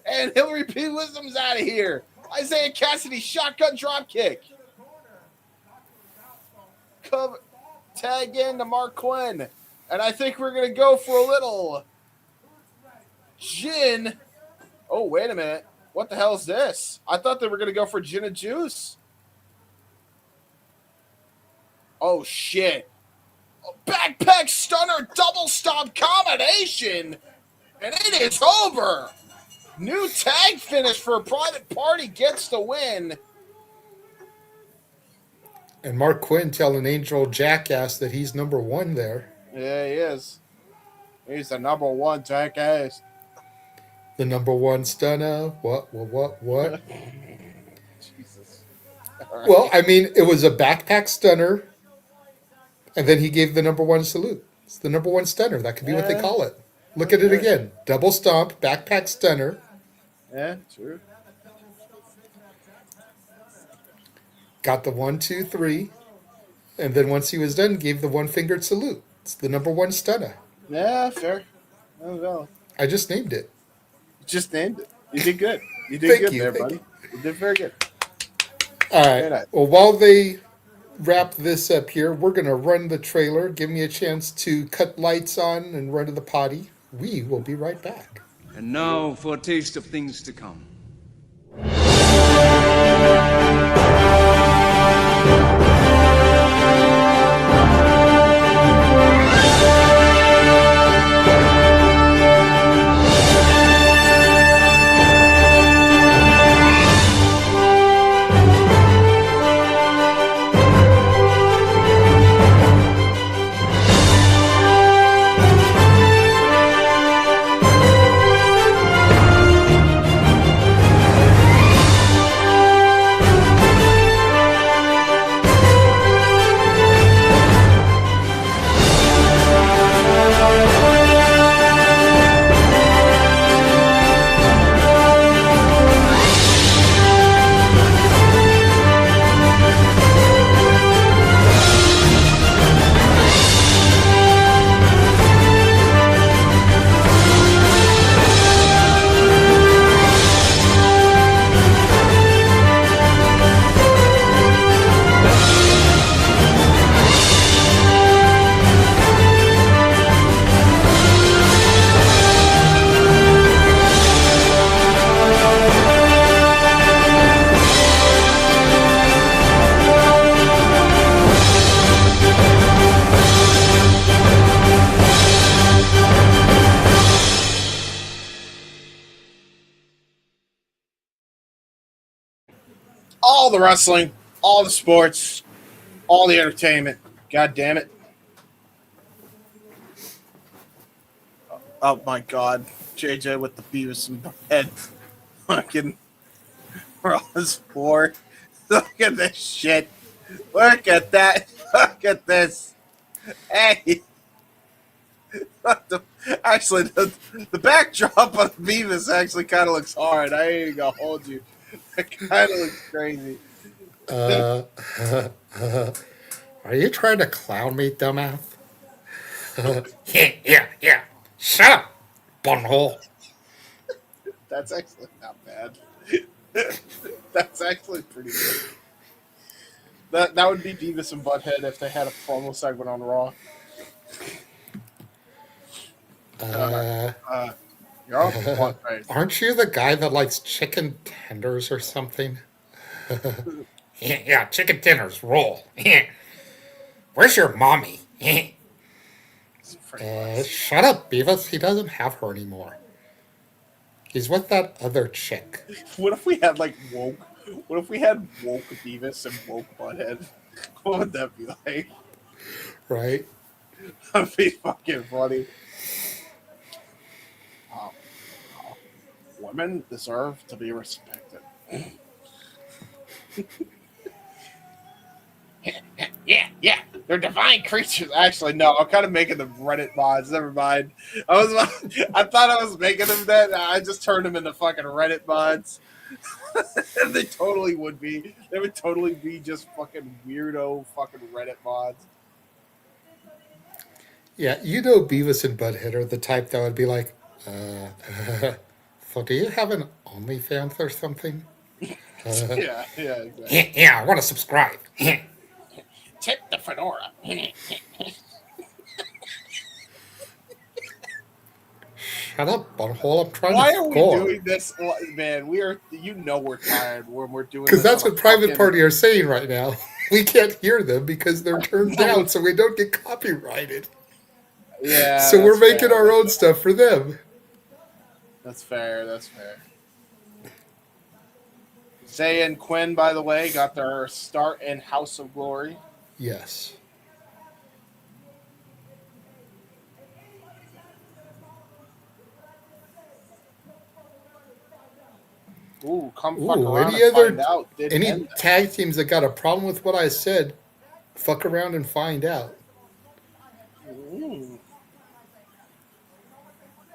And Hillary P. Wisdom's out of here. Isaiah Cassidy shotgun drop kick. Cover, tag in to Mark Quinn. And I think we're going to go for a little gin. Oh, wait a minute. What the hell is this? I thought they were going to go for gin and juice. Oh, shit. Backpack stunner double stomp combination. And it is over. New tag finish for Private Party gets the win. And Mark Quinn telling Angel Jackass that he's number one there. Yeah, he is. He's the number one jackass. The number one stunner. What? Jesus. Right. Well, I mean, it was a backpack stunner, and then he gave the number one salute. It's the number one stunner. That could be what they call it. Look at it again. Double stomp, backpack stunner. Yeah, true. Got the 1, 2, 3, and then once he was done, gave the one-fingered salute. It's the number one stunner. Yeah, fair. No. I just named it. Just named it. You did good. You did good there, thank buddy. You did very good. All right. Very nice. Well, while they wrap this up here, we're going to run the trailer. Give me a chance to cut lights on and run to the potty. We will be right back. And now for a taste of things to come. All the wrestling, all the sports, all the entertainment. God damn it. Oh my God. JJ with the Beavis and head. Fucking Rollins 4. Look at this shit. Look at that. Look at this. Hey. Actually, the backdrop of Beavis actually kind of looks hard. I ain't gonna hold you. It kind of looks crazy. Are you trying to clown me, dumbass? Yeah. Shut up, bunghole. That's actually not bad. That's actually pretty good. That would be Beavis and Butthead if they had a promo segment on Raw. You're off the one, right? Aren't you the guy that likes chicken tenders or something? Yeah, chicken tenders, roll. Where's your mommy? Shut up, Beavis. He doesn't have her anymore. He's with that other chick. What if we had like woke? What if we had woke Beavis and woke Butthead? What would that be like? Right? That'd be fucking funny. Women deserve to be respected. Yeah. They're divine creatures. Actually, no. I'm kind of making them Reddit mods. Never mind. I thought I was making them that. I just turned them into fucking Reddit mods. And they totally would be. They would totally be just fucking weirdo fucking Reddit mods. Yeah, you know Beavis and Butthead are the type that would be like, So do you have an OnlyFans or something? Yeah, exactly. Yeah, I want to subscribe. Tip the fedora. Shut up, butthole. I'm trying Why to are we score. doing this, man? We're tired when we're doing Because this. that's on a what Private fucking- Party are saying right now. We can't hear them because they're turned No. down, so we don't get copyrighted. Yeah, So we're that's making fair. our own stuff for them. That's fair. Zay and Quinn, by the way, got their start in House of Glory. Yes. Ooh, come fuck Ooh, around any and other find out. Did any end that. tag teams that got a problem with what I said, fuck around and find out. Ooh.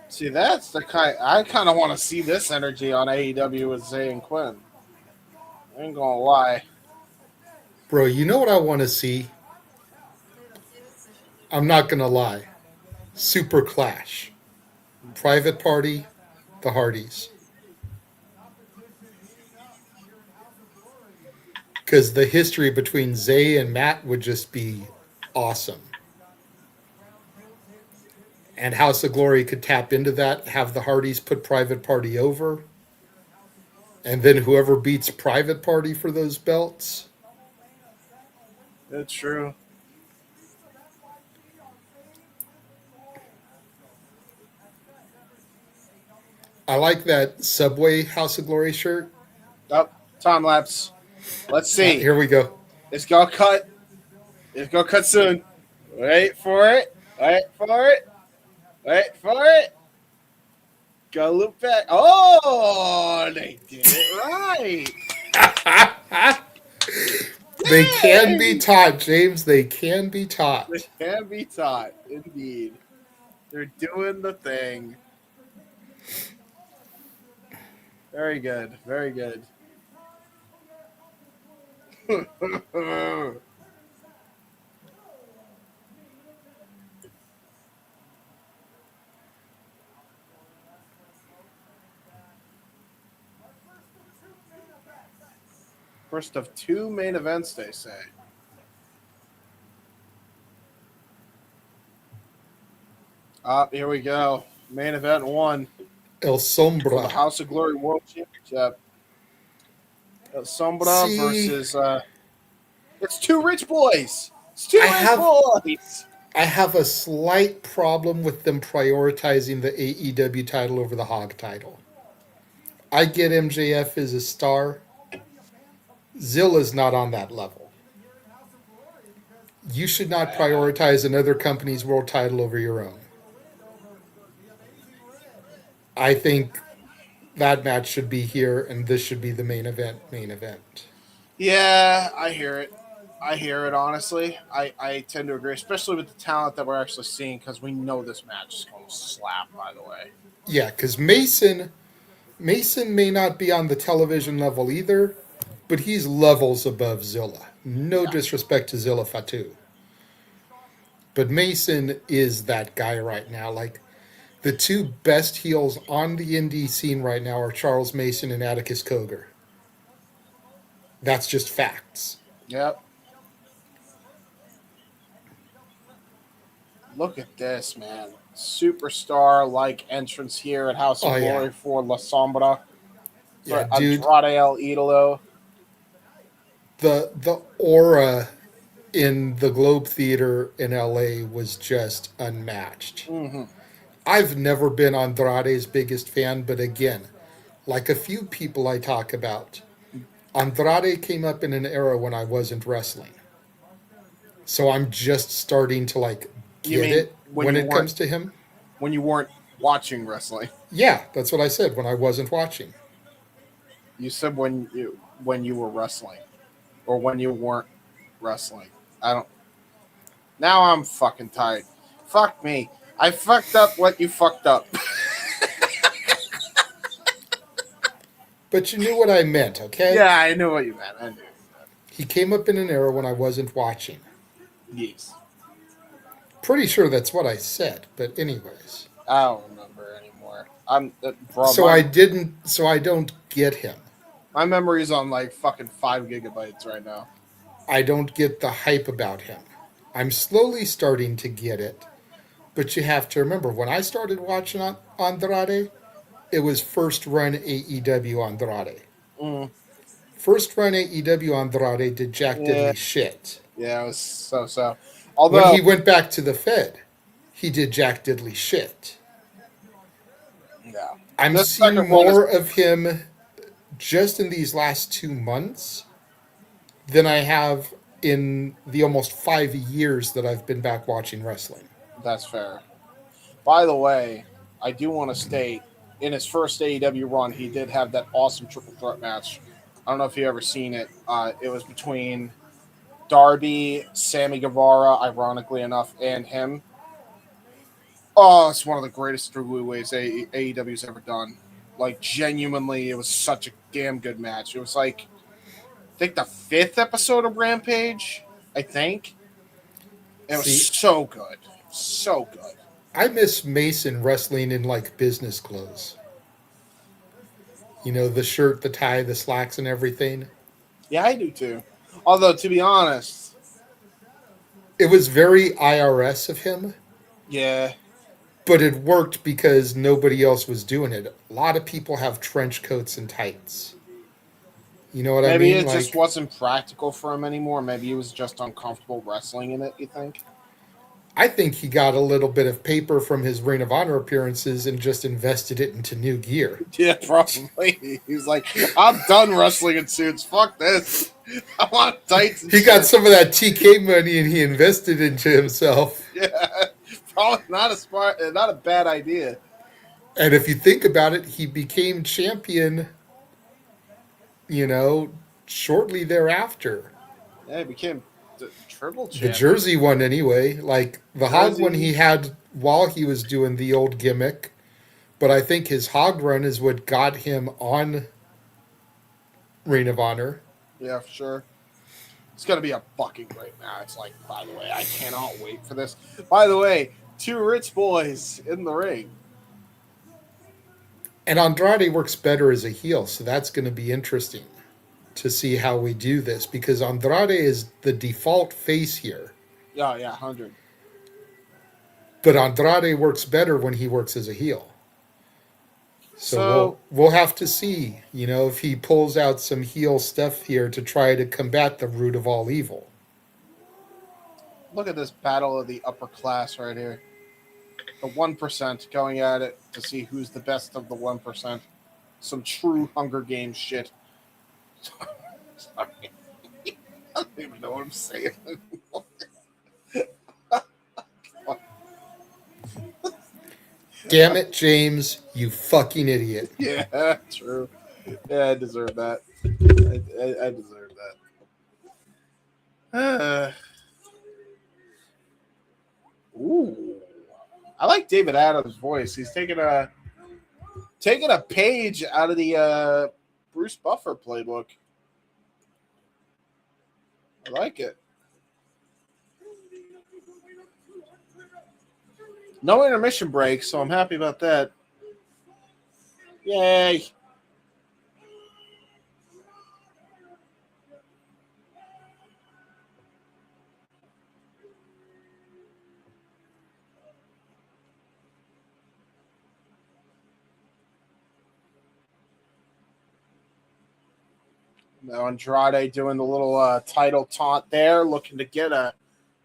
See, that's the kind. I kind of want to see this energy on AEW with Zay and Quinn. I ain't gonna lie. Bro, you know what I want to see? I'm not gonna lie. Super Clash. Private Party, the Hardys. Because the history between Zay and Matt would just be awesome. And House of Glory could tap into that, have the Hardys put Private Party over, and then whoever beats Private Party for those belts. That's true. I like that Subway House of Glory shirt. Oh, time lapse. Let's see. Here we go. It's gonna cut. It's gonna cut soon. Wait for it. Wait for it. Wait for it. Go loop back. Oh, they did it right. They can be taught, James. They can be taught. They can be taught, indeed. They're doing the thing. Very good. Very good. First of two main events, they say. Here we go. Main event one El for the Sombra. House of Glory World Championship. Sombra See- versus it's two rich boys. It's two I rich have- boys. I have a slight problem with them prioritizing the AEW title over the HOG title. I get MJF is a star. Zilla's not on that level. You should not prioritize another company's world title over your own. I think that match should be here, and this should be the main event. Yeah, I hear it. Honestly. I tend to agree, especially with the talent that we're actually seeing, because we know this match is going to slap, by the way. Yeah, because Mason may not be on the television level either, but he's levels above Zilla. No disrespect to Zilla Fatu. But Mason is that guy right now. Like, the two best heels on the indie scene right now are Charles Mason and Atticus Cogar. That's just facts. Yep. Look at this, man. Superstar-like entrance here at House of Oh, yeah. Glory for La Sombra. Yeah, For dude. Andrade El Idolo. The aura in the Globe Theater in LA was just unmatched. Mm-hmm. I've never been Andrade's biggest fan, but again, like a few people I talk about, Andrade came up in an era when I wasn't wrestling. So I'm just starting to You get mean it when when you it weren't- comes to him. When you weren't watching wrestling. Yeah, that's what I said when I wasn't watching. You said when you were wrestling. Or when you weren't wrestling. I don't... Now I'm fucking tired. Fuck me. I fucked up what you fucked up. But you knew what I meant, okay? Yeah, I knew what you meant. I knew. He came up in an era when I wasn't watching. Yes. Pretty sure that's what I said, but anyways. I don't remember anymore. bro. So I don't get him. My memory's on like fucking 5 GB right now. I don't get the hype about him. I'm slowly starting to get it. But you have to remember, when I started watching Andrade, it was first run AEW Andrade. Mm, First run AEW Andrade did jack yeah, diddly shit. yeah, it was so. When Although, he went back to the Fed, he did jack diddly shit. yeah, I'm this seeing second run is more of him just in these last 2 months than I have in the almost 5 years that I've been back watching wrestling. that's fair. By the way, I do want to state in his first AEW run, he did have that awesome triple threat match. I don't know if you ever seen it. It was between Darby, Sammy Guevara, ironically enough, and him. Oh, it's one of the greatest three-ways AEW's ever done. Like, genuinely, it was such a damn good match. It was like, I think the 5th episode of Rampage, I think. It was See, so good. So good. I miss Mason wrestling in like business clothes. You know, the shirt, the tie, the slacks, and everything. Yeah, I do too. Although, to be honest, It was very IRS of him, yeah, but it worked because nobody else was doing it. A lot of people have trench coats and tights. You know what I maybe mean? it just Like, wasn't practical for him anymore. Maybe he was just uncomfortable wrestling in it, you think? I think he got a little bit of paper from his Ring of Honor appearances and just invested it into new gear. Yeah, probably. He was like, I'm done wrestling in suits. Fuck this. I want tights and He got shit. some of that TK money and he invested into himself. Yeah, probably not a bad idea. And if you think about it, he became champion, you know, shortly thereafter. Yeah, he became the triple The champ. Jersey one, anyway. Like the Hog one he Jersey. had while he was doing the old gimmick. But I think his Hog run is what got him on Ring of Honor. Yeah, for sure. It's gonna be a fucking great match. Like, by the way, I cannot wait for this. By the way, 2 rich boys in the ring. And Andrade works better as a heel, so that's going to be interesting to see how we do this because Andrade is the default face here. Yeah, 100. But Andrade works better when he works as a heel. So So we'll have to see, you know, if he pulls out some heel stuff here to try to combat the root of all evil. look at this battle of the upper class right here. The 1% going at it to see who's the best of the 1%. Some true Hunger Games shit. Sorry. I don't even know what I'm saying anymore. Damn it, James, you fucking idiot. Yeah, true. Yeah, I deserve that. I deserve that. Ooh. I like David Adams' voice. He's taking a page out of the Bruce Buffer playbook. I like it. No intermission break, so I'm happy about that. Yay. Now Andrade doing the little title taunt there, looking to get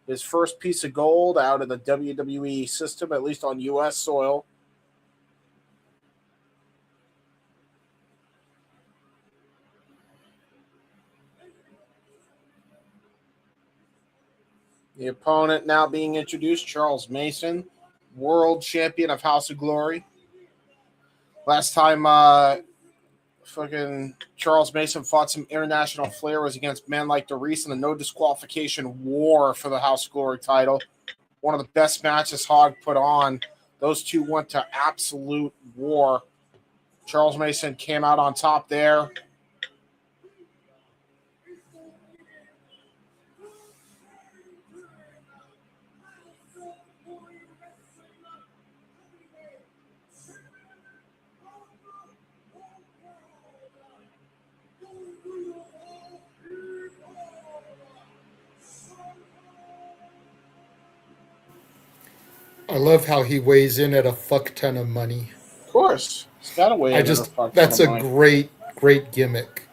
his first piece of gold out of the WWE system, at least on U.S. soil. The opponent now being introduced, Charles Mason, world champion of House of Glory. Last time fucking Charles Mason fought some international flair was against men like DeReese in a no disqualification war for the House of Glory title. One of the best matches Hog put on. Those two went to absolute war. Charles Mason came out on top there. I love how he weighs in at a fuck ton of money. Of course. It's got to weigh in at a fuck ton That's of a money. great gimmick.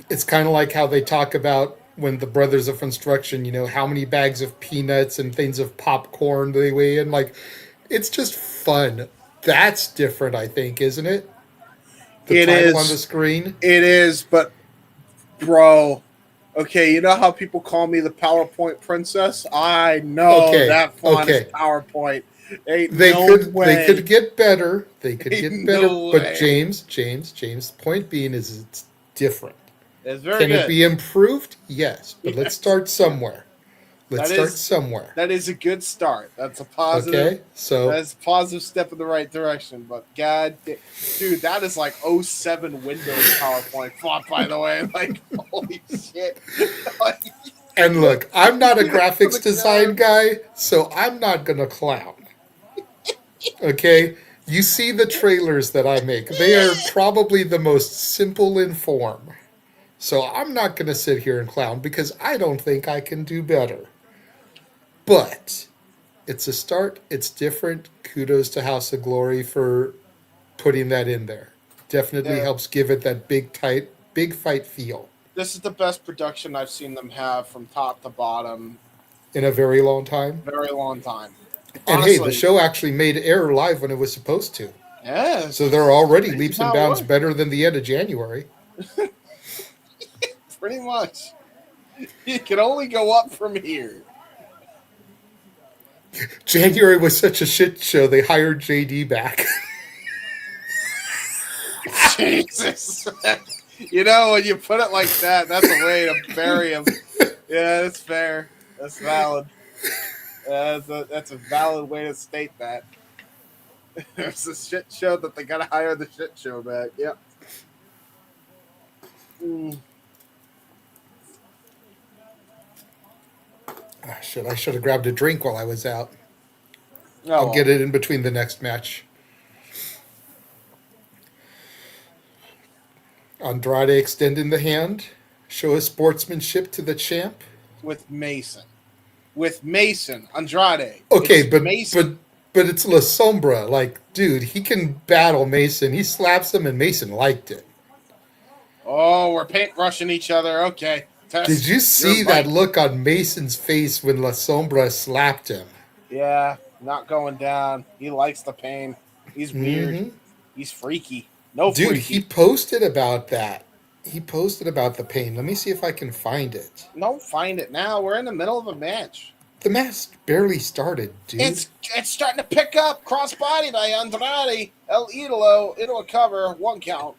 It's kind of like how they talk about when the Brothers of Instruction, how many bags of peanuts and things of popcorn they weigh in. Like, it's just fun. That's different, I think, isn't it? The It title on the is. screen. It is, but bro, okay, you know how people call me the PowerPoint princess? I know Okay, that font is okay. PowerPoint. Ain't They no could way. they could get better. They could Ain't get better. no But way. James, the point being is it's different. It's very Can good. it be improved? Yes, but let's Yes. start somewhere. Let's That start is- somewhere. That is a good start. That's a positive. Okay, so That's a positive step in the right direction. But dude, that is like 07 Windows PowerPoint font, by the way. Like, holy shit. Like, and look, I'm not a graphics the design guy, so I'm not gonna clown. Okay, you see the trailers that I make; they are probably the most simple in form. So I'm not gonna sit here and clown because I don't think I can do better. But it's a start. It's different. Kudos to House of Glory for putting that in there. Definitely Yeah. helps give it that big fight feel this is the best production I've seen them have from top to bottom in a very long time. very long time. And hey, the Honestly. show actually made air live when it was supposed to. Yeah. So they're already Crazy leaps how and it bounds works. better than the end of January. Pretty much. You can only go up from here. January was such a shit show, they hired JD back. Jesus. When you put it like that, that's a way to bury him. Yeah, that's fair. That's valid. That's a valid way to state that. It's a shit show that they gotta hire the shit show back. Yep. Ah, shit, I should have grabbed a drink while I was out. Oh, I'll get it in between the next match. Andrade extending the hand. Show his sportsmanship to the champ. with Mason. Andrade. Okay, It's Mason. but it's La Sombra. Like, dude, he can battle Mason. He slaps him, and Mason liked it. Oh, we're paint rushing each other. Okay. Tess, Did you see you're that right. look on Mason's face when La Sombra slapped him? Yeah, not going down. He likes the pain. He's weird. Mhm. He's freaky. No Dude, freaky. he posted about that. He posted about the pain. Let me see if I can find it. Don't find it now. We're in the middle of a match. The match barely started, dude. It's starting to pick up. Crossbody by Andrade. El Idolo. It'll cover. 1 count.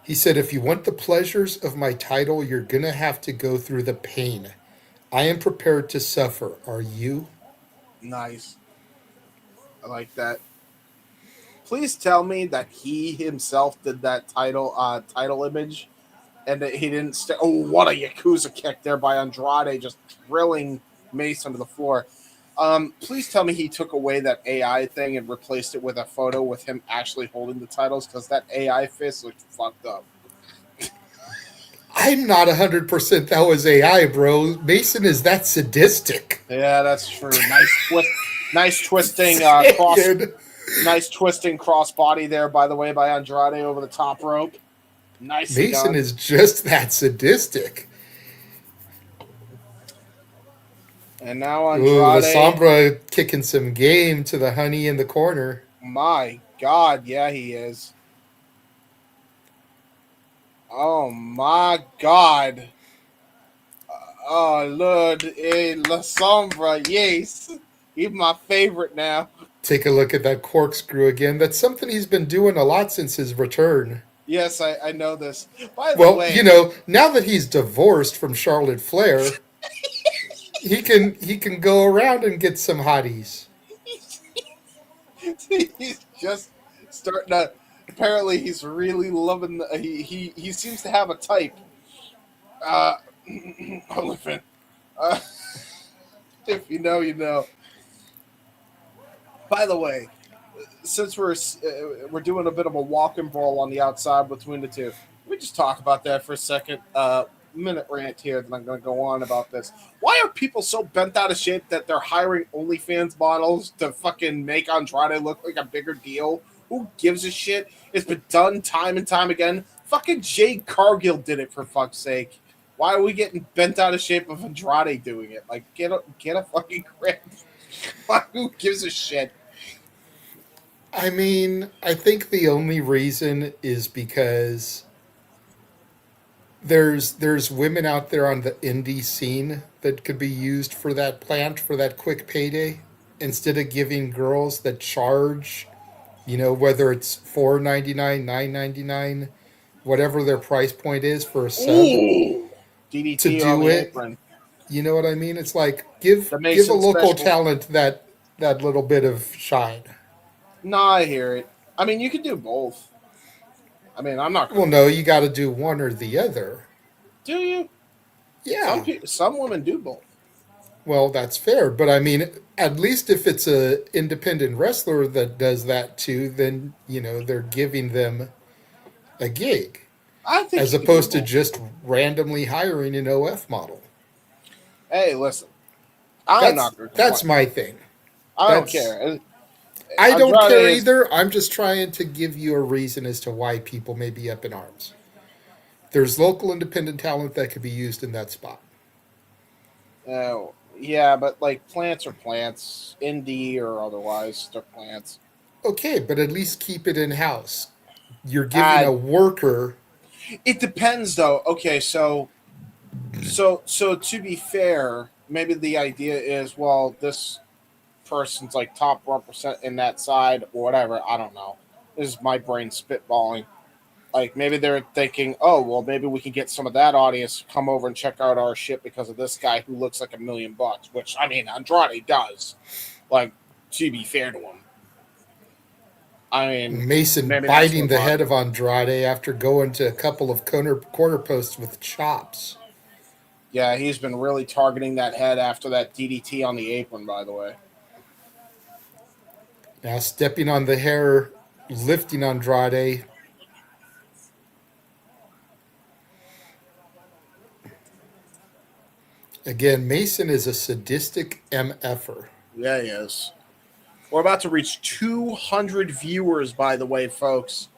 He said, if you want the pleasures of my title, you're going to have to go through the pain. I am prepared to suffer. Are you? Nice. I like that. Please tell me that he himself did that title image and that he didn't what a Yakuza kick there by Andrade, just drilling Mason to the floor. Please tell me he took away that AI thing and replaced it with a photo with him actually holding the titles, because that AI fist looked fucked up. I'm not 100% that was AI, bro. Mason is that sadistic. Yeah, that's true. Nice twisting nice twisting crossbody there, by the way, by Andrade over the top rope. Nice. Mason is just that sadistic. And now Ooh, La Andrade. Sombra kicking some game to the honey in the corner. My God, yeah, he is. Oh my God. Oh Lord, La Sombra, yes. He's my favorite now. Take a look at that corkscrew again. That's something he's been doing a lot since his return. Yes, I know this. By the Well, way, now that he's divorced from Charlotte Flair, he can go around and get some hotties. he's just starting to. Apparently, he's really loving. He seems to have a type. Elephant. If you know, you know. By the way, since we're doing a bit of a walk and brawl on the outside between the two, let me just talk about that for a second. minute rant here that I'm going to go on about this. Why are people so bent out of shape that they're hiring OnlyFans models to fucking make Andrade look like a bigger deal? Who gives a shit? It's been done time and time again. Fucking Jade Cargill did it, for fuck's sake. Why are we getting bent out of shape of Andrade doing it? Like, get a fucking grip. Who gives a shit? I mean, I think the only reason is because there's women out there on the indie scene that could be used for that plant for that quick payday instead of giving girls that charge, whether it's $4.99, $9.99, whatever their price point is for a sub Ooh. to DDT on do the it. apron. You know what I mean? It's like give The a Mason local special. talent that little bit of shine. No, I hear it. I mean, you can do both. I mean, I'm not. Well, no, you got to do one or the other. Do you? Yeah. Some women do both. Well, that's fair, but I mean, at least if it's a independent wrestler that does that too, then they're giving them a gig I think as you can do opposed to both. just randomly hiring an OF model. Hey, listen, I'm not going to complain. That's my thing. I don't that's- care. I don't Andrade care is- either. I'm just trying to give you a reason as to why people may be up in arms. There's local independent talent that could be used in that spot. Yeah, but like plants are plants, indie or otherwise, they're plants. Okay, but at least keep it in house. You're giving a worker. It depends, though. Okay, so to be fair, maybe the idea is, well, this person's like top 1% in that side or whatever. I don't know. This is my brain spitballing. Like maybe they're thinking, oh, well, maybe we can get some of that audience to come over and check out our shit because of this guy who looks like $1 million, which I mean, Andrade does. Like, to be fair to him. I mean, Mason biting the head of Andrade after going to a couple of corner posts with chops. Yeah, he's been really targeting that head after that DDT on the apron, by the way. Now stepping on the hair, lifting Andrade. Again, Mason is a sadistic MFer. Yeah, he is. We're about to reach 200 viewers, by the way, folks.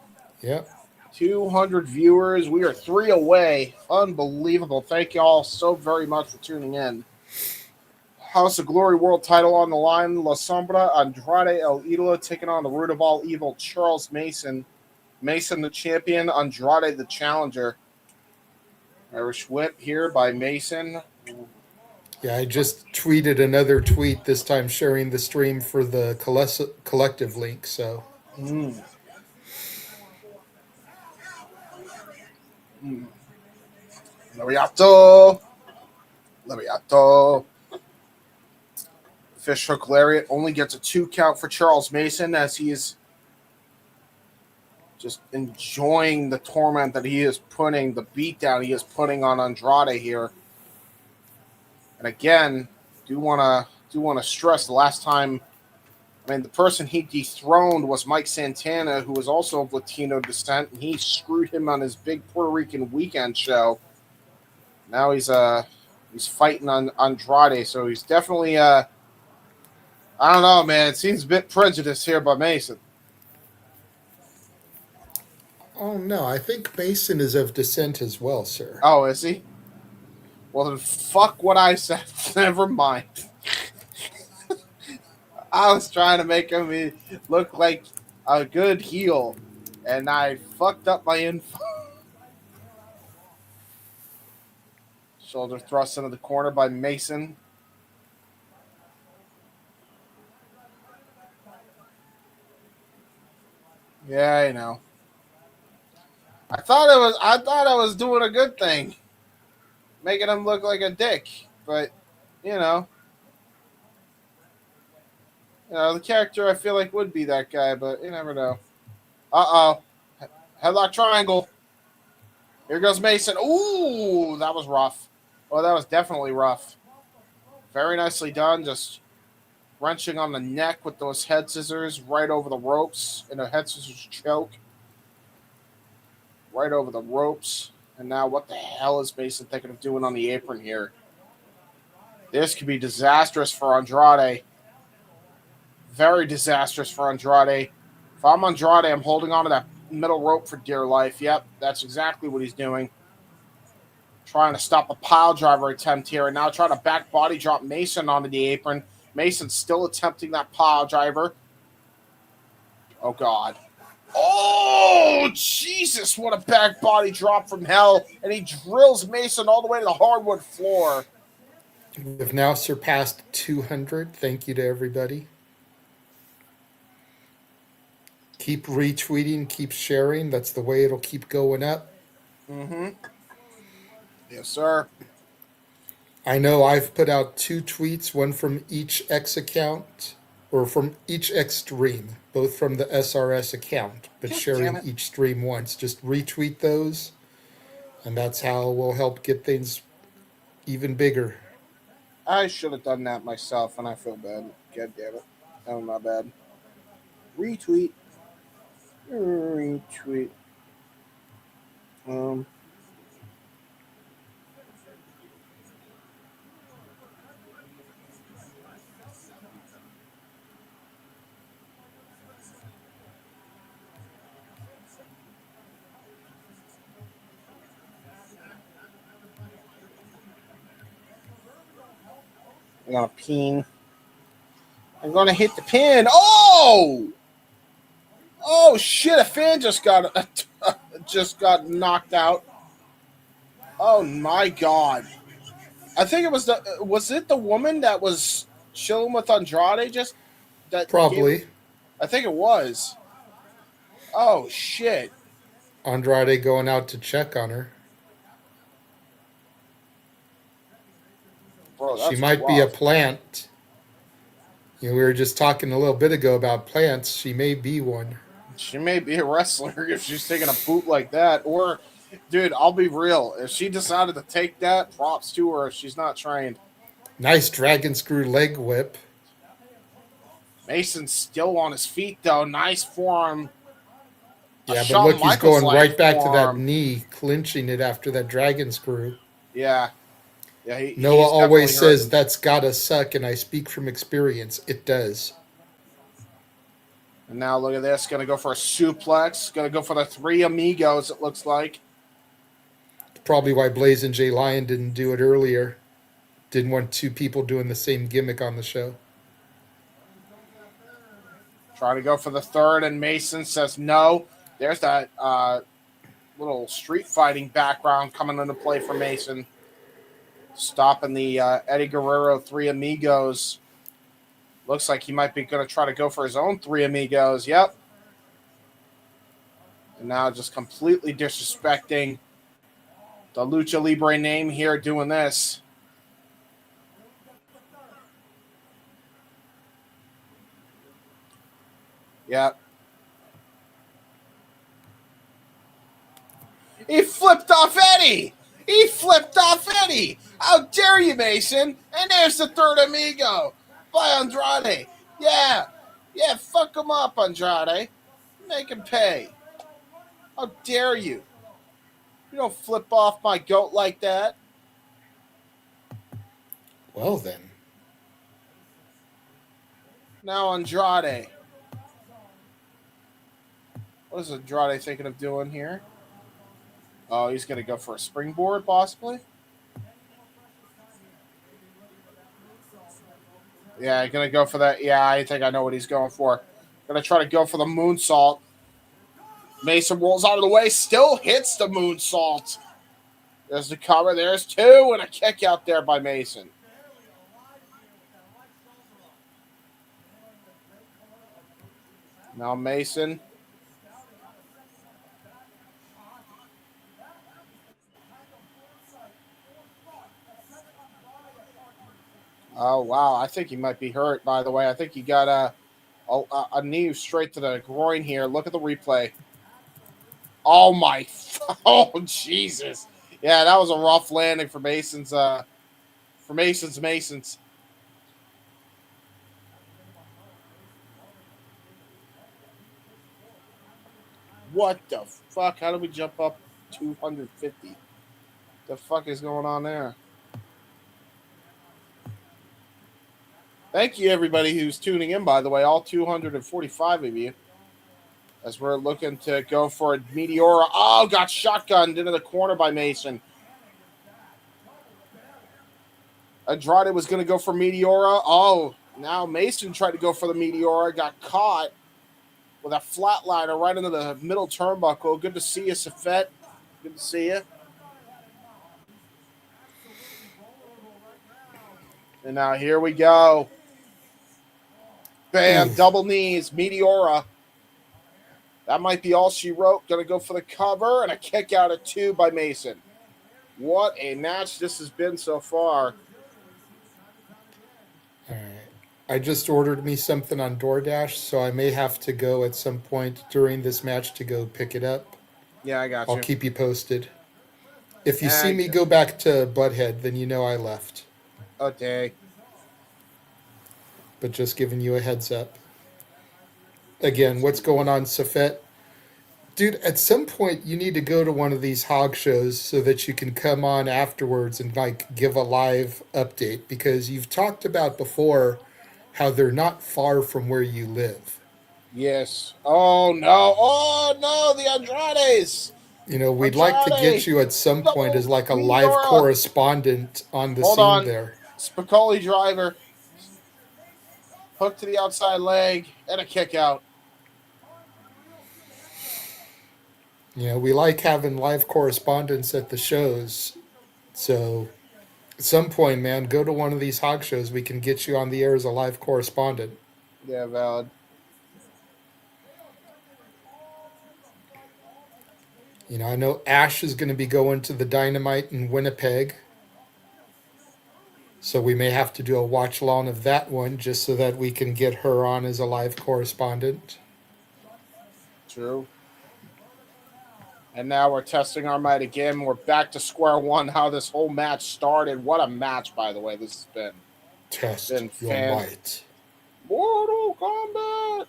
Yep. 200 viewers. We are 3 away. Unbelievable. Thank you all so very much for tuning in. House of Glory World title on the line. La Sombra, Andrade El Idolo taking on the root of all evil, Charles Mason. Mason the champion, Andrade the challenger. Irish whip here by Mason. Yeah, I just tweeted another tweet, this time sharing the stream for the collective link, so. Lariato. Fish hook lariat only gets a 2 count for Charles Mason as he is just enjoying the torment that he is putting, the beatdown he is putting on Andrade here. And again, do want to stress the last time, I mean, the person he dethroned was Mike Santana, who was also of Latino descent, and he screwed him on his big Puerto Rican weekend show. Now he's fighting on Andrade, so he's definitely I don't know, man. It seems a bit prejudiced here by Mason. Oh, no, I think Mason is of descent as well, sir. Oh, is he? Well, then fuck what I said. Never mind. I was trying to make him look like a good heel, and I fucked up my info. Shoulder thrust into the corner by Mason. Yeah, I know. I thought I was doing a good thing, making him look like a dick. But the character I feel like would be that guy, but you never know. Headlock triangle. Here goes Mason. Ooh, that was rough. Oh, that was definitely rough. Very nicely done. Just wrenching on the neck with those head scissors right over the ropes in a head scissors choke. Right over the ropes. And now what the hell is Mason thinking of doing on the apron here? This could be disastrous for Andrade. Very disastrous for Andrade. If I'm Andrade, I'm holding on to that middle rope for dear life. Yep, that's exactly what he's doing. Trying to stop a pile driver attempt here, and now trying to back body drop Mason onto the apron. Mason's still attempting that pile driver. Oh, God. Oh, Jesus, what a back body drop from hell. And he drills Mason all the way to the hardwood floor. We've now surpassed 200. Thank you to everybody. Keep retweeting, keep sharing. That's the way it'll keep going up. Mm-hmm. Yes, sir. I know I've put out 2 tweets, one from each X account, or from each X stream, both from the SRS account, but God sharing each stream once. Just retweet those, and that's how we'll help get things even bigger. I should have done that myself, and I feel bad. God damn it. That was my bad. Retweet. Retweet. I'm gonna pin. I'm gonna hit the pin. Oh! Oh shit! A fan just got knocked out. Oh my God! I think it was it the woman that was chilling with Andrade just that Probably. I think it was. Oh shit! Andrade going out to check on her. Bro, She might be a plant. You know, we were just talking a little bit ago about plants. She may be one. She may be a wrestler if she's taking a boot like that. Or, dude, I'll be real. If she decided to take that, props to her. She's not trained. Nice dragon screw leg whip. Mason's still on his feet, though. Nice form. Yeah, but look, he's going right back to that knee, clinching it after that dragon screw. Yeah. Noah always says that's gotta suck, and I speak from experience. It does. And now look at this. Going to go for a suplex. Going to go for the 3 amigos, it looks like. Probably why Blaze and Jay Lyon didn't do it earlier. Didn't want 2 people doing the same gimmick on the show. Trying to go for the 3rd, and Mason says no. There's that little street fighting background coming into play for Mason. Stopping the Eddie Guerrero 3 amigos. Looks like he might be going to try to go for his own 3 amigos. Yep. And now just completely disrespecting the Lucha Libre name here doing this. Yep. He flipped off Eddie. He flipped off Eddie. How dare you, Mason? And there's the 3rd amigo by Andrade. Yeah. Yeah, fuck him up, Andrade. Make him pay. How dare you? You don't flip off my goat like that. Well, then. Now Andrade. What is Andrade thinking of doing here? Oh, he's going to go for a springboard, possibly? Yeah, going to go for that. Yeah, I think I know what he's going for. Going to try to go for the moonsault. Mason rolls out of the way, still hits the moonsault. There's the cover. There's 2, and a kick out there by Mason. Now Mason. Oh, wow. I think he might be hurt, by the way. I think he got a knee straight to the groin here. Look at the replay. Oh, my. Oh, Jesus. Yeah, that was a rough landing for Mason's. Masons. What the fuck? How did we jump up 250? The fuck is going on there? Thank you, everybody who's tuning in, by the way, all 245 of you. As we're looking to go for a Meteora. Oh, got shotgunned into the corner by Mason. Andrade was going to go for Meteora. Oh, now Mason tried to go for the Meteora. Got caught with a flatliner right into the middle turnbuckle. Good to see you, Safet. Good to see you. And now here we go. Bam, double knees, Meteora. That might be all she wrote. Going to go for the cover and a kick out at 2 by Mason. What a match this has been so far. All right. I just ordered me something on DoorDash, so I may have to go at some point during this match to go pick it up. Yeah, I got you. I'll keep you posted. If you see me go back to Butthead, then you know I left. Okay. But just giving you a heads up. Again, what's going on, Safet? Dude, at some point you need to go to one of these HOG shows so that you can come on afterwards and like give a live update, because you've talked about before how they're not far from where you live. Yes. Oh no, the Andrades. You know, we'd like to get you at some point as like a live correspondent on the scene there. Spicoli driver. Hook to the outside leg and a kick out. You know, we like having live correspondents at the shows. So at some point, man, go to one of these HOG shows. We can get you on the air as a live correspondent. Yeah, valid. You know, I know Ash is going to be going to the Dynamite in Winnipeg. So we may have to do a watch along of that one just so that we can get her on as a live correspondent. True. And now we're testing our might again. We're back to square one, how this whole match started. What a match, by the way, this has been. Test your might. Mortal Kombat.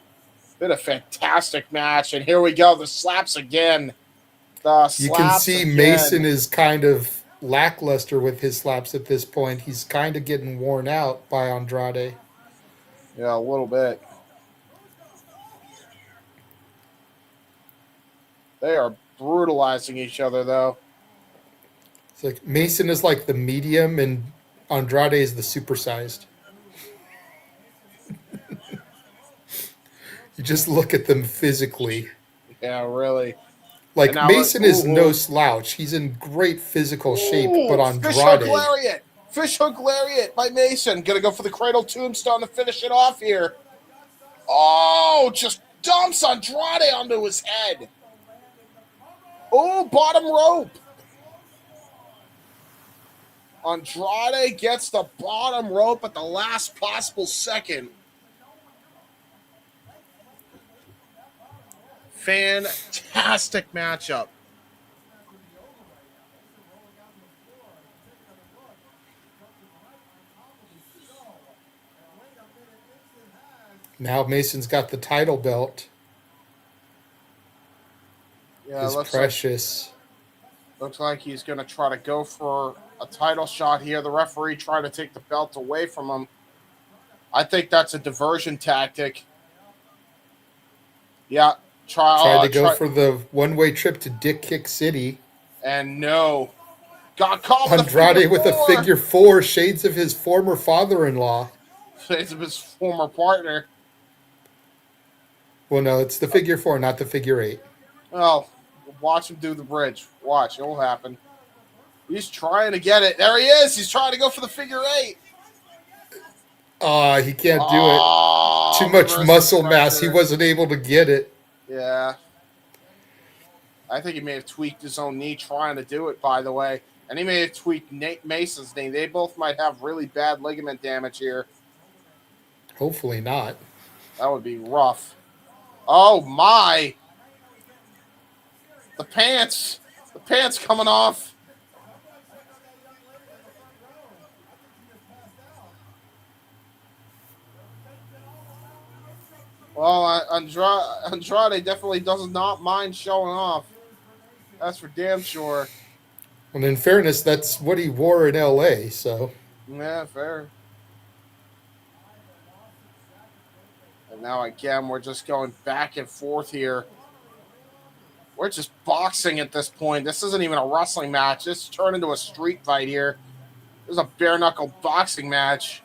Been a fantastic match. And here we go. The slaps again. You can see Mason is kind of lackluster with his slaps at this point. He's kind of getting worn out by Andrade. Yeah, a little bit. They are brutalizing each other, though. It's like Mason is like the medium and Andrade is the supersized. You just look at them physically. Yeah, really. Like, Mason is no slouch. He's in great physical shape, but Andrade... Fish hook lariat! Fish hook lariat by Mason. Gonna go for the cradle tombstone to finish it off here. Oh, just dumps Andrade onto his head. Oh, bottom rope. Andrade gets the bottom rope at the last possible second. Fantastic matchup. Now Mason's got the title belt. Yeah, looks like he's going to try to go for a title shot here. The referee trying to take the belt away from him. I think that's a diversion tactic. Yeah. Tried to go for the one-way trip to Dick Kick City. And no. Got caught with Andrade with a figure four, shades of his former father-in-law. Shades of his former partner. Well, no, it's the figure four, not the figure eight. Oh, watch him do the bridge. Watch, it'll happen. He's trying to get it. There he is. He's trying to go for the figure eight. He can't do it. Too much muscle mass. He wasn't able to get it. Yeah. I think he may have tweaked his own knee trying to do it, by the way. And he may have tweaked Nate Mason's knee. They both might have really bad ligament damage here. Hopefully not. That would be rough. Oh, my. The pants. The pants coming off. Well, Andrade definitely does not mind showing off. That's for damn sure. And in fairness, that's what he wore in LA, so. Yeah, fair. And now again, we're just going back and forth here. We're just boxing at this point. This isn't even a wrestling match. This turned into a street fight here. This is a bare knuckle boxing match.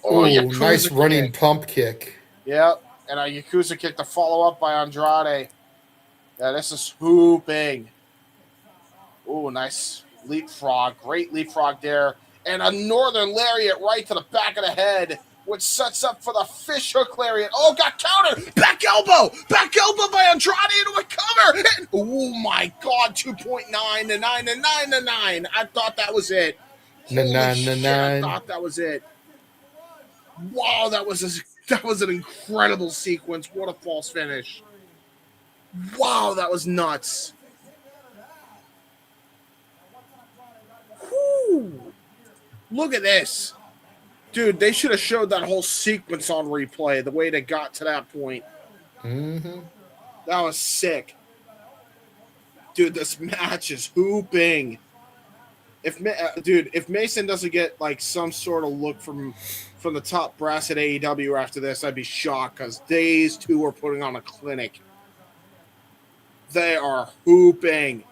Oh, Yakuza nice running kick. pump kick. Yep, and a Yakuza kick to follow up by Andrade. Yeah, this is hooping. Oh, nice leapfrog. Great leapfrog there. And a northern lariat right to the back of the head, which sets up for the fish hook lariat. Oh, got countered. Back elbow. Back elbow by Andrade into a cover. And, oh, my God. 2.9 to 9 to 9 to 9. I thought that was it. Holy shit, I thought that was it. Wow, that was an incredible sequence. What a false finish. Wow, that was nuts. Whew. Look at this. Dude, they should have showed that whole sequence on replay, the way they got to that point. Mm-hmm. That was sick. Dude, this match is hooping. If Mason doesn't get like some sort of look from the top brass at AEW after this, I'd be shocked because these two are putting on a clinic. They are hooping.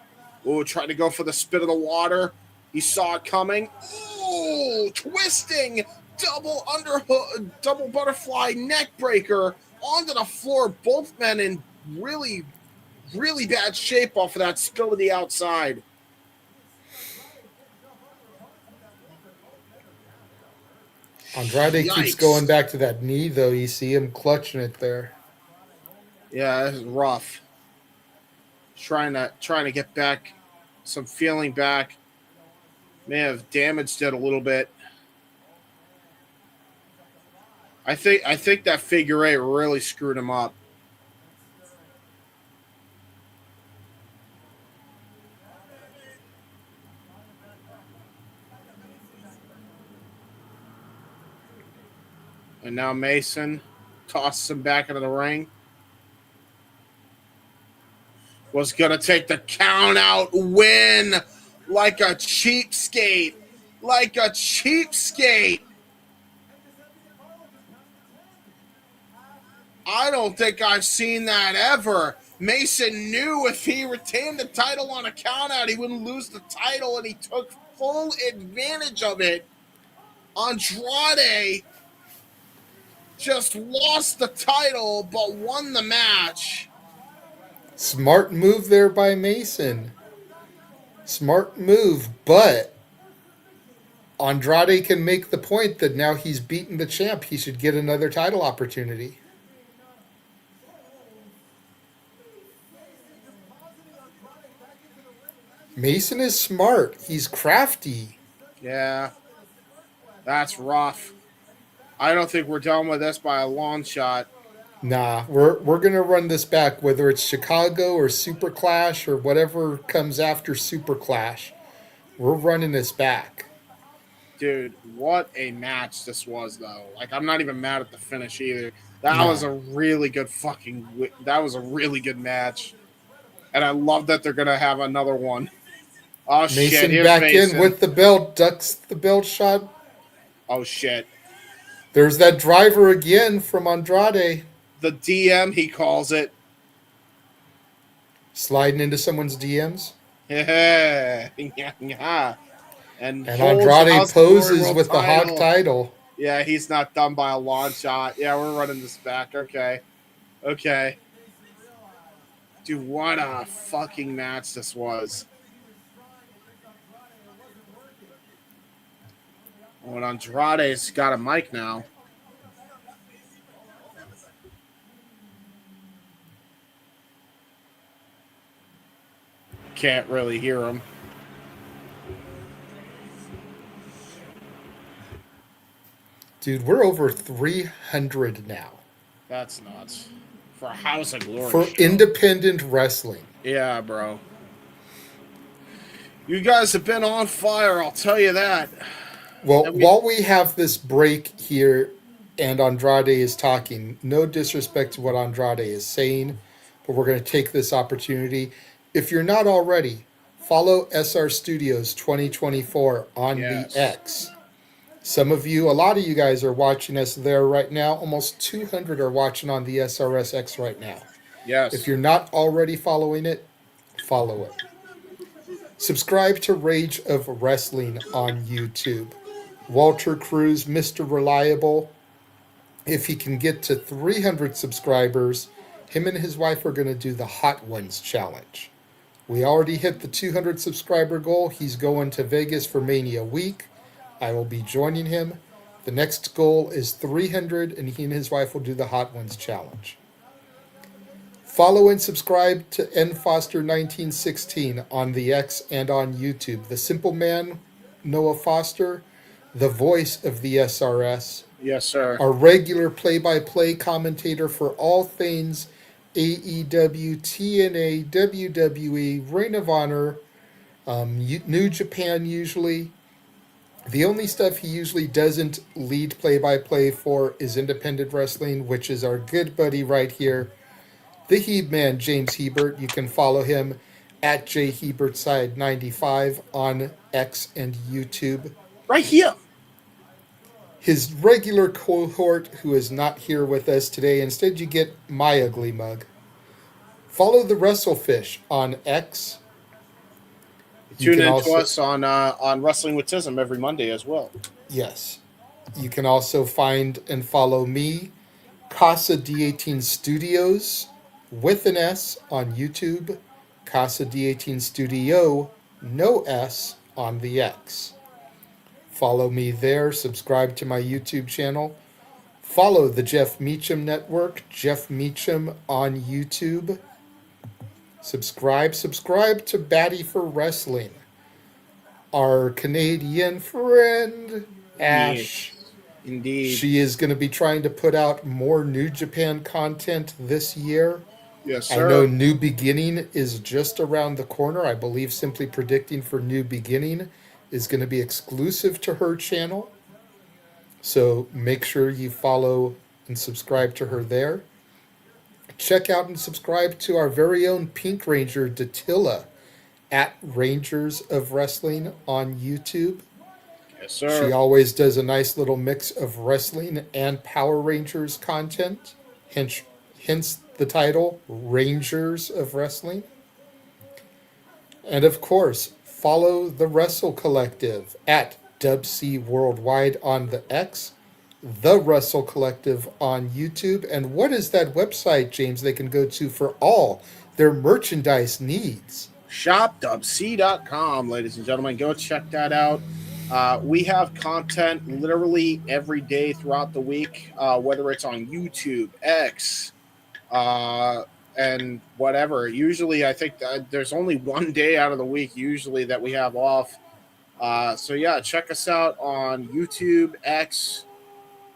Oh, trying to go for the spit of the water. He saw it coming. Oh, twisting double underhook, double butterfly neck breaker onto the floor. Both men in really, really bad shape off of that spill to the outside. Andrade keeps going back to that knee, though. You see him clutching it there. Yeah, this is rough. Trying to get back some feeling back. May have damaged it a little bit. I think that figure eight really screwed him up. And now Mason tosses him back into the ring. Was going to take the count out win like a cheapskate. Like a cheapskate. I don't think I've seen that ever. Mason knew if he retained the title on a count out, he wouldn't lose the title, and he took full advantage of it. Andrade just lost the title but won the match. Smart move there by Mason. Smart move, but Andrade can make the point that now he's beaten the champ. He should get another title opportunity. Mason is smart. He's crafty. Yeah, that's rough. I don't think we're done with this by a long shot. Nah, we're gonna run this back, whether it's Chicago or Super Clash or whatever comes after Super Clash. We're running this back. Dude, what a match this was, though. Like, I'm not even mad at the finish either. That was a really good that was a really good match. And I love that they're gonna have another one. Oh, Mason shit. Here's back Mason. in with the belt, ducks the belt shot. Oh, shit. There's that driver again from Andrade. The DM, he calls it. Sliding into someone's DMs. Yeah. Yeah. And Andrade poses with the HOG title. Yeah, he's not done by a long shot. Yeah, we're running this back. Okay. Dude, what a fucking match this was. Oh, and Andrade's got a mic now. Can't really hear him. Dude, we're over 300 now. That's nuts. For a House of Glory For show. independent wrestling. Yeah, bro. You guys have been on fire, I'll tell you that. Well, while we have this break here and Andrade is talking, no disrespect to what Andrade is saying, but we're going to take this opportunity. If you're not already, follow SR Studios 2024 on Yes. the X. Some of you, a lot of you guys are watching us there right now. Almost 200 are watching on the SRS X right now. Yes. If you're not already following it, follow it. Subscribe to Rage of Wrestling on YouTube. Walter Cruz, Mr. Reliable. If he can get to 300 subscribers, him and his wife are going to do the Hot Ones Challenge. We already hit the 200 subscriber goal. He's going to Vegas for Mania Week. I will be joining him. The next goal is 300, and he and his wife will do the Hot Ones Challenge. Follow and subscribe to N Foster 1916 on the X and on YouTube. The Simple Man, Noah Foster, the voice of the SRS, Yes, sir. our regular play-by-play commentator for all things AEW, TNA, WWE, Ring of Honor, New Japan usually. The only stuff he usually doesn't lead play-by-play for is independent wrestling, which is our good buddy right here, the Heb Man, James Hebert. You can follow him at jhebertside95 on X and YouTube. Right here. His regular cohort, who is not here with us today, instead you get my ugly mug. Follow the Wrestlefish on X. You Tune can in also- to us on Wrestling with Tism every Monday as well. Yes. You can also find and follow me, Casa D18 Studios, with an S on YouTube, Casa D18 Studio, no S on the X. Follow me there, subscribe to my YouTube channel. Follow the Jeff Meacham Network, Jeff Meacham on YouTube. Subscribe to Batty for Wrestling. Our Canadian friend, Ash. Indeed. She is going to be trying to put out more New Japan content this year. Yes, I sir. know New Beginning is just around the corner. I believe Simply Predicting for New Beginning is going to be exclusive to her channel. So make sure you follow and subscribe to her there. Check out and subscribe to our very own Pink Ranger, Datilla, at Rangers of Wrestling on YouTube. Yes, sir. She always does a nice little mix of wrestling and Power Rangers content. Hence the title, Rangers of Wrestling. And of course, follow the Wrestle Collective at Dubc Worldwide on the X, the Wrestle Collective on YouTube. And what is that website, James, they can go to for all their merchandise needs? shop.c.com, ladies and gentlemen. Go check that out. We have content literally every day throughout the week, whether it's on YouTube, X, and whatever. Usually, I think there's only one day out of the week usually that we have off. So yeah, check us out on YouTube, X,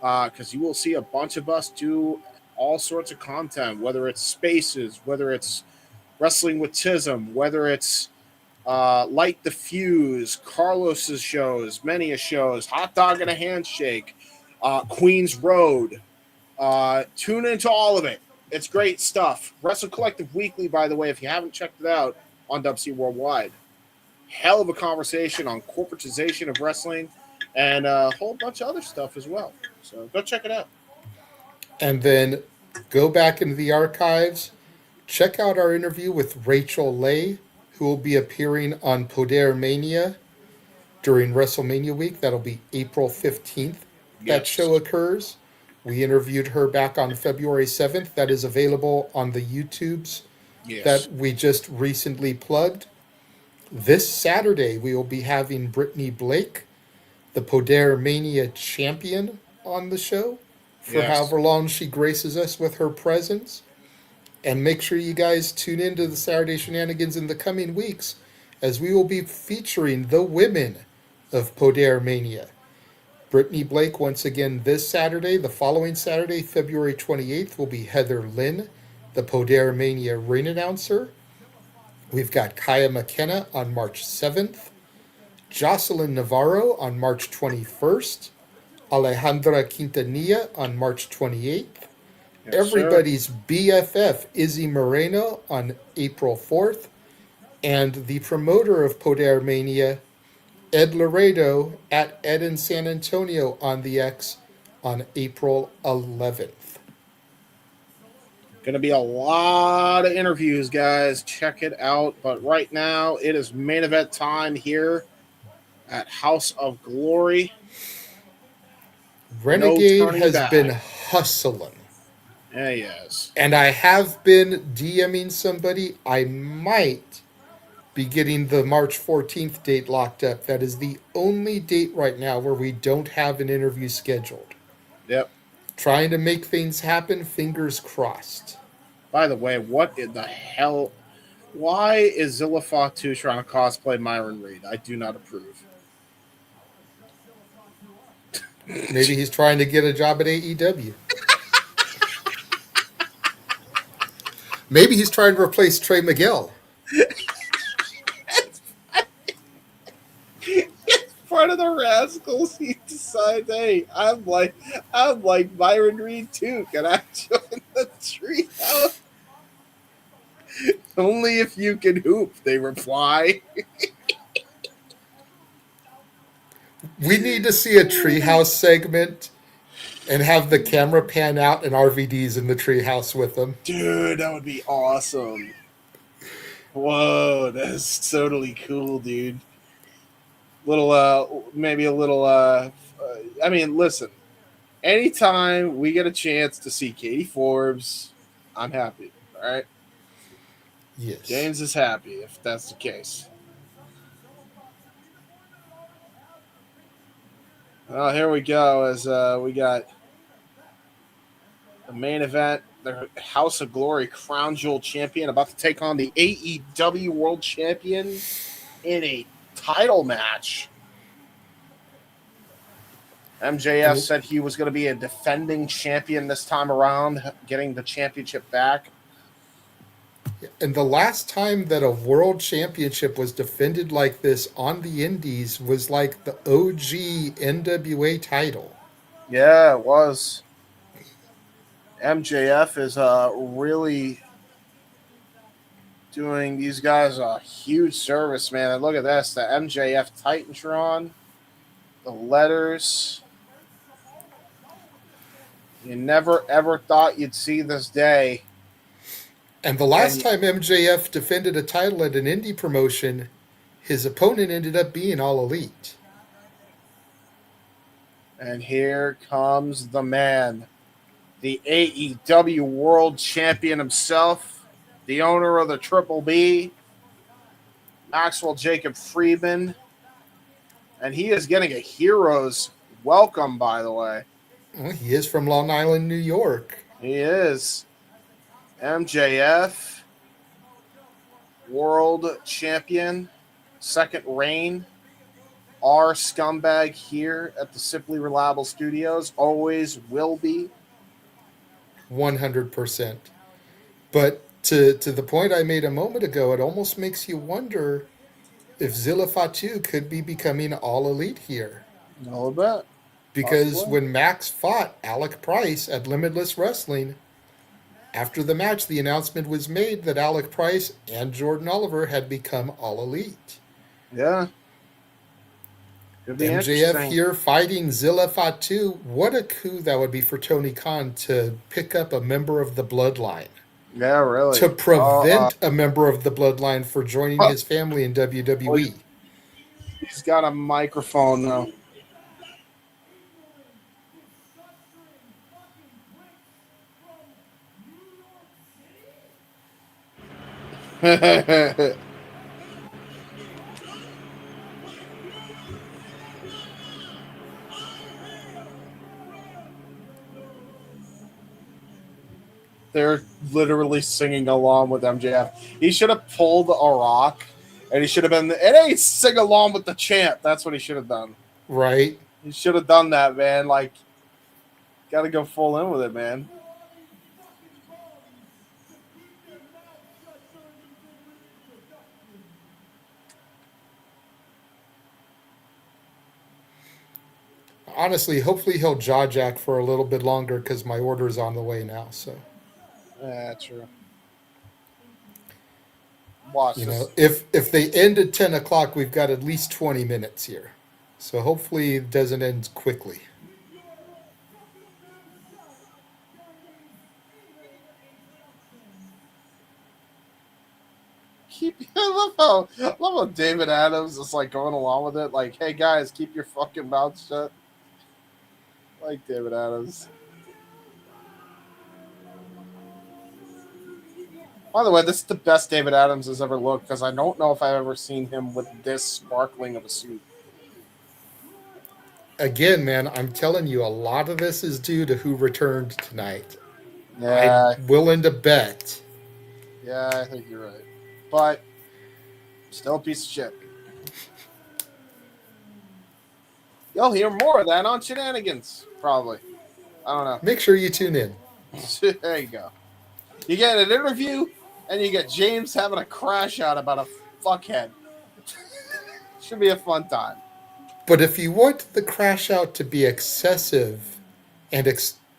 because you will see a bunch of us do all sorts of content, whether it's spaces, whether it's Wrestling with Tism, whether it's Light the Fuse, Carlos's shows, Mania shows, Hot Dog and a Handshake, Queens Road. Tune into all of it. It's great stuff. Wrestle Collective Weekly, by the way, if you haven't checked it out on WC Worldwide. Hell of a conversation on corporatization of wrestling and a whole bunch of other stuff as well. So go check it out. And then go back into the archives. Check out our interview with Rachel Lay, who will be appearing on Poder Mania during WrestleMania week. That'll be April 15th. That Yes. show occurs. We interviewed her back on February 7th. That is available on the YouTubes Yes. that we just recently plugged. This Saturday, we will be having Brittany Blake, the Poder Mania champion, on the show for Yes. however long she graces us with her presence. And make sure you guys tune into the Saturday Shenanigans in the coming weeks, as we will be featuring the women of Poder Mania. Brittany Blake once again this Saturday. The following Saturday, February 28th, will be Heather Lynn, the Poder Mania ring announcer. We've got Kaya McKenna on March 7th, Jocelyn Navarro on March 21st, Alejandra Quintanilla on March 28th, Yes, everybody's BFF, Izzy Moreno, on April 4th, and the promoter of Poder Mania, Ed Laredo, at Ed in San Antonio on the X on April 11th. Going to be a lot of interviews, guys. Check it out. But right now, it is main event time here at House of Glory. Renegade turning has back. been hustling. Yeah, yes. And I have been DMing somebody. I might be getting the March 14th date locked up. That is the only date right now where we don't have an interview scheduled. Yep. Trying to make things happen, fingers crossed. By the way, what in the hell? Why is Zilla Fatu trying to cosplay Myron Reed? I do not approve. Maybe he's trying to get a job at AEW. Maybe he's trying to replace Trey Miguel. Part of the Rascals, he decides, hey, I'm like Myron Reed too. Can I join the treehouse? Only if you can hoop, they reply. We need to see a treehouse segment and have the camera pan out and RVD's in the treehouse with them. Dude, that would be awesome. Whoa, that's totally cool, dude. Maybe a little, I mean, listen, anytime we get a chance to see Katie Forbes, I'm happy, all right? Yes. James is happy if that's the case. Well, here we go as we got the main event, the House of Glory Crown Jewel Champion about to take on the AEW World Champion in a title match. MJF said he was going to be a defending champion this time around, getting the championship back. And the last time that a world championship was defended like this on the Indies was like the OG NWA title. Yeah, it was. MJF is really doing these guys a huge service, man. And look at this, the MJF Titantron, the letters. You never, ever thought you'd see this day. And the last time MJF defended a title at an indie promotion, his opponent ended up being All Elite. And here comes the man, the AEW World Champion himself, the owner of the Triple B, Maxwell Jacob Friedman. And he is getting a hero's welcome, by the way. Well, he is from Long Island, New York. He is. MJF, World Champion, second reign. Our scumbag here at the Simply Reliable Studios, always will be. 100%. But to the point I made a moment ago, it almost makes you wonder if Zilla Fatu could be becoming All Elite here. No bet. Because Possibly. when Max fought Alec Price at Limitless Wrestling, after the match, the announcement was made that Alec Price and Jordan Oliver had become All Elite. Yeah. Could be MJF here fighting Zilla Fatu. What a coup that would be for Tony Khan to pick up a member of the Bloodline. Yeah, really. To prevent a member of the Bloodline for joining his family in WWE. He's got a microphone, though. They're literally singing along with MJF. He should have pulled a rock, and he should have been, and hey, sing along with the chant. That's what he should have done. Right. He should have done that, man. Like, got to go full in with it, man. Honestly, hopefully he'll jaw jack for a little bit longer because my order is on the way now. So, Yeah, true. Watch You this. know, if they end at 10 o'clock, we've got at least 20 minutes here. So hopefully it doesn't end quickly. I love how David Adams is like going along with it. Like, hey guys, keep your fucking mouth shut. Like David Adams. By the way, this is the best David Adams has ever looked because I don't know if I've ever seen him with this sparkling of a suit. Again, man, I'm telling you, a lot of this is due to who returned tonight. Yeah, I'm willing to bet. yeah, I think you're right. But still a piece of shit. You'll hear more of that on Shenanigans, probably. I don't know. Make sure you tune in. There you go. You get an interview, and you get James having a crash out about a fuckhead. Should be a fun time. But if you want the crash out to be excessive and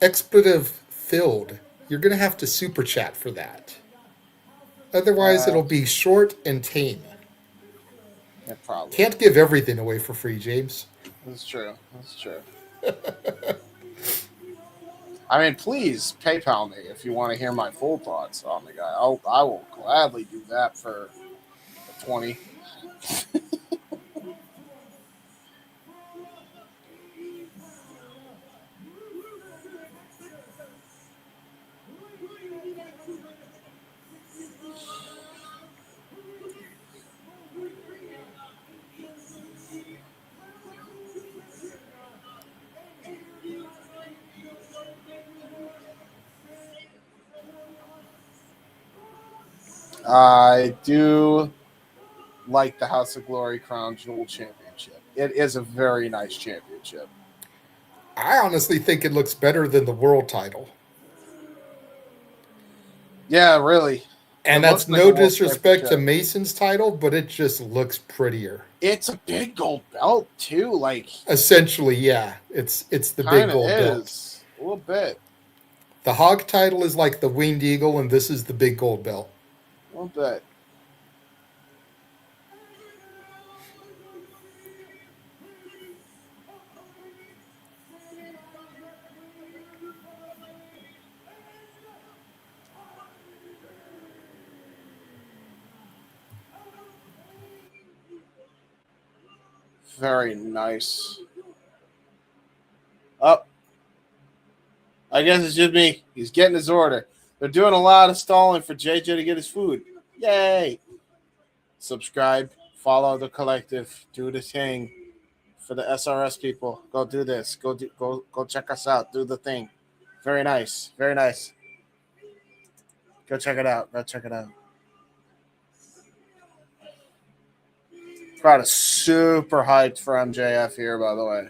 expletive filled, you're going to have to super chat for that. Otherwise, it'll be short and tame. Yeah, probably. Can't give everything away for free, James. That's true. That's true. I mean, please PayPal me if you want to hear my full thoughts on the guy. I will gladly do that for 20. I do like the House of Glory Crown Jewel Championship. It is a very nice championship. I honestly think it looks better than the world title. Yeah, really. And It that's looks like a no world disrespect to championship. Mason's title, but it just looks prettier. It's a big gold belt too. Like, Essentially, yeah. It's the big kind of gold belt. is a little bit. The HOG title is like the winged eagle, and this is the big gold belt. A little bit. Very nice. Up. I guess it's just me. He's getting his order. They're doing a lot of stalling for JJ to get his food. Yay! Subscribe, follow the collective, do the thing for the SRS people. Go do this. Go check us out. Do the thing. Very nice. Very nice. Go check it out. Go check it out. Crowd is super hyped for MJF here, by the way.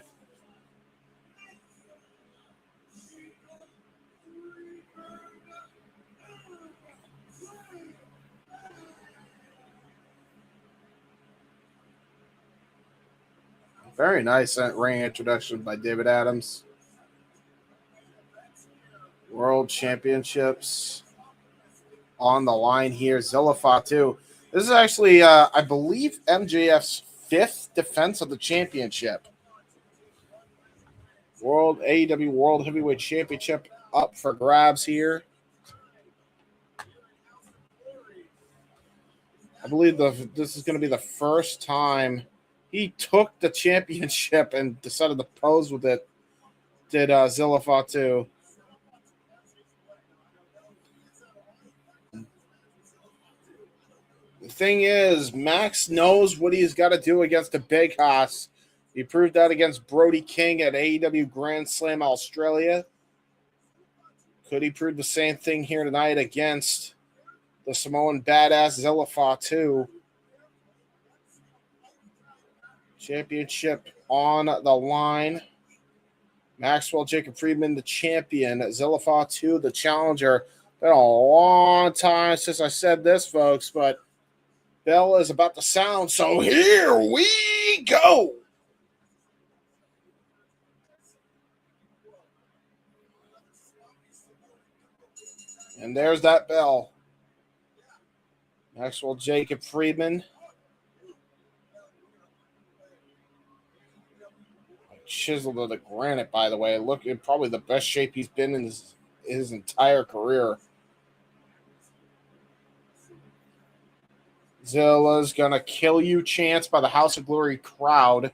Very nice ring introduction by David Adams. World Championships on the line here. Zilla Fatu. This is actually, I believe, MJF's 5th defense of the championship. AEW World Heavyweight Championship up for grabs here. I believe this is going to be the first time he took the championship and decided to pose with it. Did Zilla Fatu. The thing is, Max knows what he's got to do against the Big Hoss. He proved that against Brody King at AEW Grand Slam Australia. Could he prove the same thing here tonight against the Samoan badass Zilla Fatu? Championship on the line. Maxwell Jacob Friedman, the champion. Zilla Fatu, the challenger. Been a long time since I said this, folks, but bell is about to sound, so here we go. And there's that bell. Maxwell Jacob Friedman. Chiseled to the granite, by the way. Look at probably the best shape he's been in his entire career. Zilla's gonna kill you chance by the House of Glory crowd.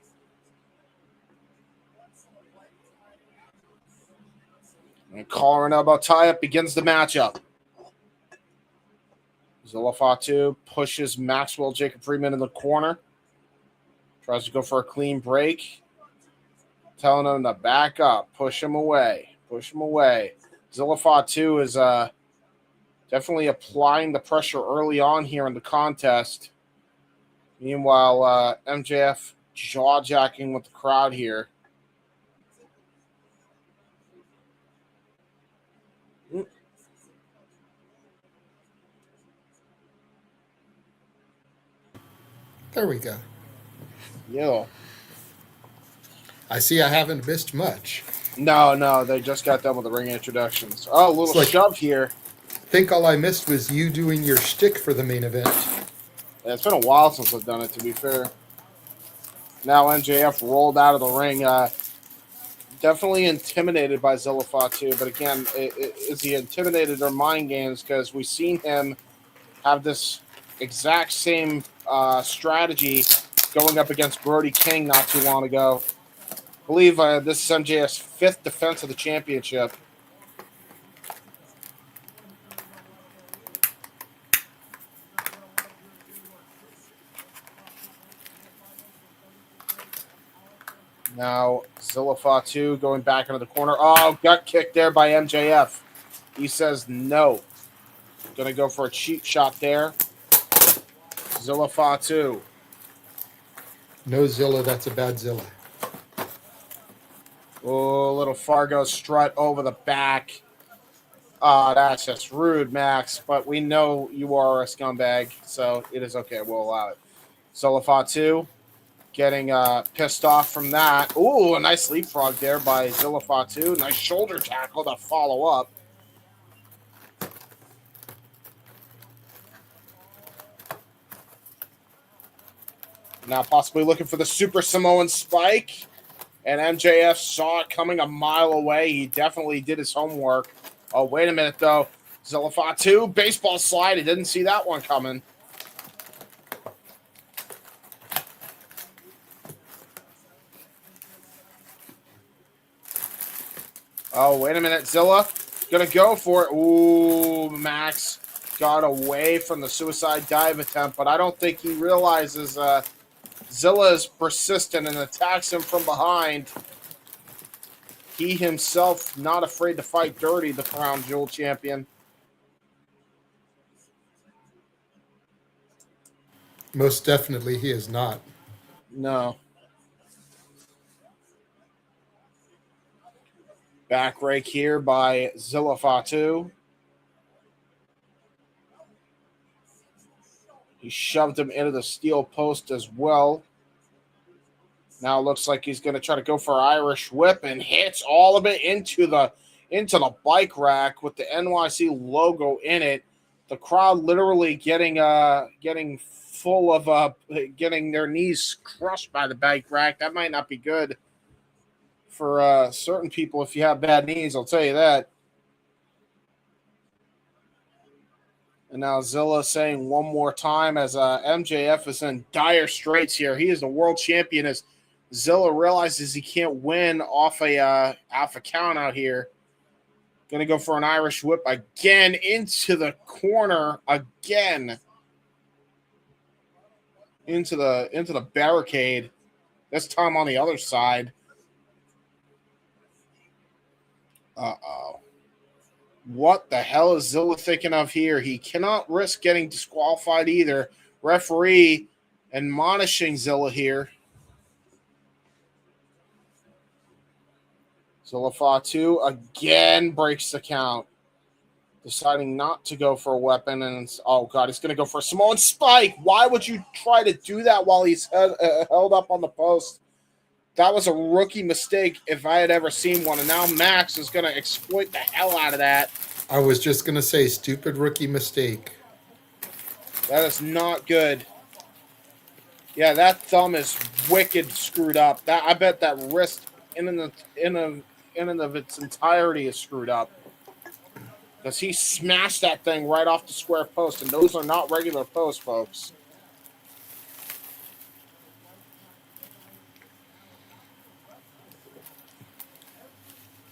And Collar and elbow tie-up begins the matchup. Zilla Fatu pushes Maxwell Jacob Friedman in the corner. Tries to go for a clean break. Telling him to back up. Push him away. Push him away. Zilla Fatu is definitely applying the pressure early on here in the contest. Meanwhile, MJF jaw-jacking with the crowd here. There we go. Yo. I see I haven't missed much. No, they just got done with the ring introductions. Oh, a little shove here. I think all I missed was you doing your shtick for the main event. Yeah, it's been a while since I've done it, to be fair. Now MJF rolled out of the ring. Definitely intimidated by Zilla Fatu, but again, is he intimidated or mind games? Because we've seen him have this exact same strategy going up against Brody King not too long ago. I believe this is MJF's 5th defense of the championship. Now, Zilla Fatu going back into the corner. Oh, gut kick there by MJF. He says no. Going to go for a cheap shot there. Zilla Fatu. No Zilla, that's a bad Zilla. Oh, little Fargo strut over the back. That's just rude, Max. But we know you are a scumbag, so it is okay. We'll allow it. Zilla Fatu getting pissed off from that. Ooh, a nice leapfrog there by Zilla Fatu. Nice shoulder tackle to follow up. Now possibly looking for the Super Samoan spike. And MJF saw it coming a mile away. He definitely did his homework. Oh, wait a minute, though. Zilla Fatu, baseball slide. He didn't see that one coming. Oh, wait a minute. Zilla going to go for it. Ooh, Max got away from the suicide dive attempt, but I don't think he realizes Zilla is persistent and attacks him from behind. He himself not afraid to fight dirty, the crown jewel champion. Most definitely he is not. No. Back rake here by Zilla Fatu. He shoved him into the steel post as well. Now looks like he's going to try to go for Irish whip and hits all of it into the bike rack with the NYC logo in it. The crowd literally getting full of getting their knees crushed by the bike rack. That might not be good for certain people if you have bad knees. I'll tell you that. And now Zilla saying one more time as MJF is in dire straits here. He is the world champion as Zilla realizes he can't win off a count out here. Going to go for an Irish whip again into the corner again. Into the barricade. This time on the other side. Uh-oh. What the hell is Zilla thinking of here? He cannot risk getting disqualified either. Referee admonishing Zilla here. Zilla Fatu again breaks the count. Deciding not to go for a weapon. And oh, God, he's going to go for a Samoan spike. Why would you try to do that while he's held up on the post? That was a rookie mistake if I had ever seen one. And now Max is going to exploit the hell out of that. I was just going to say, stupid rookie mistake. That is not good. Yeah, that thumb is wicked screwed up. That I bet that wrist in and of its entirety is screwed up. Because he smashed that thing right off the square post, and those are not regular posts, folks.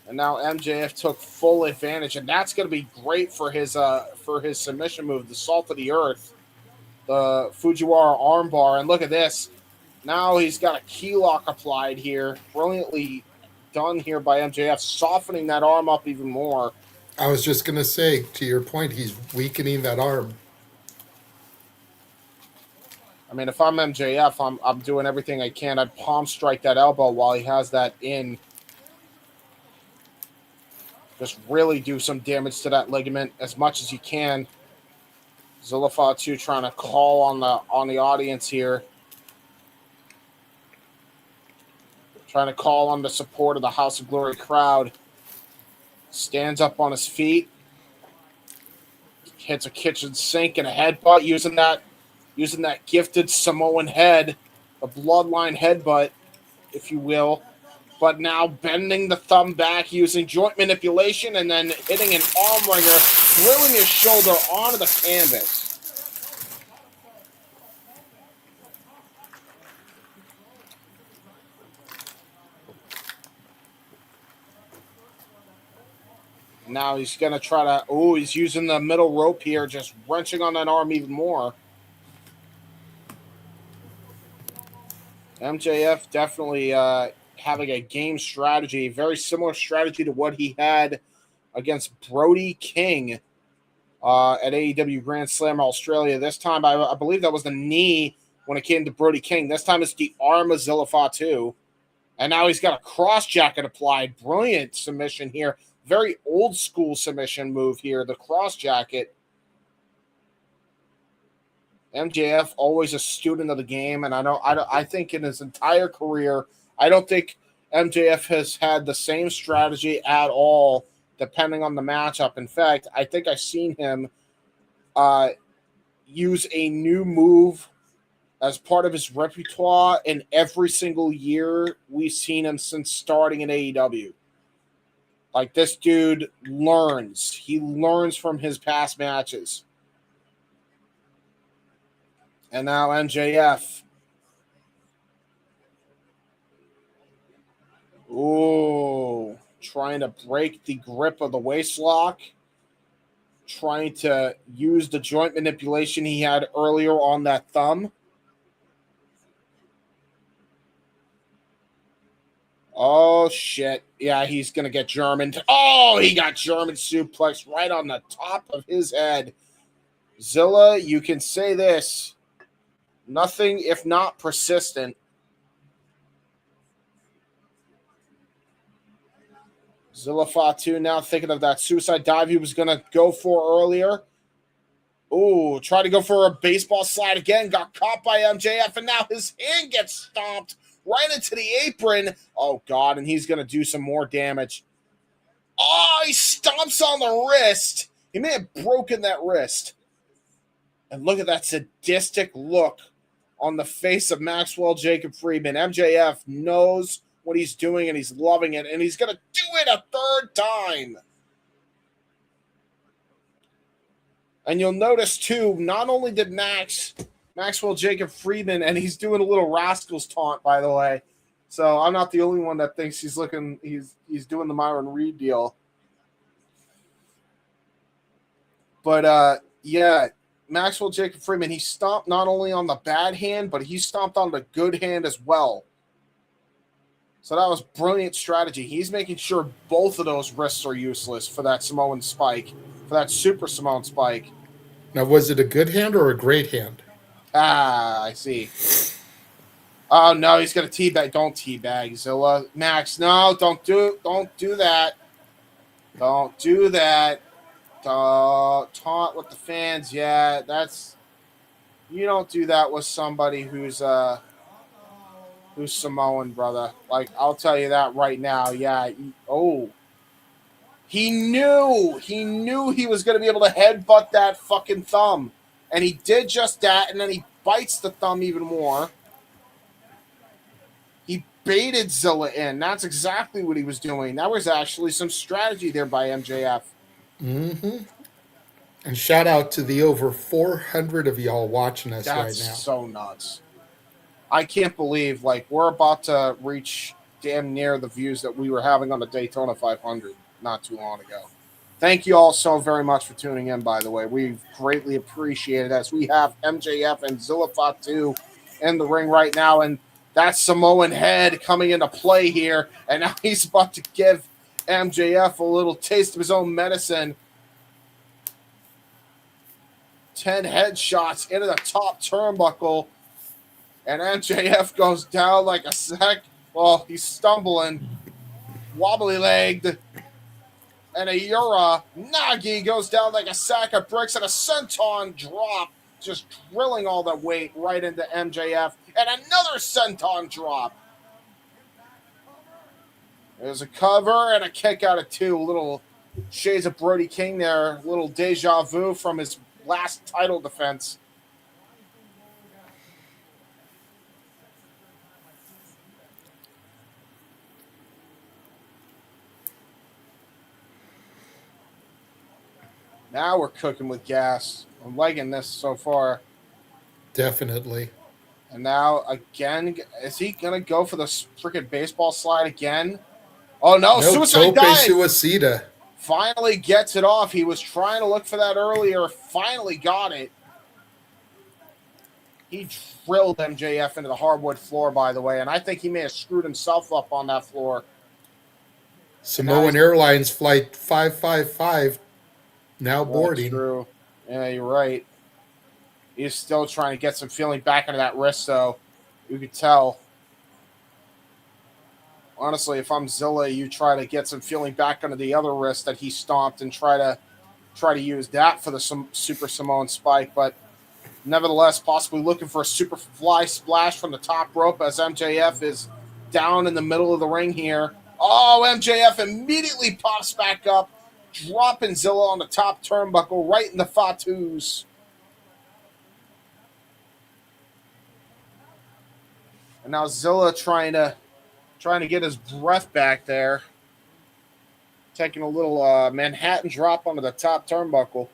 And now MJF took full advantage, and that's going to be great for his submission move, the Salt of the Earth, the Fujiwara armbar. And look at this. Now he's got a key lock applied here. Brilliantly done here by MJF, softening that arm up even more. I was just going to say, to your point, he's weakening that arm. I mean, if I'm MJF, I'm doing everything I can. I'd palm strike that elbow while he has that in. Just really do some damage to that ligament as much as you can. Zilla Fatu trying to call on the audience here. Trying to call on the support of the House of Glory crowd. Stands up on his feet. Hits a kitchen sink and a headbutt using that gifted Samoan head, a bloodline headbutt, if you will. But now bending the thumb back using joint manipulation and then hitting an arm wringer, drilling his shoulder onto the canvas. Now he's going to try to, he's using the middle rope here, just wrenching on that arm even more. MJF definitely having a game strategy, very similar strategy to what he had against Brody King at AEW Grand Slam Australia. This time, I believe that was the knee when it came to Brody King. This time it's the arm of Zilla Fatu. And now he's got a cross jacket applied. Brilliant submission here. Very old school submission move here, the cross jacket. MJF always a student of the game, and I think in his entire career, I don't think MJF has had the same strategy at all, depending on the matchup. In fact, I think I've seen him use a new move as part of his repertoire in every single year we've seen him since starting in AEW. Like, this dude learns. He learns from his past matches. And now MJF. Ooh, trying to break the grip of the waist lock. Trying to use the joint manipulation he had earlier on that thumb. Oh, shit. Yeah, he's going to get German. Oh, he got German suplex right on the top of his head. Zilla, you can say this. Nothing if not persistent. Zilla Fatu now thinking of that suicide dive he was going to go for earlier. Oh, tried to go for a baseball slide again. Got caught by MJF, and now his hand gets stomped right into the apron. Oh, God, and he's going to do some more damage. Oh, he stomps on the wrist. He may have broken that wrist. And look at that sadistic look on the face of Maxwell Jacob Friedman. MJF knows what he's doing, and he's loving it, and he's going to do it a third time. And you'll notice, too, not only did Maxwell Jacob Friedman, and he's doing a little Rascals taunt, by the way. So I'm not the only one that thinks he's doing the Myron Reed deal. But, yeah, Maxwell Jacob Friedman, he stomped not only on the bad hand, but he stomped on the good hand as well. So that was brilliant strategy. He's making sure both of those wrists are useless for that Samoan spike, for that Super Samoan spike. Now, was it a good hand or a great hand? Ah, I see. Oh, no, he's going to teabag. Don't teabag, Zilla. Max, no, don't do that. Don't do that. Taunt with the fans. Yeah, you don't do that with somebody who's Samoan, brother. Like, I'll tell you that right now. Yeah. He knew he was going to be able to headbutt that fucking thumb. And he did just that, and then he bites the thumb even more. He baited Zilla in. That's exactly what he was doing. That was actually some strategy there by MJF. Mm-hmm. And shout out to the over 400 of y'all watching us right now. That's so nuts. I can't believe, like, we're about to reach damn near the views that we were having on the Daytona 500 not too long ago. Thank you all so very much for tuning in, by the way. We greatly appreciate it as we have MJF and Zilla Fatu in the ring right now, and that Samoan head coming into play here, and now he's about to give MJF a little taste of his own medicine. 10 headshots into the top turnbuckle, and MJF goes down like a sack. Well, he's stumbling, wobbly-legged, and Amiira Nagi goes down like a sack of bricks, and a senton drop, just drilling all the weight right into MJF, and another senton drop. There's a cover and a kick out of 2. Little shades of Brody King there, little deja vu from his last title defense. Now we're cooking with gas. I'm liking this so far. Definitely. And now, again, is he going to go for the freaking baseball slide again? Oh, no, suicide dive. Suicida. Finally gets it off. He was trying to look for that earlier. Finally got it. He drilled MJF into the hardwood floor, by the way, and I think he may have screwed himself up on that floor. Samoan Airlines Flight 555 now boarding. True. Yeah, you're right. He's still trying to get some feeling back into that wrist, though. You could tell. Honestly, if I'm Zilla, you try to get some feeling back onto the other wrist that he stomped and try to use that for the Super Samoan spike. But nevertheless, possibly looking for a super fly splash from the top rope as MJF is down in the middle of the ring here. Oh, MJF immediately pops back up, dropping Zilla on the top turnbuckle right in the Fatu's. And now Zilla trying to get his breath back there. Taking a little Manhattan drop onto the top turnbuckle.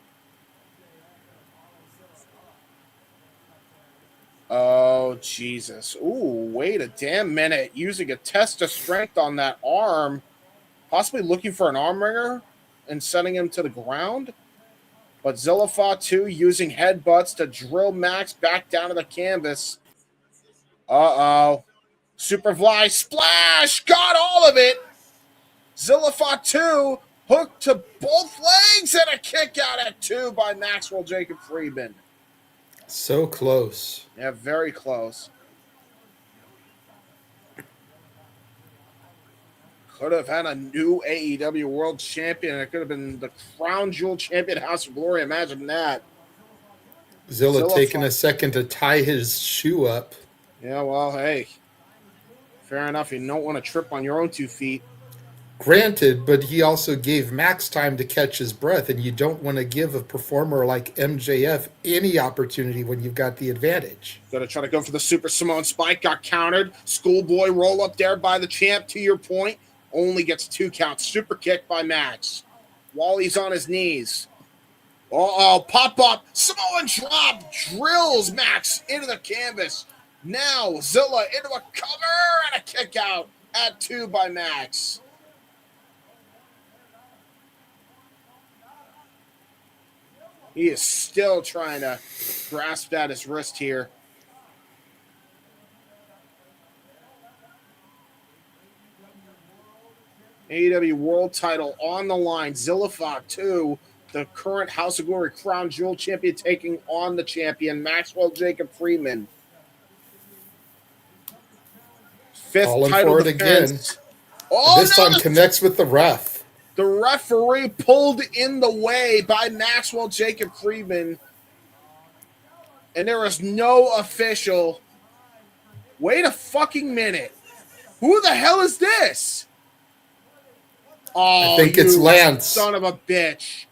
Oh, Jesus. Ooh, wait a damn minute. Using a test of strength on that arm. Possibly looking for an arm wringer and sending him to the ground. But Zilla Fatu using headbutts to drill Max back down to the canvas. Uh-oh. Superfly splash! Got all of it! Zilla Fatu hooked to both legs and a kick out at 2 by Maxwell Jacob Friedman. So close. Yeah, very close. Could have had a new AEW World Champion. It could have been the Crown Jewel Champion, House of Glory. Imagine that. Zilla taking a second to tie his shoe up. Yeah, well, hey. Fair enough. You don't want to trip on your own 2 feet. Granted, but he also gave Max time to catch his breath, and you don't want to give a performer like MJF any opportunity when you've got the advantage. Going to try to go for the Super Samoan spike. Got countered. Schoolboy roll up there by the champ, to your point. Only gets 2 counts. Super kick by Max. While he's on his knees. Uh-oh, pop up. Samoan drop. Drills Max into the canvas. Now Zilla into a cover and a kick out at 2 by Max. He is still trying to grasp at his wrist here. AEW World title on the line. Zilla Fatu, the current House of Glory Crown Jewel champion, taking on the champion, Maxwell Jacob Friedman. 5th Calling title for it defense. again. Oh, this time connects with the ref. The referee pulled in the way by Maxwell Jacob Friedman. And there is no official. Wait a fucking minute. Who the hell is this? Oh, I think it's Lance. Son of a bitch.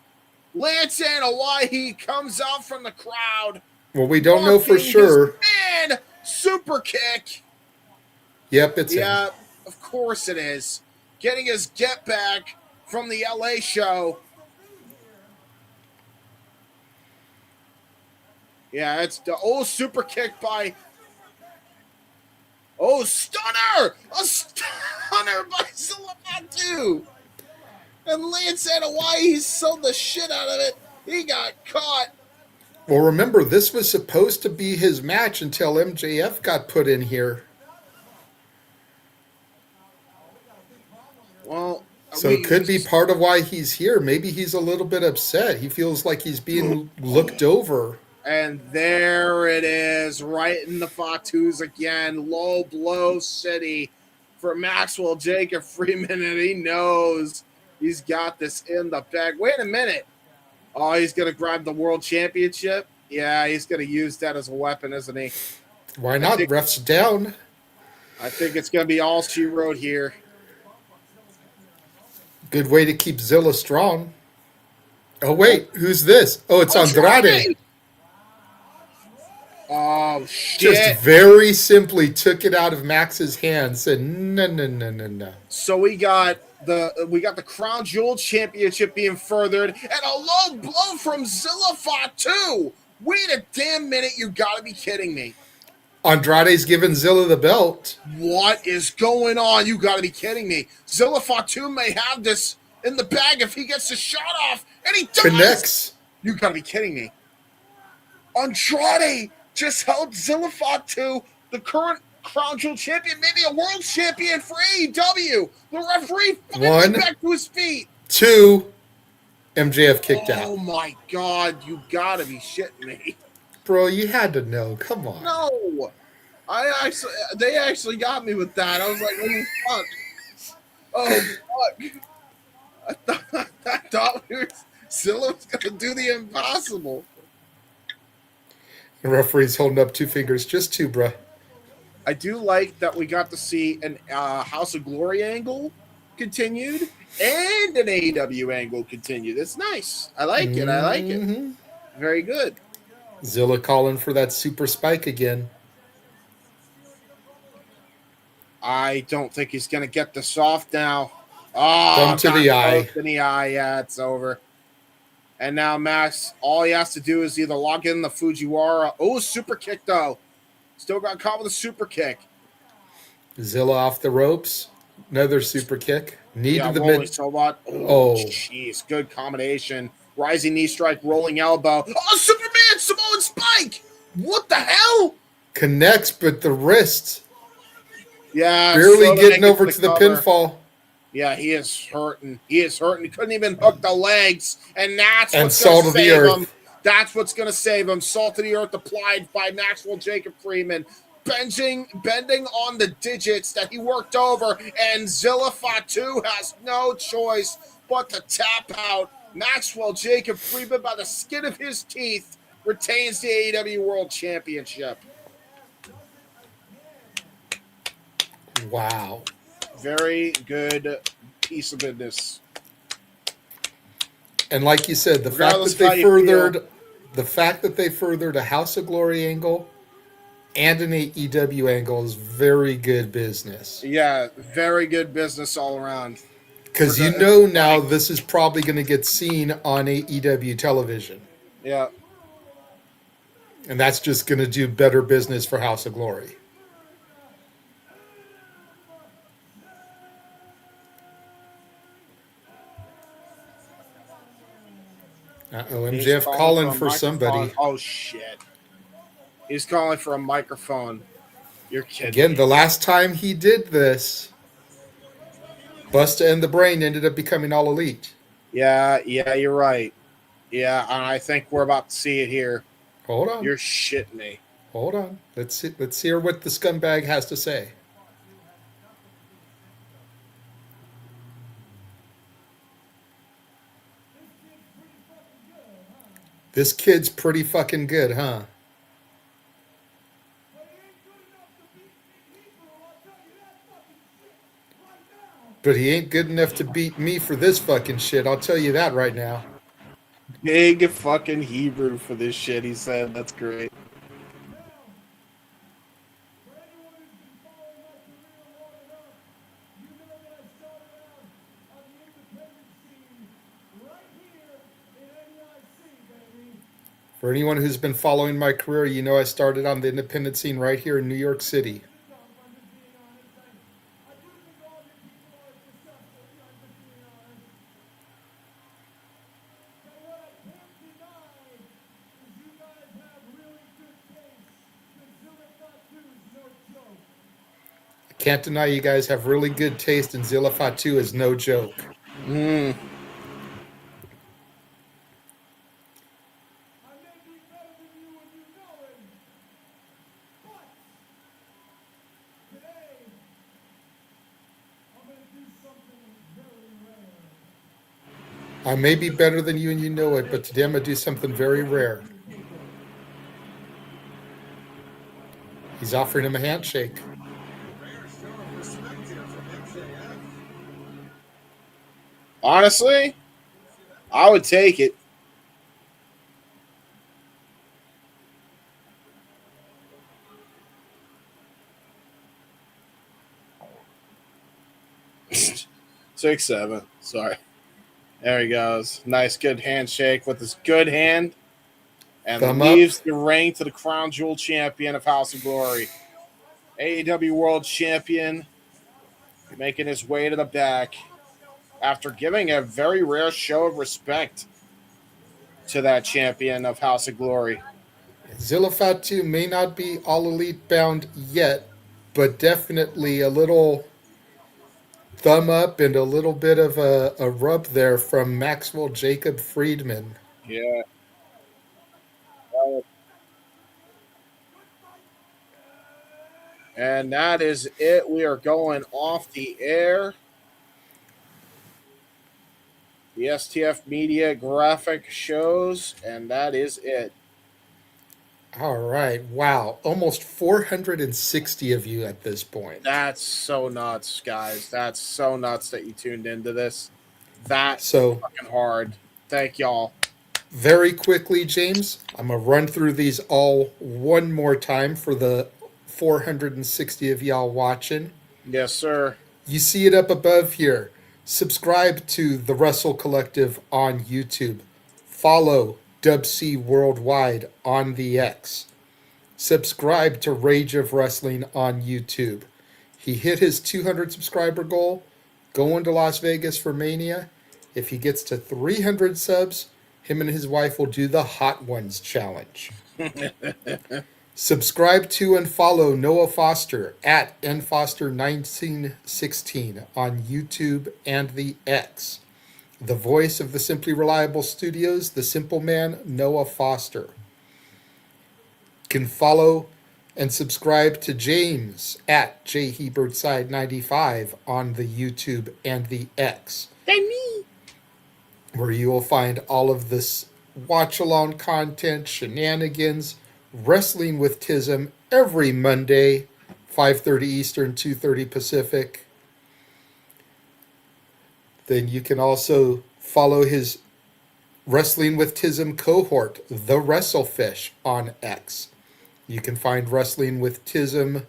Lance Hawaii comes out from the crowd. Well, we don't know for blocking sure. his man super kick. Yep, it's him. Yeah, of course it is. Getting his get back from the LA show. Yeah, it's the old super kick by. Oh, stunner! A stunner by Zilla Fatu! And Lance Hawaii sold the shit out of it. He got caught. Well, remember, this was supposed to be his match until MJF got put in here. Well, so it could be part of why he's here. Maybe he's a little bit upset. He feels like he's being looked over. And there it is, right in the Fatus again. Low blow city for Maxwell Jacob Freeman, and he knows he's got this in the bag. Wait a minute. Oh, he's going to grab the world championship? Yeah, he's going to use that as a weapon, isn't he? Why not? Ref's down. I think it's going to be all she wrote here. Good way to keep Zilla strong. Oh, wait. Who's this? Oh, it's Andrade. Oh, shit. Just very simply took it out of Max's hand. Said, no. So we got the Crown Jewel Championship being furthered, and a low blow from Zilla Fatu. Wait a damn minute. You got to be kidding me. Andrade's giving Zilla the belt. What is going on? You got to be kidding me. Zilla Fatu may have this in the bag if he gets the shot off, and he does. Connects. You got to be kidding me. Andrade just held Zilla Fatu, the current Crown Jewel champion, maybe a world champion for AEW. The referee finally back to his feet. 2, MJF kicked out. Oh my God, you got to be shitting me. Bro, you had to know. Come on. No. They actually got me with that. I was like, oh, fuck. I thought Zilla was going to do the impossible. The referee's holding up 2 fingers. Just 2, bruh. I do like that we got to see an House of Glory angle continued and an AEW angle continued. It's nice. I like it. I like it. Very good. Zilla calling for that super spike again. I don't think he's going to get this off now. Oh, thumb to the eye. In the eye. Yeah, it's over. And now Max, all he has to do is either lock in the Fujiwara. Oh, super kick, though. Still got caught with a super kick. Zilla off the ropes. Another super kick. Knee to the mid. Oh, jeez. Good combination. Rising knee strike, rolling elbow. Oh, Superman! Samoan spike! What the hell? Connects, but the wrist. Yeah. Barely getting over to the pinfall. Yeah, he is hurting. He couldn't even hook the legs. And that's what's going to save him. That's what's going to save him. Salt of the earth applied by Maxwell Jacob Freeman. Bending on the digits that he worked over. And Zilla Fatu has no choice but to tap out. Maxwell Jacob Freeman, by the skin of his teeth, retains the AEW World Championship. Wow. Very good piece of business. And like you said, the fact that they furthered a House of Glory angle and an AEW angle is very good business. Yeah, very good business all around. Because you know now this is probably going to get seen on AEW television. Yeah. And that's just going to do better business for House of Glory. Uh-oh, MJF calling for somebody. Oh, shit. He's calling for a microphone. You're kidding Again, me. the last time he did this, Busta and the Brain ended up becoming All Elite. Yeah, you're right. Yeah, and I think we're about to see it here. Hold on. You're shitting me. Hold on. Let's hear what the scumbag has to say. This kid's pretty fucking good, huh? But he ain't good enough to beat me for this fucking shit. I'll tell you that right now. Big fucking Hebrew for this shit, he said. That's great. For anyone who's been following my career, you know I started on the independent scene right here in New York City. I can't deny you guys have really good taste, and Zilla Fatu is no joke. Mm. I may be better than you and you know it, but today I'm going to do something very rare. He's offering him a handshake. Honestly, I would take it. Six, seven. Sorry. There he goes. Nice, good handshake with his good hand. And Thumb leaves up. the ring to the crown jewel champion of House of Glory. AEW World Champion making his way to the back after giving a very rare show of respect to that champion of House of Glory. Zilla Fatu may not be all elite bound yet, but definitely a little thumb up and a little bit of a rub there from Maxwell Jacob Friedman. Yeah. And that is it. We are going off the air. The STF Media graphic shows, and that is it. All right. Wow. Almost 460 of you at this point. That's so nuts, guys. That's so nuts that you tuned into this. That's So fucking hard. Thank y'all. very quickly, James, I'm going to run through these all one more time for the 460 of y'all watching. Yes, sir. You see it up above here. Subscribe to the Wrestle Collective on YouTube. Follow Dub-C Worldwide on the X. Subscribe to Rage of Wrestling on YouTube. He hit his 200 subscriber goal, going to Las Vegas for Mania. If he gets to 300 subs, him and his wife will do the Hot Ones Challenge. Subscribe to and follow Noah Foster at nfoster1916 on YouTube and the X. The voice of the Simply Reliable Studios, the simple man, Noah Foster. Can follow and subscribe to James at jhebertside95 on the YouTube and the X. Where you will find all of this watch-along content, shenanigans, Wrestling with Tism every Monday, 5:30 Eastern, 2:30 Pacific. Then you can also follow his Wrestling with Tism cohort, the Wrestlefish, on X. You can find Wrestling with Tism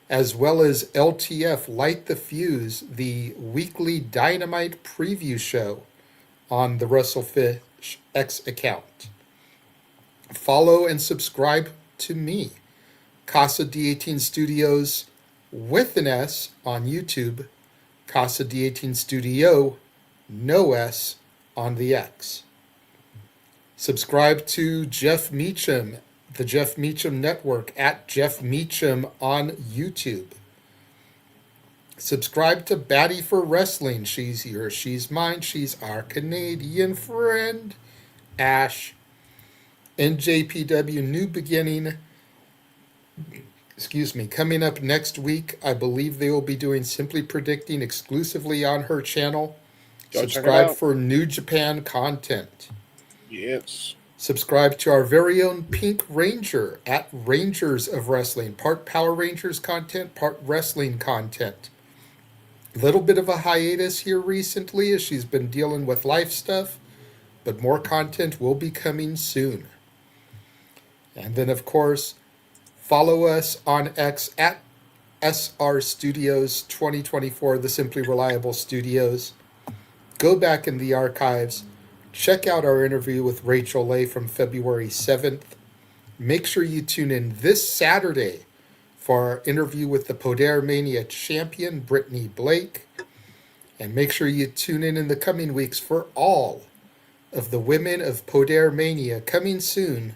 as well as LTF Light the Fuse, the weekly Dynamite preview show on the Wrestlefish X account. Follow and subscribe to me, Casa D18 Studios with an S on YouTube, Casa D18 Studio, no S on the X. Subscribe to Jeff Meacham, the Jeff Meacham Network at Jeff Meacham on YouTube. Subscribe to Batty for Wrestling. She's yours, she's mine, she's our Canadian friend, Ash. NJPW New Beginning, coming up next week. I believe they will be doing Simply Predicting exclusively on her channel. Go check it Subscribe out. for New Japan content. Yes. Subscribe to our very own Pink Ranger at Rangers of Wrestling. Part Power Rangers content, part wrestling content. Little bit of a hiatus here recently as she's been dealing with life stuff, but more content will be coming soon. And then, of course, follow us on X at SR Studios 2024, the Simply Reliable Studios. Go back in the archives. Check out our interview with Rachel Lay from February 7th. Make sure you tune in this Saturday for our interview with the Poder Mania champion, Brittany Blake. And make sure you tune in the coming weeks for all of the women of Poder Mania coming soon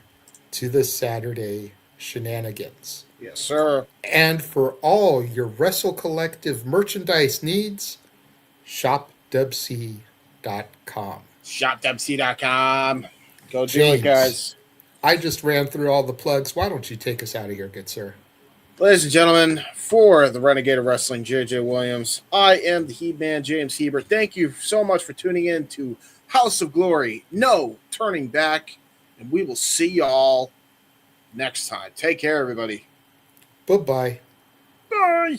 to the Saturday shenanigans. Yes, sir. And for all your Wrestle Collective merchandise needs, shopdubc.com. ShopWC.com. Go do James, it, guys. I just ran through all the plugs. Why don't you take us out of here, good sir? Ladies and gentlemen, for the Renegade of Wrestling, JJ Williams, I am the He-Man, James Hebert. Thank you so much for tuning in to House of Glory. No turning back. And we will see y'all next time. Take care, everybody. Bye-bye. Bye.